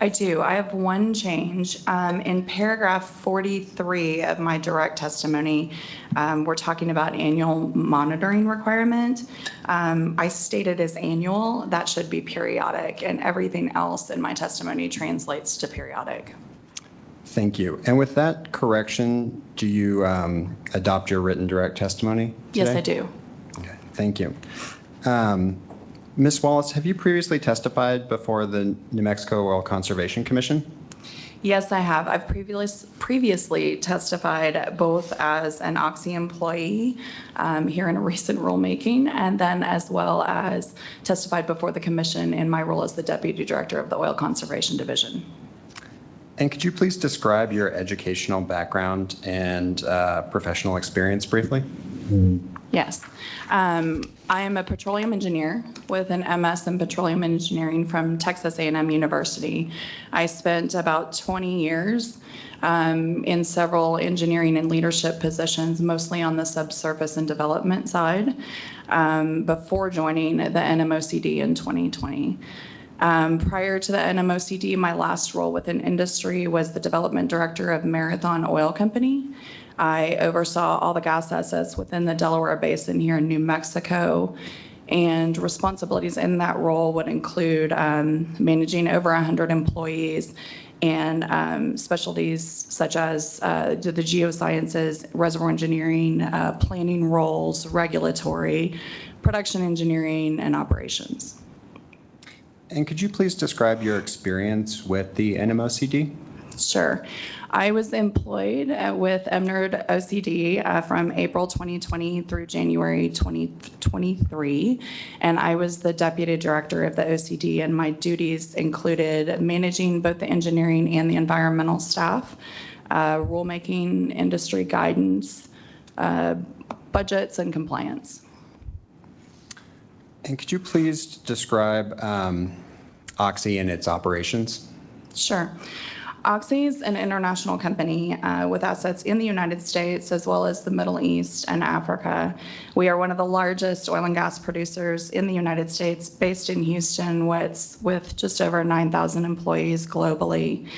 I do. I have one change. In paragraph 43 of my direct testimony, we're talking about annual monitoring requirement. I stated as annual, that should be periodic, and everything else in my testimony translates to periodic. Thank you. And with that correction, do you adopt your written direct testimony today? Yes, I do. Okay, thank you. Ms. Wallace, have you previously testified before the New Mexico Oil Conservation Commission? Yes, I have. I've previously testified both as an Oxy employee here in a recent rulemaking, and then as well as testified before the commission in my role as the Deputy Director of the Oil Conservation Division. And could you please describe your educational background and professional experience briefly? Yes. I am a petroleum engineer with an MS in petroleum engineering from Texas A&M University. I spent about 20 years in several engineering and leadership positions, mostly on the subsurface and development side, before joining the NMOCD in 2020. Prior to the NMOCD, my last role within industry was the development director of Marathon Oil Company. I oversaw all the gas assets within the Delaware Basin here in New Mexico, and responsibilities in that role would include managing over 100 employees and specialties such as the geosciences, reservoir engineering, planning roles, regulatory, production engineering, and operations. And could you please describe your experience with the NMOCD? Sure. I was employed with EMNERD OCD from April 2020 through January 2023, and I was the Deputy Director of the OCD, and my duties included managing both the engineering and the environmental staff, rulemaking, industry guidance, budgets, and compliance. And could you please describe Oxy and its operations? Sure. Oxy is an international company with assets in the United States as well as the Middle East and Africa. We are one of the largest oil and gas producers in the United States, based in Houston, with just over 9,000 employees globally.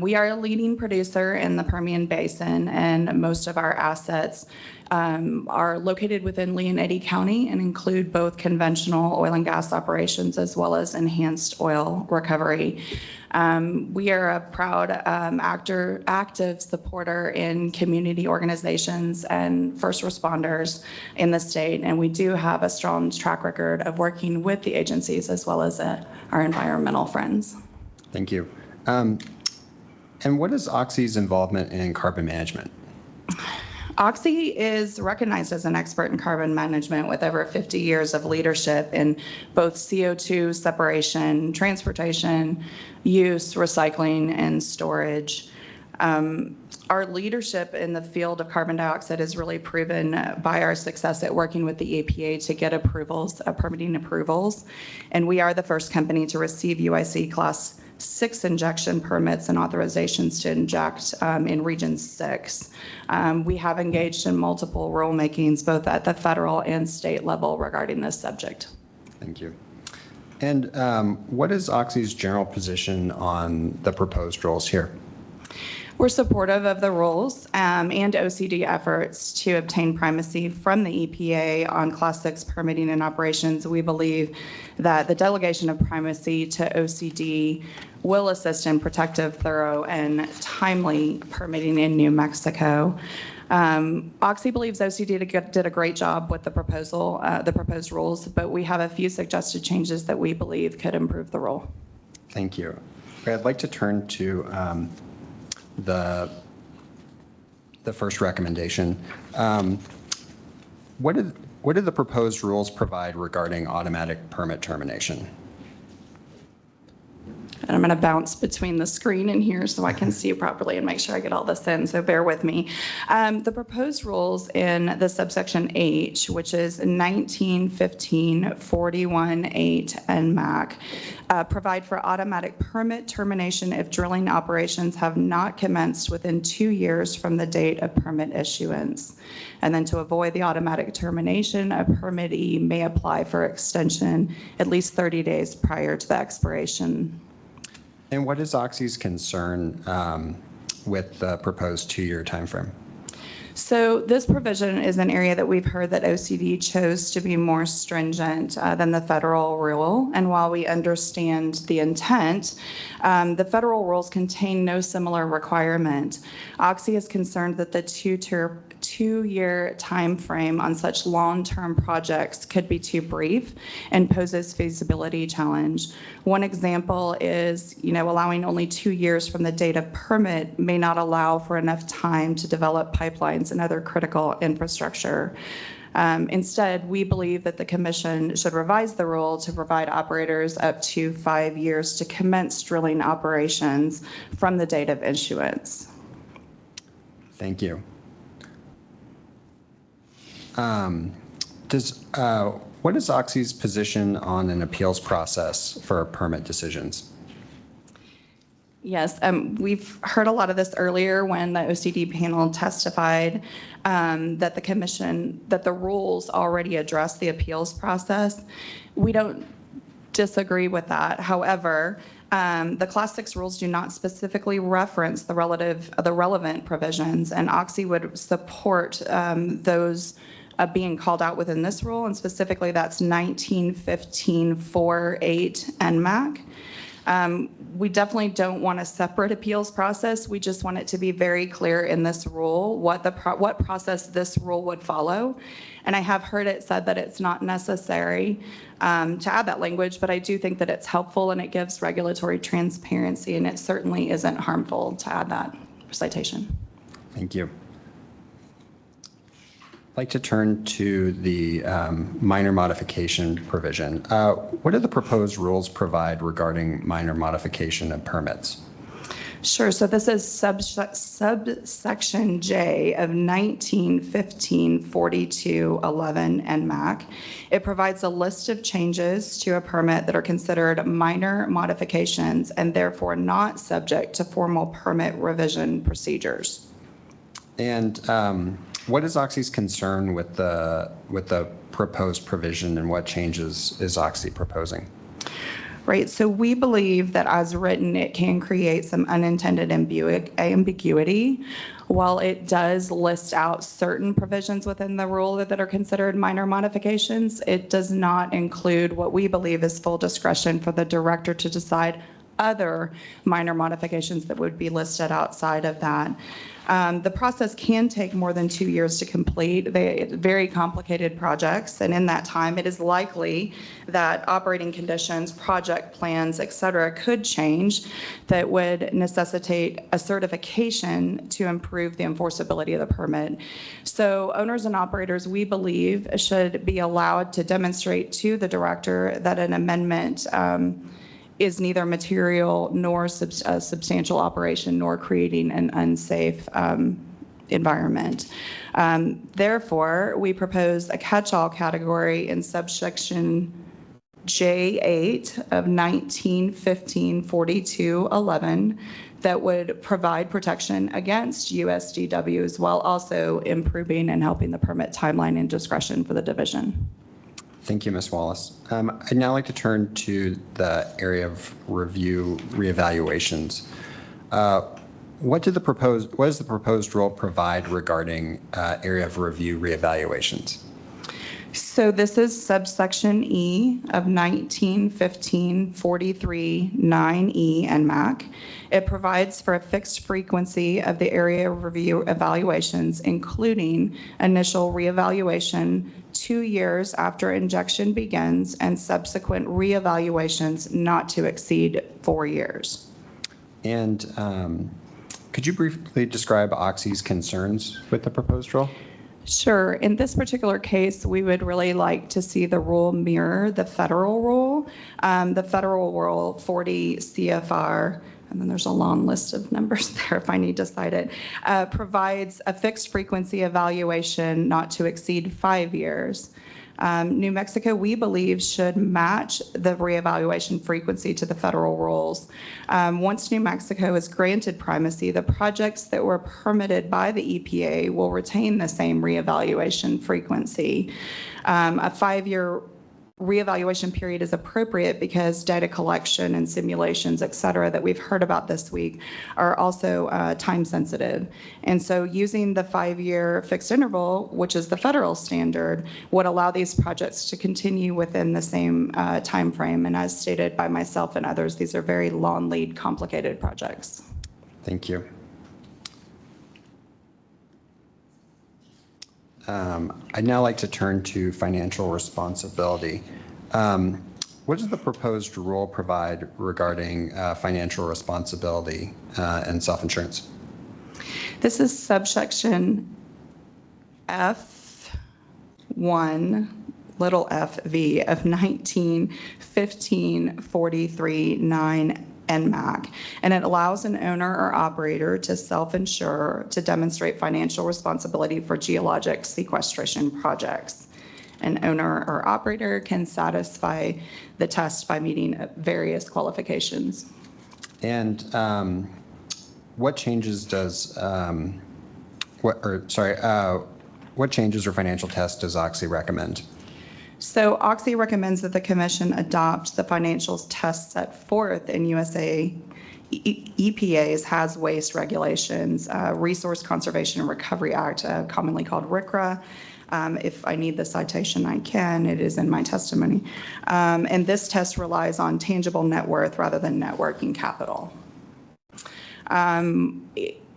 We are a leading producer in the Permian Basin, and most of our assets are located within Leon County and include both conventional oil and gas operations as well as enhanced oil recovery. We are a proud active supporter in community organizations and first responders in the state, and we do have a strong track record of working with the agencies as well as our environmental friends. Thank you. And what is Oxy's involvement in carbon management? Oxy is recognized as an expert in carbon management with over 50 years of leadership in both CO2 separation, transportation, use, recycling, and storage. Our leadership in the field of carbon dioxide is really proven by our success at working with the EPA to get approvals, permitting approvals. And we are the first company to receive UIC Class 6 injection permits and authorizations to inject in Region 6. We have engaged in multiple rulemakings, both at the federal and state level regarding this subject. Thank you. And what is Oxy's general position on the proposed rules here? We're supportive of the rules and OCD efforts to obtain primacy from the EPA on Class 6 permitting and operations. We believe that the delegation of primacy to OCD will assist in protective, thorough, and timely permitting in New Mexico. Oxy believes OCD did a great job with the proposed rules, but we have a few suggested changes that we believe could improve the rule. Thank you. I'd like to turn to the first recommendation. What do the proposed rules provide regarding automatic permit termination? And I'm going to bounce between the screen and here so I can see you properly and make sure I get all this in, so bear with me. The proposed rules in the subsection H, which is 1915-41-8 and MAC, provide for automatic permit termination if drilling operations have not commenced within 2 years from the date of permit issuance. And then to avoid the automatic termination, a permittee may apply for extension at least 30 days prior to the expiration. And what is Oxy's concern with the proposed 2-year timeframe? So this provision is an area that we've heard that OCD chose to be more stringent than the federal rule. And while we understand the intent, the federal rules contain no similar requirement. Oxy is concerned that the two-year time frame on such long-term projects could be too brief and poses feasibility challenge. One example is, allowing only 2 years from the date of permit may not allow for enough time to develop pipelines and other critical infrastructure. Instead, we believe that the Commission should revise the rule to provide operators up to 5 years to commence drilling operations from the date of issuance. Thank you. What is Oxy's position on an appeals process for permit decisions? Yes, we've heard a lot of this earlier when the OCD panel testified that the rules already address the appeals process. We don't disagree with that. However, the Class 6 rules do not specifically reference the relevant provisions, and Oxy would support those being called out within this rule, and specifically that's 1915-4-8 NMAC. We definitely don't want a separate appeals process. We just want it to be very clear in this rule what process this rule would follow. And I have heard it said that it's not necessary to add that language, but I do think that it's helpful and it gives regulatory transparency, and it certainly isn't harmful to add that citation. Thank you. I'd like to turn to the minor modification provision. What do the proposed rules provide regarding minor modification of permits? Sure. So this is subsection J of 1915-42-11 NMAC. It provides a list of changes to a permit that are considered minor modifications and therefore not subject to formal permit revision procedures. And what is Oxy's concern with the proposed provision, and what changes is Oxy proposing? right? So we believe that as written, it can create some unintended ambiguity. While it does list out certain provisions within the rule that are considered minor modifications, it does not include what we believe is full discretion for the director to decide other minor modifications that would be listed outside of that. The process can take more than 2 years to complete. They're very complicated projects, and in that time, it is likely that operating conditions, project plans, et cetera, could change that would necessitate a certification to improve the enforceability of the permit. So owners and operators, we believe, should be allowed to demonstrate to the director that an amendment is neither material nor a substantial operation nor creating an unsafe environment. Therefore, we propose a catch-all category in subsection J8 of 1915-4211 that would provide protection against USDWs while also improving and helping the permit timeline and discretion for the division. Thank you, Ms. Wallace. I'd now like to turn to the area of review reevaluations. What does the proposed rule provide regarding area of review reevaluations? So this is subsection E of 1915-43-9E NMAC. It provides for a fixed frequency of the area review evaluations, including initial reevaluation 2 years after injection begins and subsequent reevaluations not to exceed 4 years. And could you briefly describe Oxy's concerns with the proposed rule? Sure. In this particular case, we would really like to see the rule mirror the federal rule. The federal rule 40 CFR, and then there's a long list of numbers there if I need to cite it, provides a fixed frequency evaluation not to exceed 5 years. New Mexico, we believe, should match the reevaluation frequency to the federal rules. Once New Mexico is granted primacy, the projects that were permitted by the EPA will retain the same reevaluation frequency. A 5-year reevaluation period is appropriate because data collection and simulations, et cetera, that we've heard about this week are also time sensitive. And so using the 5-year fixed interval, which is the federal standard, would allow these projects to continue within the same time frame. And as stated by myself and others, these are very long lead, complicated projects. Thank you. I'd now like to turn to financial responsibility. What does the proposed rule provide regarding financial responsibility and self-insurance? This is subsection F1, little FV of 1915-43-9 NMAC, and it allows an owner or operator to self-insure to demonstrate financial responsibility for geologic sequestration projects. An owner or operator can satisfy the test by meeting various qualifications. And what changes what changes or financial tests does Oxy recommend? So Oxy recommends that the commission adopt the financials tests set forth in EPA's Haz Waste Regulations, Resource Conservation and Recovery Act, commonly called RCRA. If I need the citation, I can. It is in my testimony. And this test relies on tangible net worth rather than net working capital.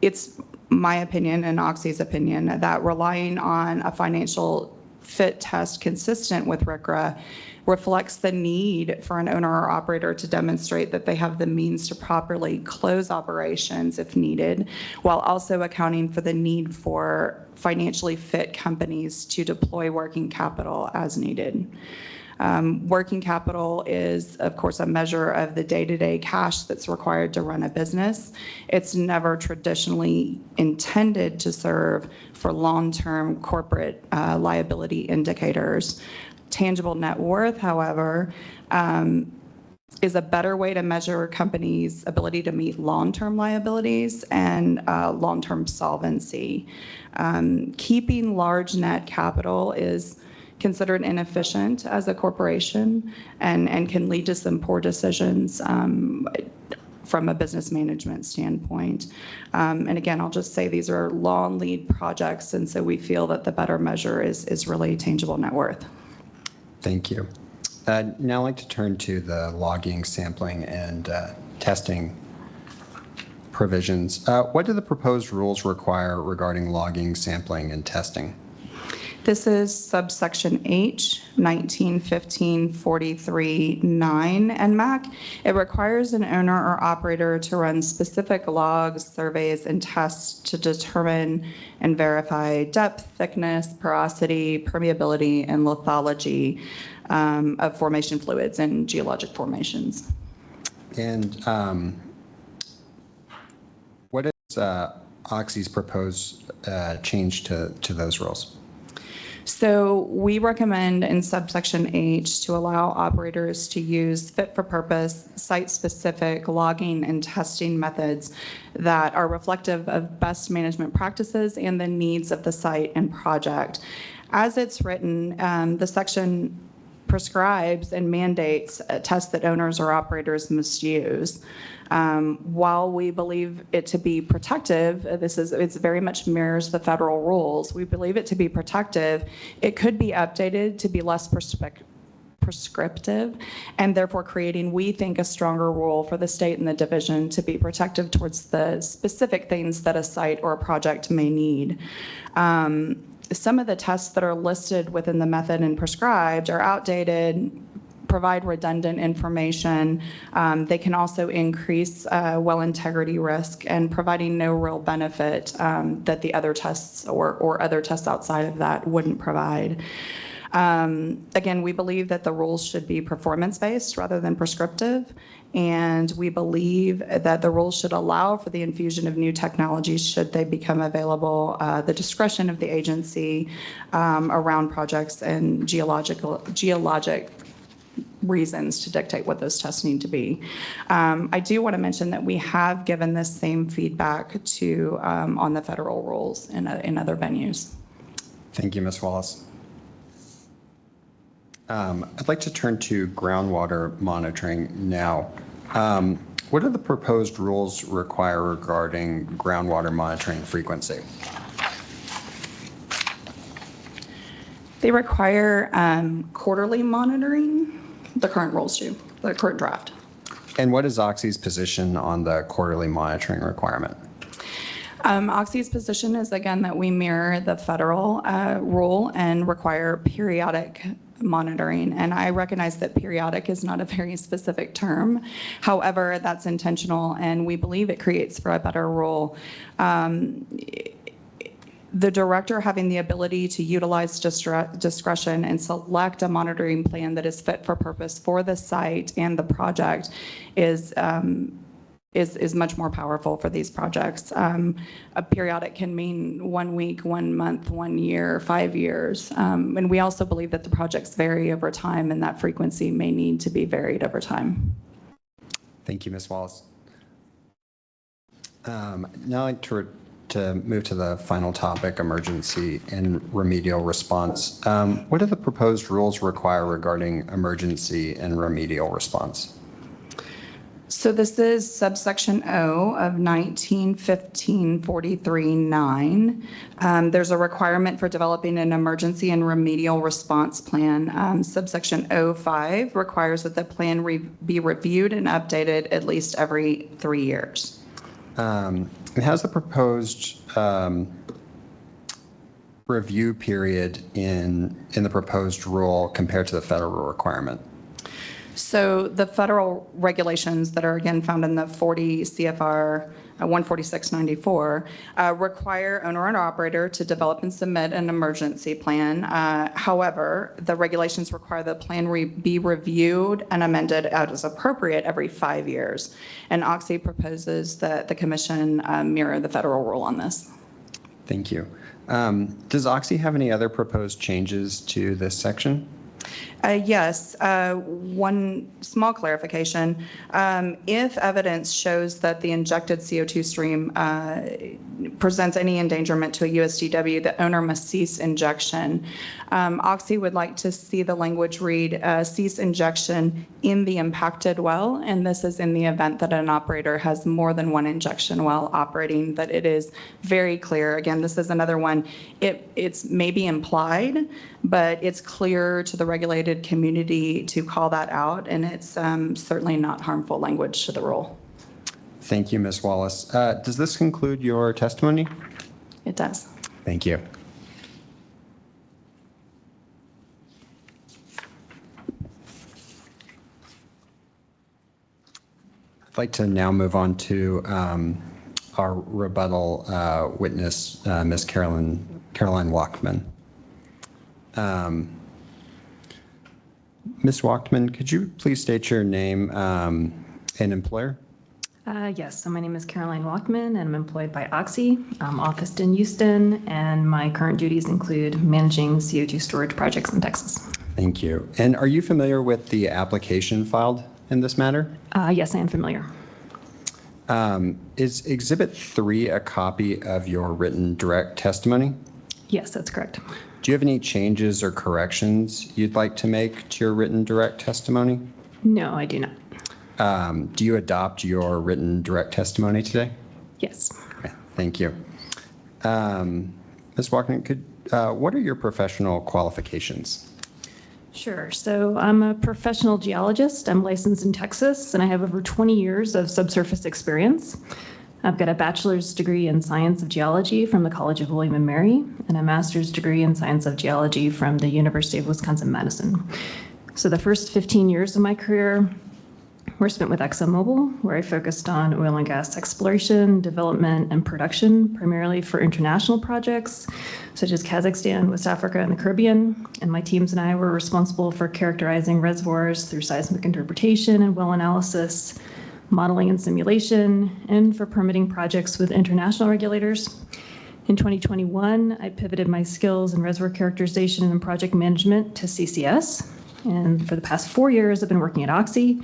It's my opinion and Oxy's opinion that relying on a financial fit test consistent with RCRA reflects the need for an owner or operator to demonstrate that they have the means to properly close operations if needed, while also accounting for the need for financially fit companies to deploy working capital as needed. Working capital is, of course, a measure of the day-to-day cash that's required to run a business. It's never traditionally intended to serve for long-term corporate liability indicators. Tangible net worth, however, is a better way to measure companies' ability to meet long-term liabilities and long-term solvency. Keeping large net capital is considered inefficient as a corporation and can lead to some poor decisions from a business management standpoint. And again, I'll just say these are long lead projects, and so we feel that the better measure is really tangible net worth. Thank you. Now I'd like to turn to the logging, sampling, and testing provisions. What do the proposed rules require regarding logging, sampling, and testing? This is subsection H, 1915-43-9 NMAC. It requires an owner or operator to run specific logs, surveys, and tests to determine and verify depth, thickness, porosity, permeability, and lithology of formation fluids and geologic formations. And what is Oxy's proposed change to those rules? So we recommend in subsection H to allow operators to use fit-for-purpose, site-specific logging and testing methods that are reflective of best management practices and the needs of the site and project. As it's written, the section prescribes and mandates tests that owners or operators must use. While we believe it to be protective, it's very much mirrors the federal rules. We believe it to be protective. It could be updated to be less prescriptive, and therefore creating, we think, a stronger rule for the state and the division to be protective towards the specific things that a site or a project may need. Some of the tests that are listed within the method and prescribed are outdated, provide redundant information. They can also increase well integrity risk and providing no real benefit that the other tests or other tests outside of that wouldn't provide. Again, we believe that the rules should be performance-based rather than prescriptive, and we believe that the rules should allow for the infusion of new technologies should they become available, the discretion of the agency around projects and geologic reasons to dictate what those tests need to be. I do want to mention that we have given this same feedback to on the federal rules in other venues. Thank you, Ms. Wallace. I'd like to turn to groundwater monitoring now. What do the proposed rules require regarding groundwater monitoring frequency? They require quarterly monitoring. The current rules do, the current draft. And what is Oxy's position on the quarterly monitoring requirement? Oxy's position is, again, that we mirror the federal rule and require periodic monitoring. And I recognize that periodic is not a very specific term. However, that's intentional, and we believe it creates for a better rule. The director having the ability to utilize discretion and select a monitoring plan that is fit for purpose for the site and the project is much more powerful for these projects. A periodic can mean 1 week, 1 month, 1 year, 5 years. And we also believe that the projects vary over time, and that frequency may need to be varied over time. Thank you, Ms. Wallace. Now I'd like to move to the final topic, emergency and remedial response. What do the proposed rules require regarding emergency and remedial response? So this is subsection O of 1915-43-9. There's a requirement for developing an emergency and remedial response plan. Subsection O5 requires that the plan be reviewed and updated at least every 3 years. And how's the proposed review period in the proposed rule compared to the federal requirement? So the federal regulations that are again found in the 40 CFR 14694 require owner and operator to develop and submit an emergency plan. However, the regulations require the plan be reviewed and amended as appropriate every 5 years. And Oxy proposes that the commission mirror the federal rule on this. Thank you. Does Oxy have any other proposed changes to this section? Yes, one small clarification. If evidence shows that the injected CO2 stream presents any endangerment to a USDW, the owner must cease injection. Oxy would like to see the language read, cease injection in the impacted well, and this is in the event that an operator has more than one injection well operating, that it is very clear. Again, this is another one. It's maybe implied, but it's clear to the regulated community to call that out, and it's certainly not harmful language to the rule. Thank you, Ms. Wallace. Does this conclude your testimony? It does. Thank you. I'd like to now move on to our rebuttal witness, Ms. Caroline Wachtman. Ms. Wachtman, could you please state your name and employer? Yes, so my name is Caroline Wachtman, and I'm employed by Oxy, officed in Houston, and my current duties include managing CO2 storage projects in Texas. Thank you. And are you familiar with the application filed in this matter? Yes, I am familiar. Is Exhibit 3 a copy of your written direct testimony? Yes, that's correct. Do you have any changes or corrections you'd like to make to your written direct testimony? No, I do not. Do you adopt your written direct testimony today? Yes. Okay, thank you. Ms. Wachtman, what are your professional qualifications? Sure. So I'm a professional geologist. I'm licensed in Texas, and I have over 20 years of subsurface experience. I've got a bachelor's degree in science of geology from the College of William & Mary and a master's degree in science of geology from the University of Wisconsin-Madison. So the first 15 years of my career were spent with ExxonMobil, where I focused on oil and gas exploration, development, and production, primarily for international projects such as Kazakhstan, West Africa, and the Caribbean. And my teams and I were responsible for characterizing reservoirs through seismic interpretation and well analysis, modeling and simulation, and for permitting projects with international regulators. In 2021, I pivoted my skills in reservoir characterization and project management to CCS. And for the past 4 years, I've been working at Oxy,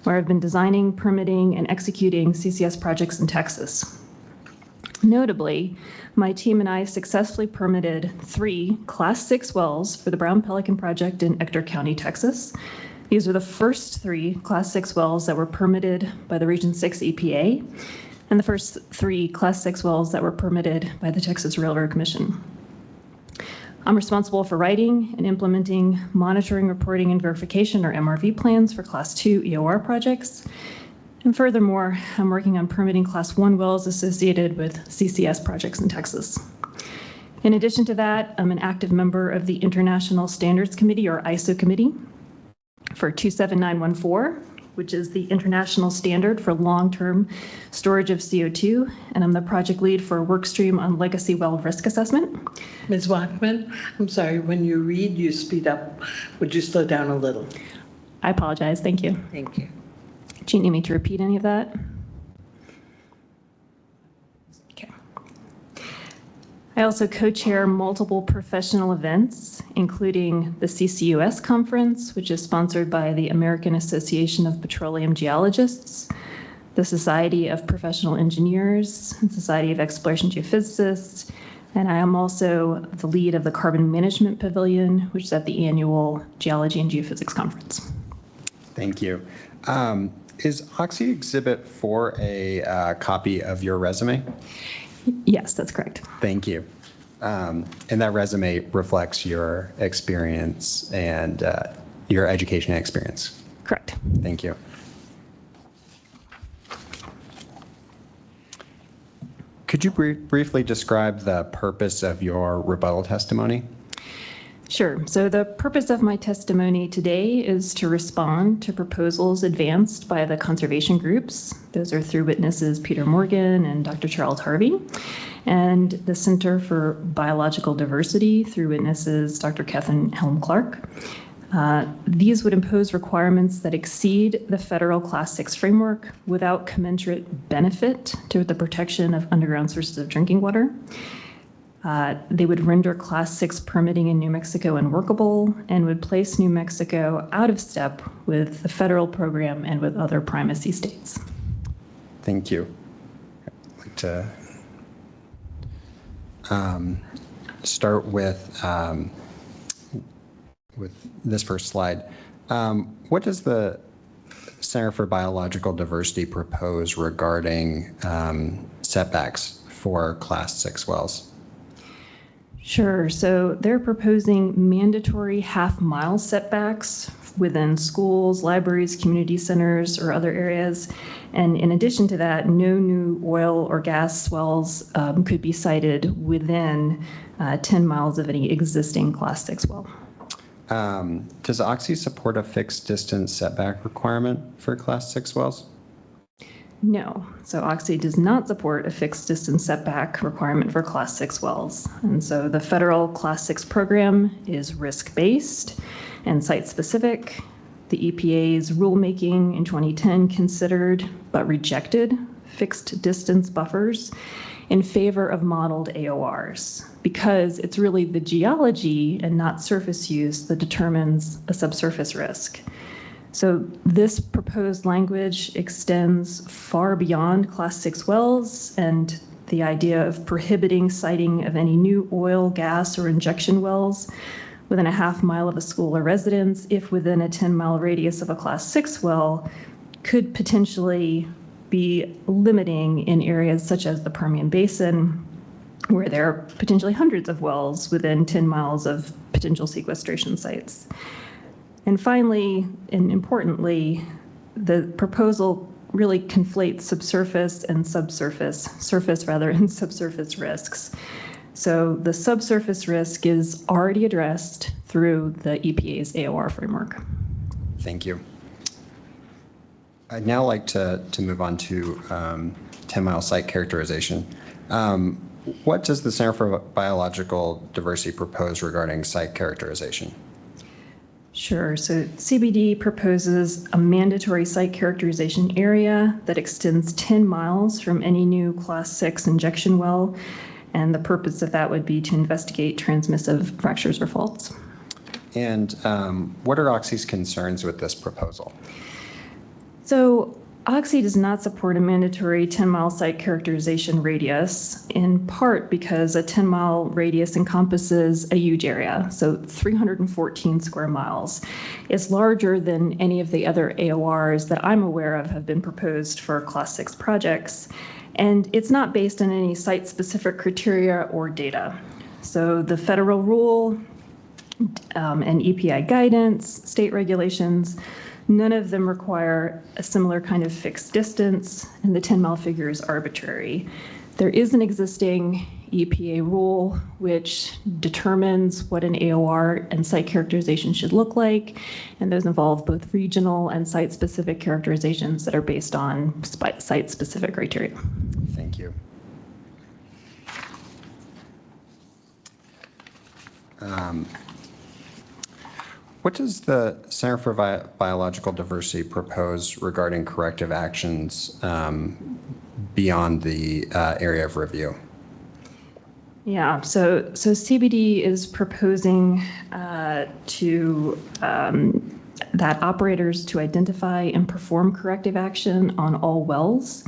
where I've been designing, permitting, and executing CCS projects in Texas. Notably, my team and I successfully permitted 3 Class 6 wells for the Brown Pelican project in Ector County, Texas. These are the first 3 Class 6 wells that were permitted by the Region 6 EPA, and the first 3 Class 6 wells that were permitted by the Texas Railroad Commission. I'm responsible for writing and implementing monitoring, reporting, and verification, or MRV plans for Class 2 EOR projects. And furthermore, I'm working on permitting Class 1 wells associated with CCS projects in Texas. In addition to that, I'm an active member of the International Standards Committee, or ISO Committee, for 27914, which is the international standard for long-term storage of CO2, and I'm the project lead for a work stream on legacy well risk assessment. Ms. Wachtman, I'm sorry, when you read, you speed up. Would you slow down a little? I apologize. Thank you. Thank you. Do you need me to repeat any of that? Okay. I also co-chair multiple professional events, including the CCUS conference, which is sponsored by the American Association of Petroleum Geologists, the Society of Professional Engineers, and Society of Exploration Geophysicists, and I am also the lead of the Carbon Management Pavilion, which is at the annual Geology and Geophysics Conference. Thank you. Is Oxy Exhibit 4 a copy of your resume? Yes, that's correct. Thank you. And that resume reflects your experience and your education experience. Correct. Thank you. Could you briefly describe the purpose of your rebuttal testimony? Sure. So the purpose of my testimony today is to respond to proposals advanced by the conservation groups. Those are through witnesses Peter Morgan and Dr. Charles Harvey, and the Center for Biological Diversity through witnesses Dr. Catherine Helm-Clark. These would impose requirements that exceed the federal Class 6 framework without commensurate benefit to the protection of underground sources of drinking water. They would render Class 6 permitting in New Mexico unworkable and would place New Mexico out of step with the federal program and with other primacy states. Thank you. I'd like to start with this first slide. What does the Center for Biological Diversity propose regarding setbacks for Class 6 wells? Sure. So they're proposing mandatory half-mile setbacks within schools, libraries, community centers, or other areas. And in addition to that, no new oil or gas wells could be sited within 10 miles of any existing Class 6 well. Does Oxy support a fixed distance setback requirement for Class 6 wells? No. So Oxy does not support a fixed distance setback requirement for Class 6 wells. And so the federal Class 6 program is risk-based and site-specific. The EPA's rulemaking in 2010 considered but rejected fixed distance buffers in favor of modeled AORs because it's really the geology and not surface use that determines a subsurface risk. So this proposed language extends far beyond Class 6 wells and the idea of prohibiting siting of any new oil, gas, or injection wells within a half mile of a school or residence if within a 10-mile radius of a Class 6 well could potentially be limiting in areas such as the Permian Basin, where there are potentially hundreds of wells within 10 miles of potential sequestration sites. And finally, and importantly, the proposal really conflates subsurface and subsurface risks. So the subsurface risk is already addressed through the EPA's AOR framework. Thank you. I'd now like to move on to 10-mile site characterization. What does the Center for Biological Diversity propose regarding site characterization? Sure. So CBD proposes a mandatory site characterization area that extends 10 miles from any new Class 6 injection well. And the purpose of that would be to investigate transmissive fractures or faults. And what are Oxy's concerns with this proposal? So Oxy does not support a mandatory 10-mile site characterization radius, in part because a 10-mile radius encompasses a huge area, so 314 square miles. It's larger than any of the other AORs that I'm aware of have been proposed for Class 6 projects, and it's not based on any site-specific criteria or data. So the federal rule and EPI guidance, state regulations, none of them require a similar kind of fixed distance, and the 10-mile figure is arbitrary. There is an existing EPA rule which determines what an AOR and site characterization should look like, and those involve both regional and site-specific characterizations that are based on site-specific criteria. Thank you. What does the Center for Biological Diversity propose regarding corrective actions beyond the area of review? Yeah, so CBD is proposing that operators to identify and perform corrective action on all wells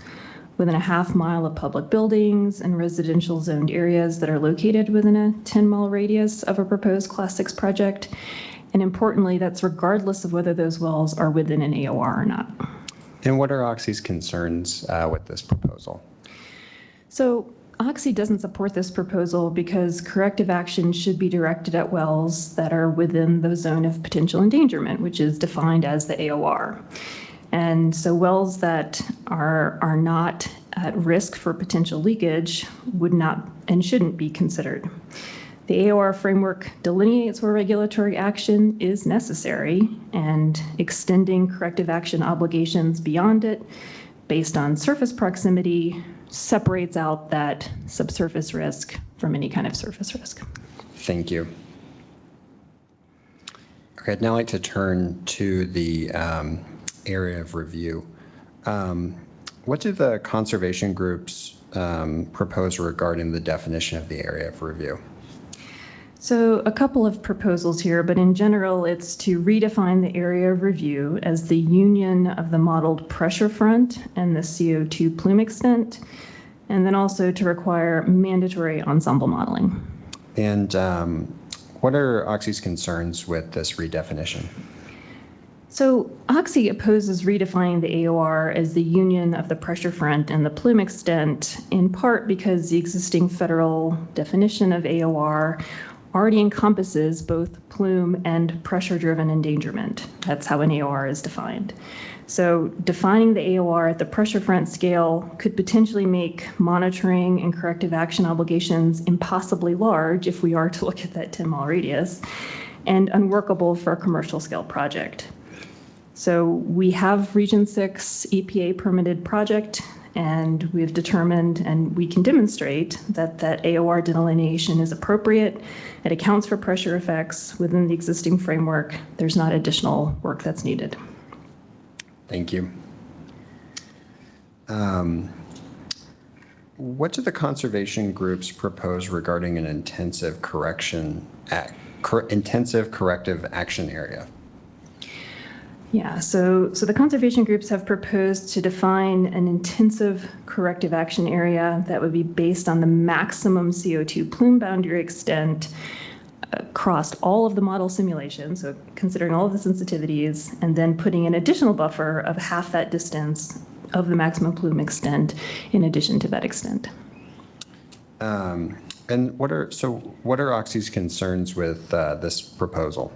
within a half mile of public buildings and residential zoned areas that are located within a 10-mile radius of a proposed Class 6 project. And importantly, that's regardless of whether those wells are within an AOR or not. And what are Oxy's concerns with this proposal? So Oxy doesn't support this proposal because corrective action should be directed at wells that are within the zone of potential endangerment, which is defined as the AOR. And so wells that are not at risk for potential leakage would not and shouldn't be considered. The AOR framework delineates where regulatory action is necessary, and extending corrective action obligations beyond it based on surface proximity separates out that subsurface risk from any kind of surface risk. Thank you. Okay, I'd now like to turn to the area of review. What do the conservation groups proposed regarding the definition of the area of review? So a couple of proposals here, but in general, it's to redefine the area of review as the union of the modeled pressure front and the CO2 plume extent, and then also to require mandatory ensemble modeling. And what are Oxy's concerns with this redefinition? So Oxy opposes redefining the AOR as the union of the pressure front and the plume extent, in part because the existing federal definition of AOR already encompasses both plume and pressure-driven endangerment. That's how an AOR is defined. So defining the AOR at the pressure front scale could potentially make monitoring and corrective action obligations impossibly large if we are to look at that 10-mile radius, and unworkable for a commercial scale project. So we have Region 6 EPA permitted project, and we've determined and we can demonstrate that that AOR delineation is appropriate. It accounts for pressure effects within the existing framework. There's not additional work that's needed. Thank you. What do the conservation groups propose regarding an intensive corrective action area? Yeah, so the conservation groups have proposed to define an intensive corrective action area that would be based on the maximum CO2 plume boundary extent across all of the model simulations, so considering all of the sensitivities, and then putting an additional buffer of half that distance of the maximum plume extent in addition to that extent. And what are Oxy's concerns with this proposal?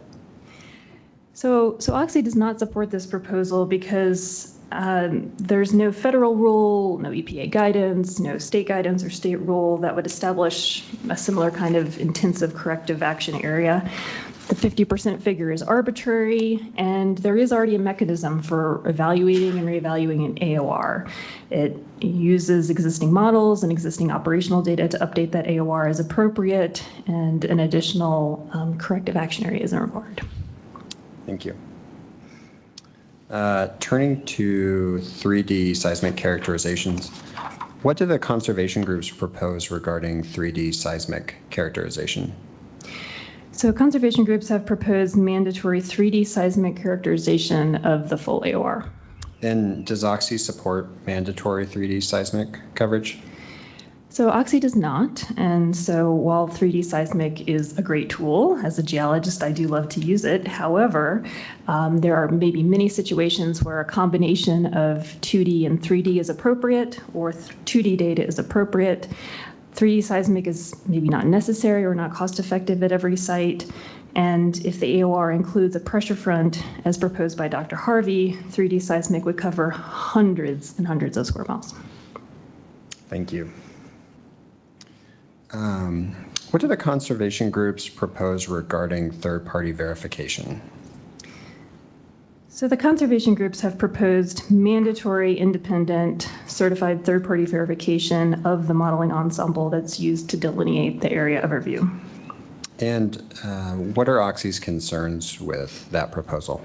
So Oxy does not support this proposal because there's no federal rule, no EPA guidance, no state guidance or state rule that would establish a similar kind of intensive corrective action area. The 50% figure is arbitrary, and there is already a mechanism for evaluating and reevaluating an AOR. It uses existing models and existing operational data to update that AOR as appropriate, and an additional corrective action area isn't required. Thank you. Turning to 3D seismic characterizations, what do the conservation groups propose regarding 3D seismic characterization? So conservation groups have proposed mandatory 3D seismic characterization of the full AOR. And does Oxy support mandatory 3D seismic coverage? So Oxy does not, and so while 3D seismic is a great tool, as a geologist I do love to use it. However, there are maybe many situations where a combination of 2D and 3D is appropriate, or 2D data is appropriate. 3D seismic is maybe not necessary or not cost effective at every site. And if the AOR includes a pressure front, as proposed by Dr. Harvey, 3D seismic would cover hundreds and hundreds of square miles. Thank you. What do the conservation groups propose regarding third-party verification? So the conservation groups have proposed mandatory, independent, certified third-party verification of the modeling ensemble that's used to delineate the area of review. And what are Oxy's concerns with that proposal?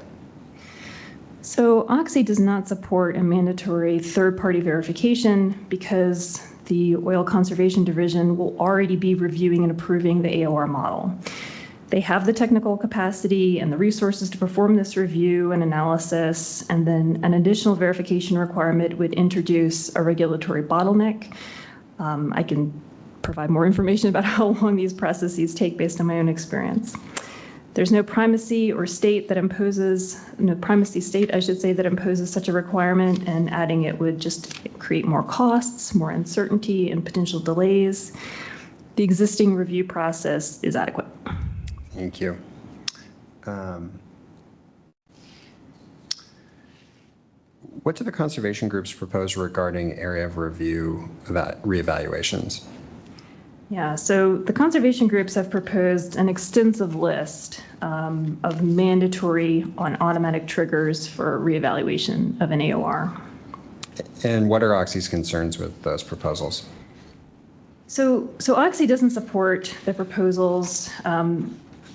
So Oxy does not support a mandatory third-party verification because the Oil Conservation Division will already be reviewing and approving the AOR model. They have the technical capacity and the resources to perform this review and analysis, and then an additional verification requirement would introduce a regulatory bottleneck. I can provide more information about how long these processes take based on my own experience. There's no primacy or state that imposes, no primacy state, I should say, that imposes such a requirement, and adding it would just create more costs, more uncertainty, and potential delays. The existing review process is adequate. Thank you. What do the conservation groups propose regarding area of review reevaluations? Yeah, so the conservation groups have proposed an extensive list of mandatory on automatic triggers for reevaluation of an AOR. And what are Oxy's concerns with those proposals? So Oxy doesn't support the proposals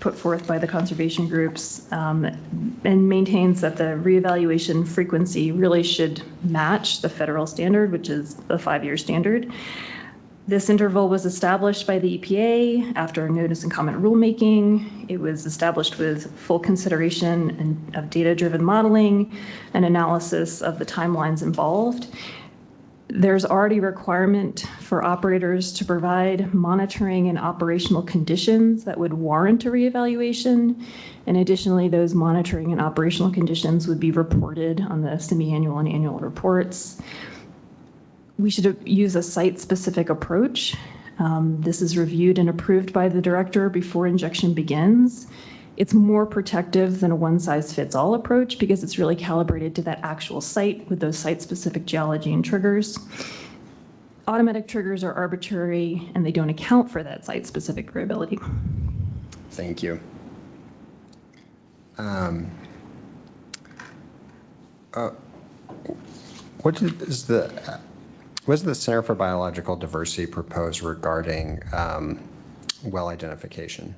put forth by the conservation groups, and maintains that the reevaluation frequency really should match the federal standard, which is the 5-year standard. This interval was established by the EPA after notice and comment rulemaking. It was established with full consideration of data-driven modeling and analysis of the timelines involved. There's already requirement for operators to provide monitoring and operational conditions that would warrant a reevaluation. And additionally, those monitoring and operational conditions would be reported on the semi-annual and annual reports. We should use a site-specific approach. This is reviewed and approved by the director before injection begins. It's more protective than a one-size-fits-all approach because it's really calibrated to that actual site with those site-specific geology and triggers. Automatic triggers are arbitrary and they don't account for that site-specific variability. Thank you. What does the Center for Biological Diversity propose regarding well identification?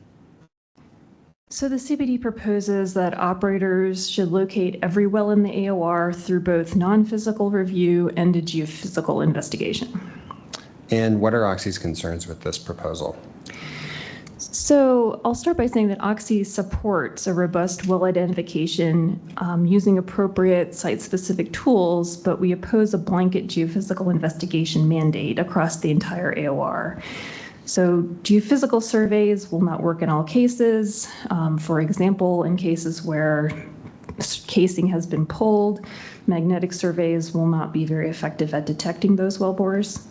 So the CBD proposes that operators should locate every well in the AOR through both non-physical review and a geophysical investigation. And what are Oxy's concerns with this proposal? So I'll start by saying that Oxy supports a robust well identification using appropriate site-specific tools, but we oppose a blanket geophysical investigation mandate across the entire AOR. So geophysical surveys will not work in all cases. For example, in cases where casing has been pulled, magnetic surveys will not be very effective at detecting those wellbores.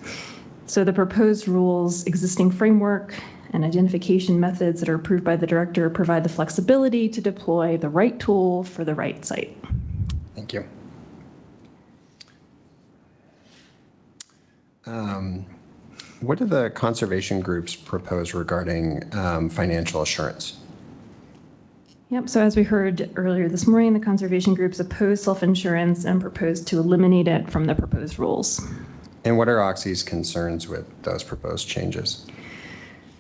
So the proposed rules, existing framework, and identification methods that are approved by the director provide the flexibility to deploy the right tool for the right site. Thank you. What do the conservation groups propose regarding financial assurance? Yep, so as we heard earlier this morning, the conservation groups oppose self-insurance and propose to eliminate it from the proposed rules. And what are Oxy's concerns with those proposed changes?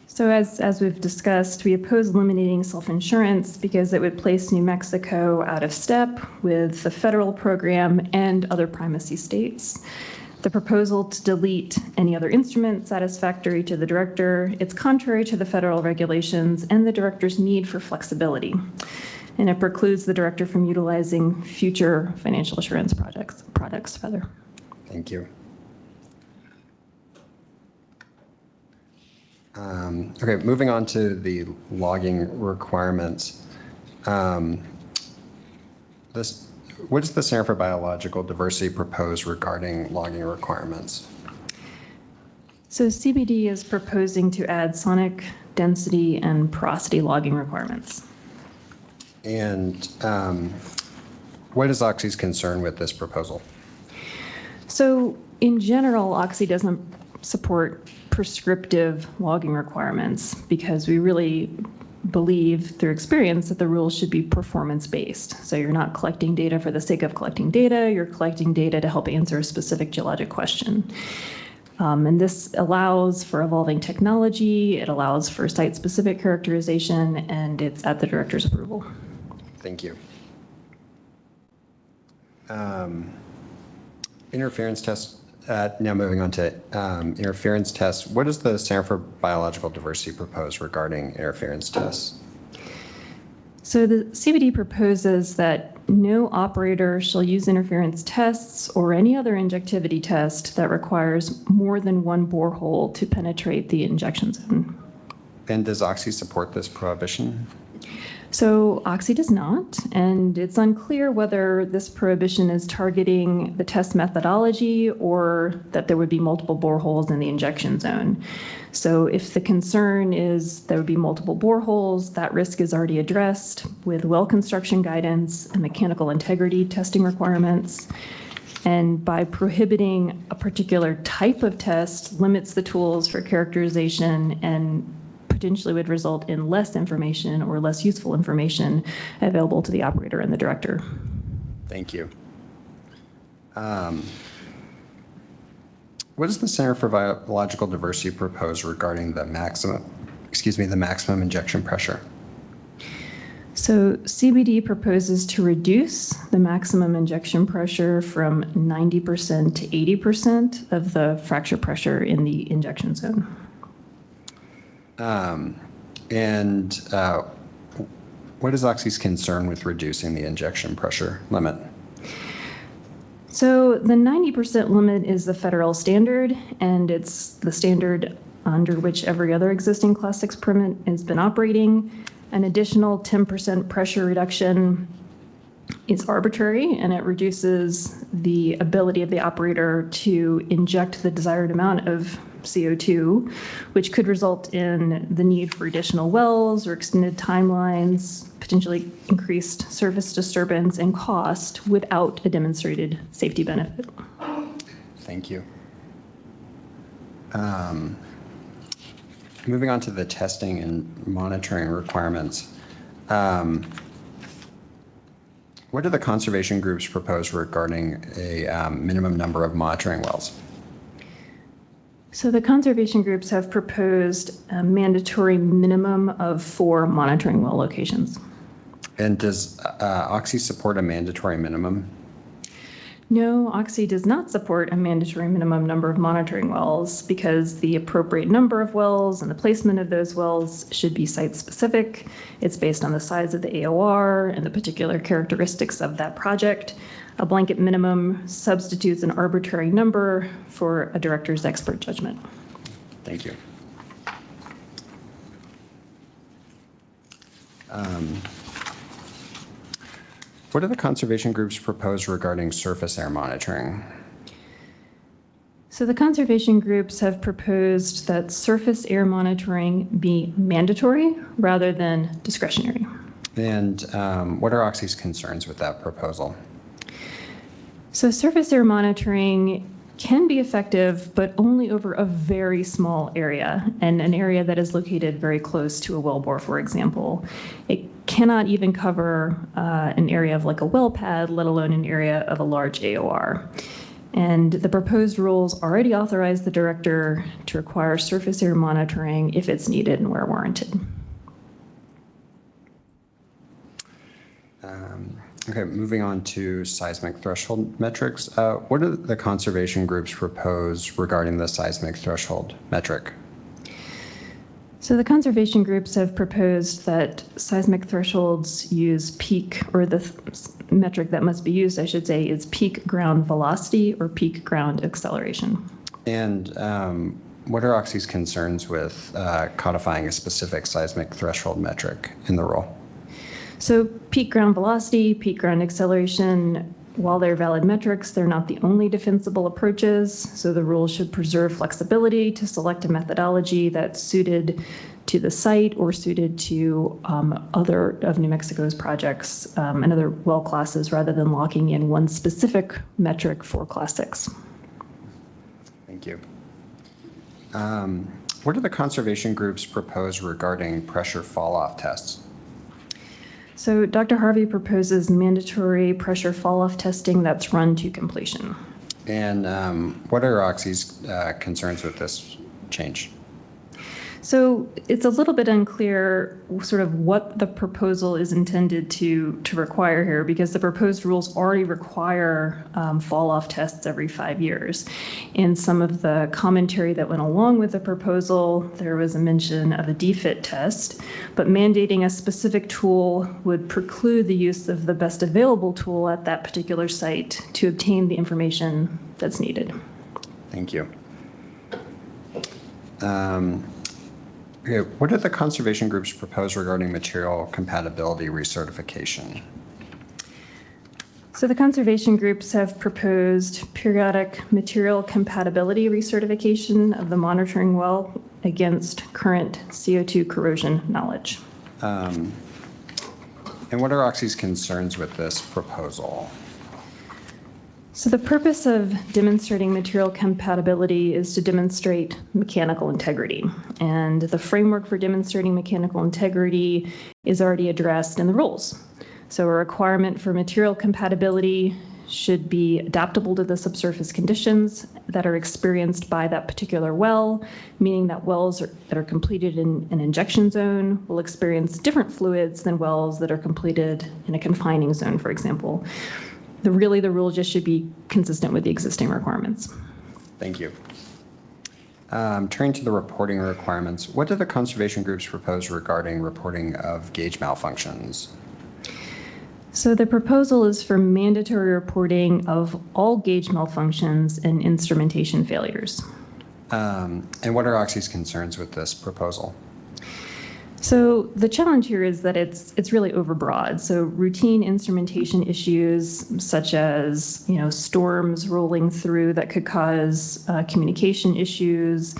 So as we've discussed, we oppose eliminating self-insurance because it would place New Mexico out of step with the federal program and other primacy states. The proposal to delete any other instrument satisfactory to the director, it's contrary to the federal regulations and the director's need for flexibility. And it precludes the director from utilizing future financial assurance products. Thank you. Okay, moving on to the logging requirements. What does the Center for Biological Diversity propose regarding logging requirements? So CBD is proposing to add sonic density and porosity logging requirements. And what is Oxy's concern with this proposal? So in general, Oxy doesn't support prescriptive logging requirements because we really believe through experience that the rules should be performance-based. So you're not collecting data for the sake of collecting data, you're collecting data to help answer a specific geologic question. And this allows for evolving technology, it allows for site-specific characterization, and it's at the director's approval. Thank you. Interference tests. Now moving on to interference tests. What does the Center for Biological Diversity propose regarding interference tests? So the CBD proposes that no operator shall use interference tests or any other injectivity test that requires more than one borehole to penetrate the injection zone. And does Oxy support this prohibition? So Oxy does not, and it's unclear whether this prohibition is targeting the test methodology or that there would be multiple boreholes in the injection zone. So if the concern is there would be multiple boreholes, that risk is already addressed with well construction guidance and mechanical integrity testing requirements. And by prohibiting a particular type of test limits the tools for characterization and potentially would result in less information or less useful information available to the operator and the director. Thank you. What does the Center for Biological Diversity propose regarding the maximum injection pressure? So CBD proposes to reduce the maximum injection pressure from 90% to 80% of the fracture pressure in the injection zone. What is Oxy's concern with reducing the injection pressure limit? So the 90% limit is the federal standard, and it's the standard under which every other existing Class 6 permit has been operating. An additional 10% pressure reduction is arbitrary, and it reduces the ability of the operator to inject the desired amount of CO2, which could result in the need for additional wells or extended timelines, potentially increased surface disturbance and cost without a demonstrated safety benefit. Thank you. Moving on to the testing and monitoring requirements. What do the conservation groups propose regarding a minimum number of monitoring wells? So the conservation groups have proposed a mandatory minimum of 4 monitoring well locations. And does Oxy support a mandatory minimum? No, Oxy does not support a mandatory minimum number of monitoring wells because the appropriate number of wells and the placement of those wells should be site-specific. It's based on the size of the AOR and the particular characteristics of that project. A blanket minimum substitutes an arbitrary number for a director's expert judgment. Thank you. What do the conservation groups propose regarding surface air monitoring? So the conservation groups have proposed that surface air monitoring be mandatory rather than discretionary. And what are Oxy's concerns with that proposal? So surface air monitoring can be effective, but only over a very small area, and an area that is located very close to a wellbore, for example. It cannot even cover an area of like a well pad, let alone an area of a large AOR. And the proposed rules already authorize the director to require surface air monitoring if it's needed and where warranted. Okay, moving on to seismic threshold metrics. What do the conservation groups propose regarding the seismic threshold metric? So the conservation groups have proposed that seismic thresholds use peak, or the metric that must be used, I should say, is peak ground velocity or peak ground acceleration. And what are Oxy's concerns with codifying a specific seismic threshold metric in the rule? So peak ground velocity, peak ground acceleration, while they're valid metrics, they're not the only defensible approaches. So the rule should preserve flexibility to select a methodology that's suited to the site or suited to other of New Mexico's projects and other well classes rather than locking in one specific metric for Class 6. Thank you. What do the conservation groups propose regarding pressure fall-off tests? So Dr. Harvey proposes mandatory pressure fall-off testing that's run to completion. And what are Oxy's concerns with this change? So it's a little bit unclear sort of what the proposal is intended to require here, because the proposed rules already require fall-off tests every 5 years. In some of the commentary that went along with the proposal, there was a mention of a DFIT test, but mandating a specific tool would preclude the use of the best available tool at that particular site to obtain the information that's needed. Thank you. Okay, what do the conservation groups propose regarding material compatibility recertification? So the conservation groups have proposed periodic material compatibility recertification of the monitoring well against current CO2 corrosion knowledge. And what are Oxy's concerns with this proposal? So the purpose of demonstrating material compatibility is to demonstrate mechanical integrity. And the framework for demonstrating mechanical integrity is already addressed in the rules. So a requirement for material compatibility should be adaptable to the subsurface conditions that are experienced by that particular well, meaning that wells that are completed in an injection zone will experience different fluids than wells that are completed in a confining zone, for example. The rule just should be consistent with the existing requirements. Thank you. Turning to the reporting requirements, what do the conservation groups propose regarding reporting of gauge malfunctions? So the proposal is for mandatory reporting of all gauge malfunctions and instrumentation failures. And what are Oxy's concerns with this proposal? So the challenge here is that it's really overbroad. So routine instrumentation issues such as storms rolling through that could cause communication issues,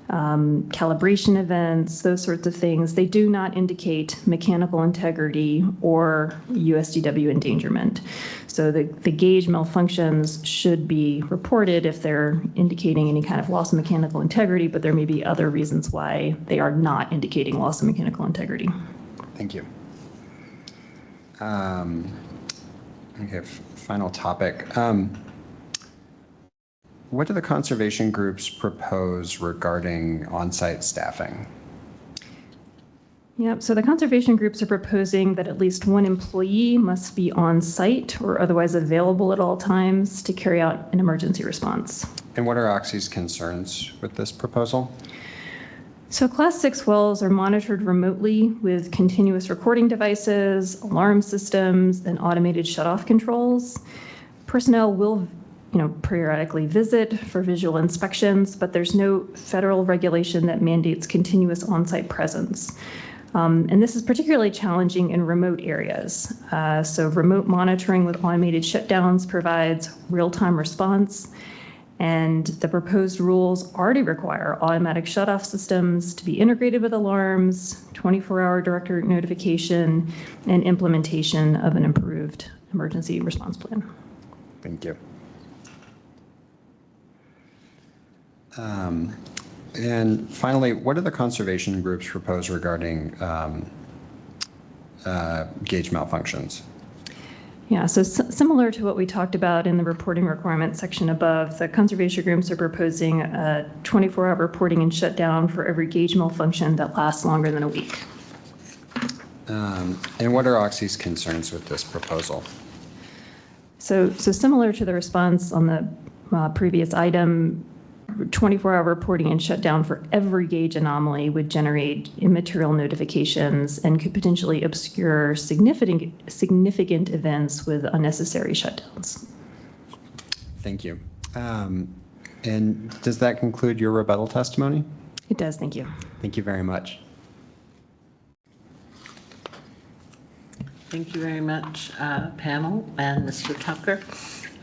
calibration events, those sorts of things, they do not indicate mechanical integrity or USDW endangerment. So the gauge malfunctions should be reported if they're indicating any kind of loss of mechanical integrity, but there may be other reasons why they are not indicating loss of mechanical integrity. Thank you. Okay, final topic. What do the conservation groups propose regarding on-site staffing? Yep, so the conservation groups are proposing that at least one employee must be on site or otherwise available at all times to carry out an emergency response. And what are Oxy's concerns with this proposal? So Class 6 wells are monitored remotely with continuous recording devices, alarm systems, and automated shutoff controls. Personnel will periodically visit for visual inspections, but there's no federal regulation that mandates continuous on-site presence. And this is particularly challenging in remote areas. So remote monitoring with automated shutdowns provides real-time response, and the proposed rules already require automatic shutoff systems to be integrated with alarms, 24-hour director notification, and implementation of an improved emergency response plan. Thank you. And finally, what do the conservation groups propose regarding gauge malfunctions? Yeah, so similar to what we talked about in the reporting requirements section above, the conservation groups are proposing a 24-hour reporting and shutdown for every gauge malfunction that lasts longer than a week. And what are Oxy's concerns with this proposal? So similar to the response on the previous item, 24-hour reporting and shutdown for every gauge anomaly would generate immaterial notifications and could potentially obscure significant events with unnecessary shutdowns. Thank you. And does that conclude your rebuttal testimony? It does, thank you. Thank you very much. Thank you very much, panel and Mr. Tucker.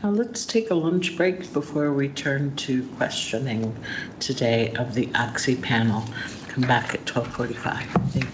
Let's take a lunch break before we turn to questioning today of the Oxy panel. Come back at 12:45. Thank you.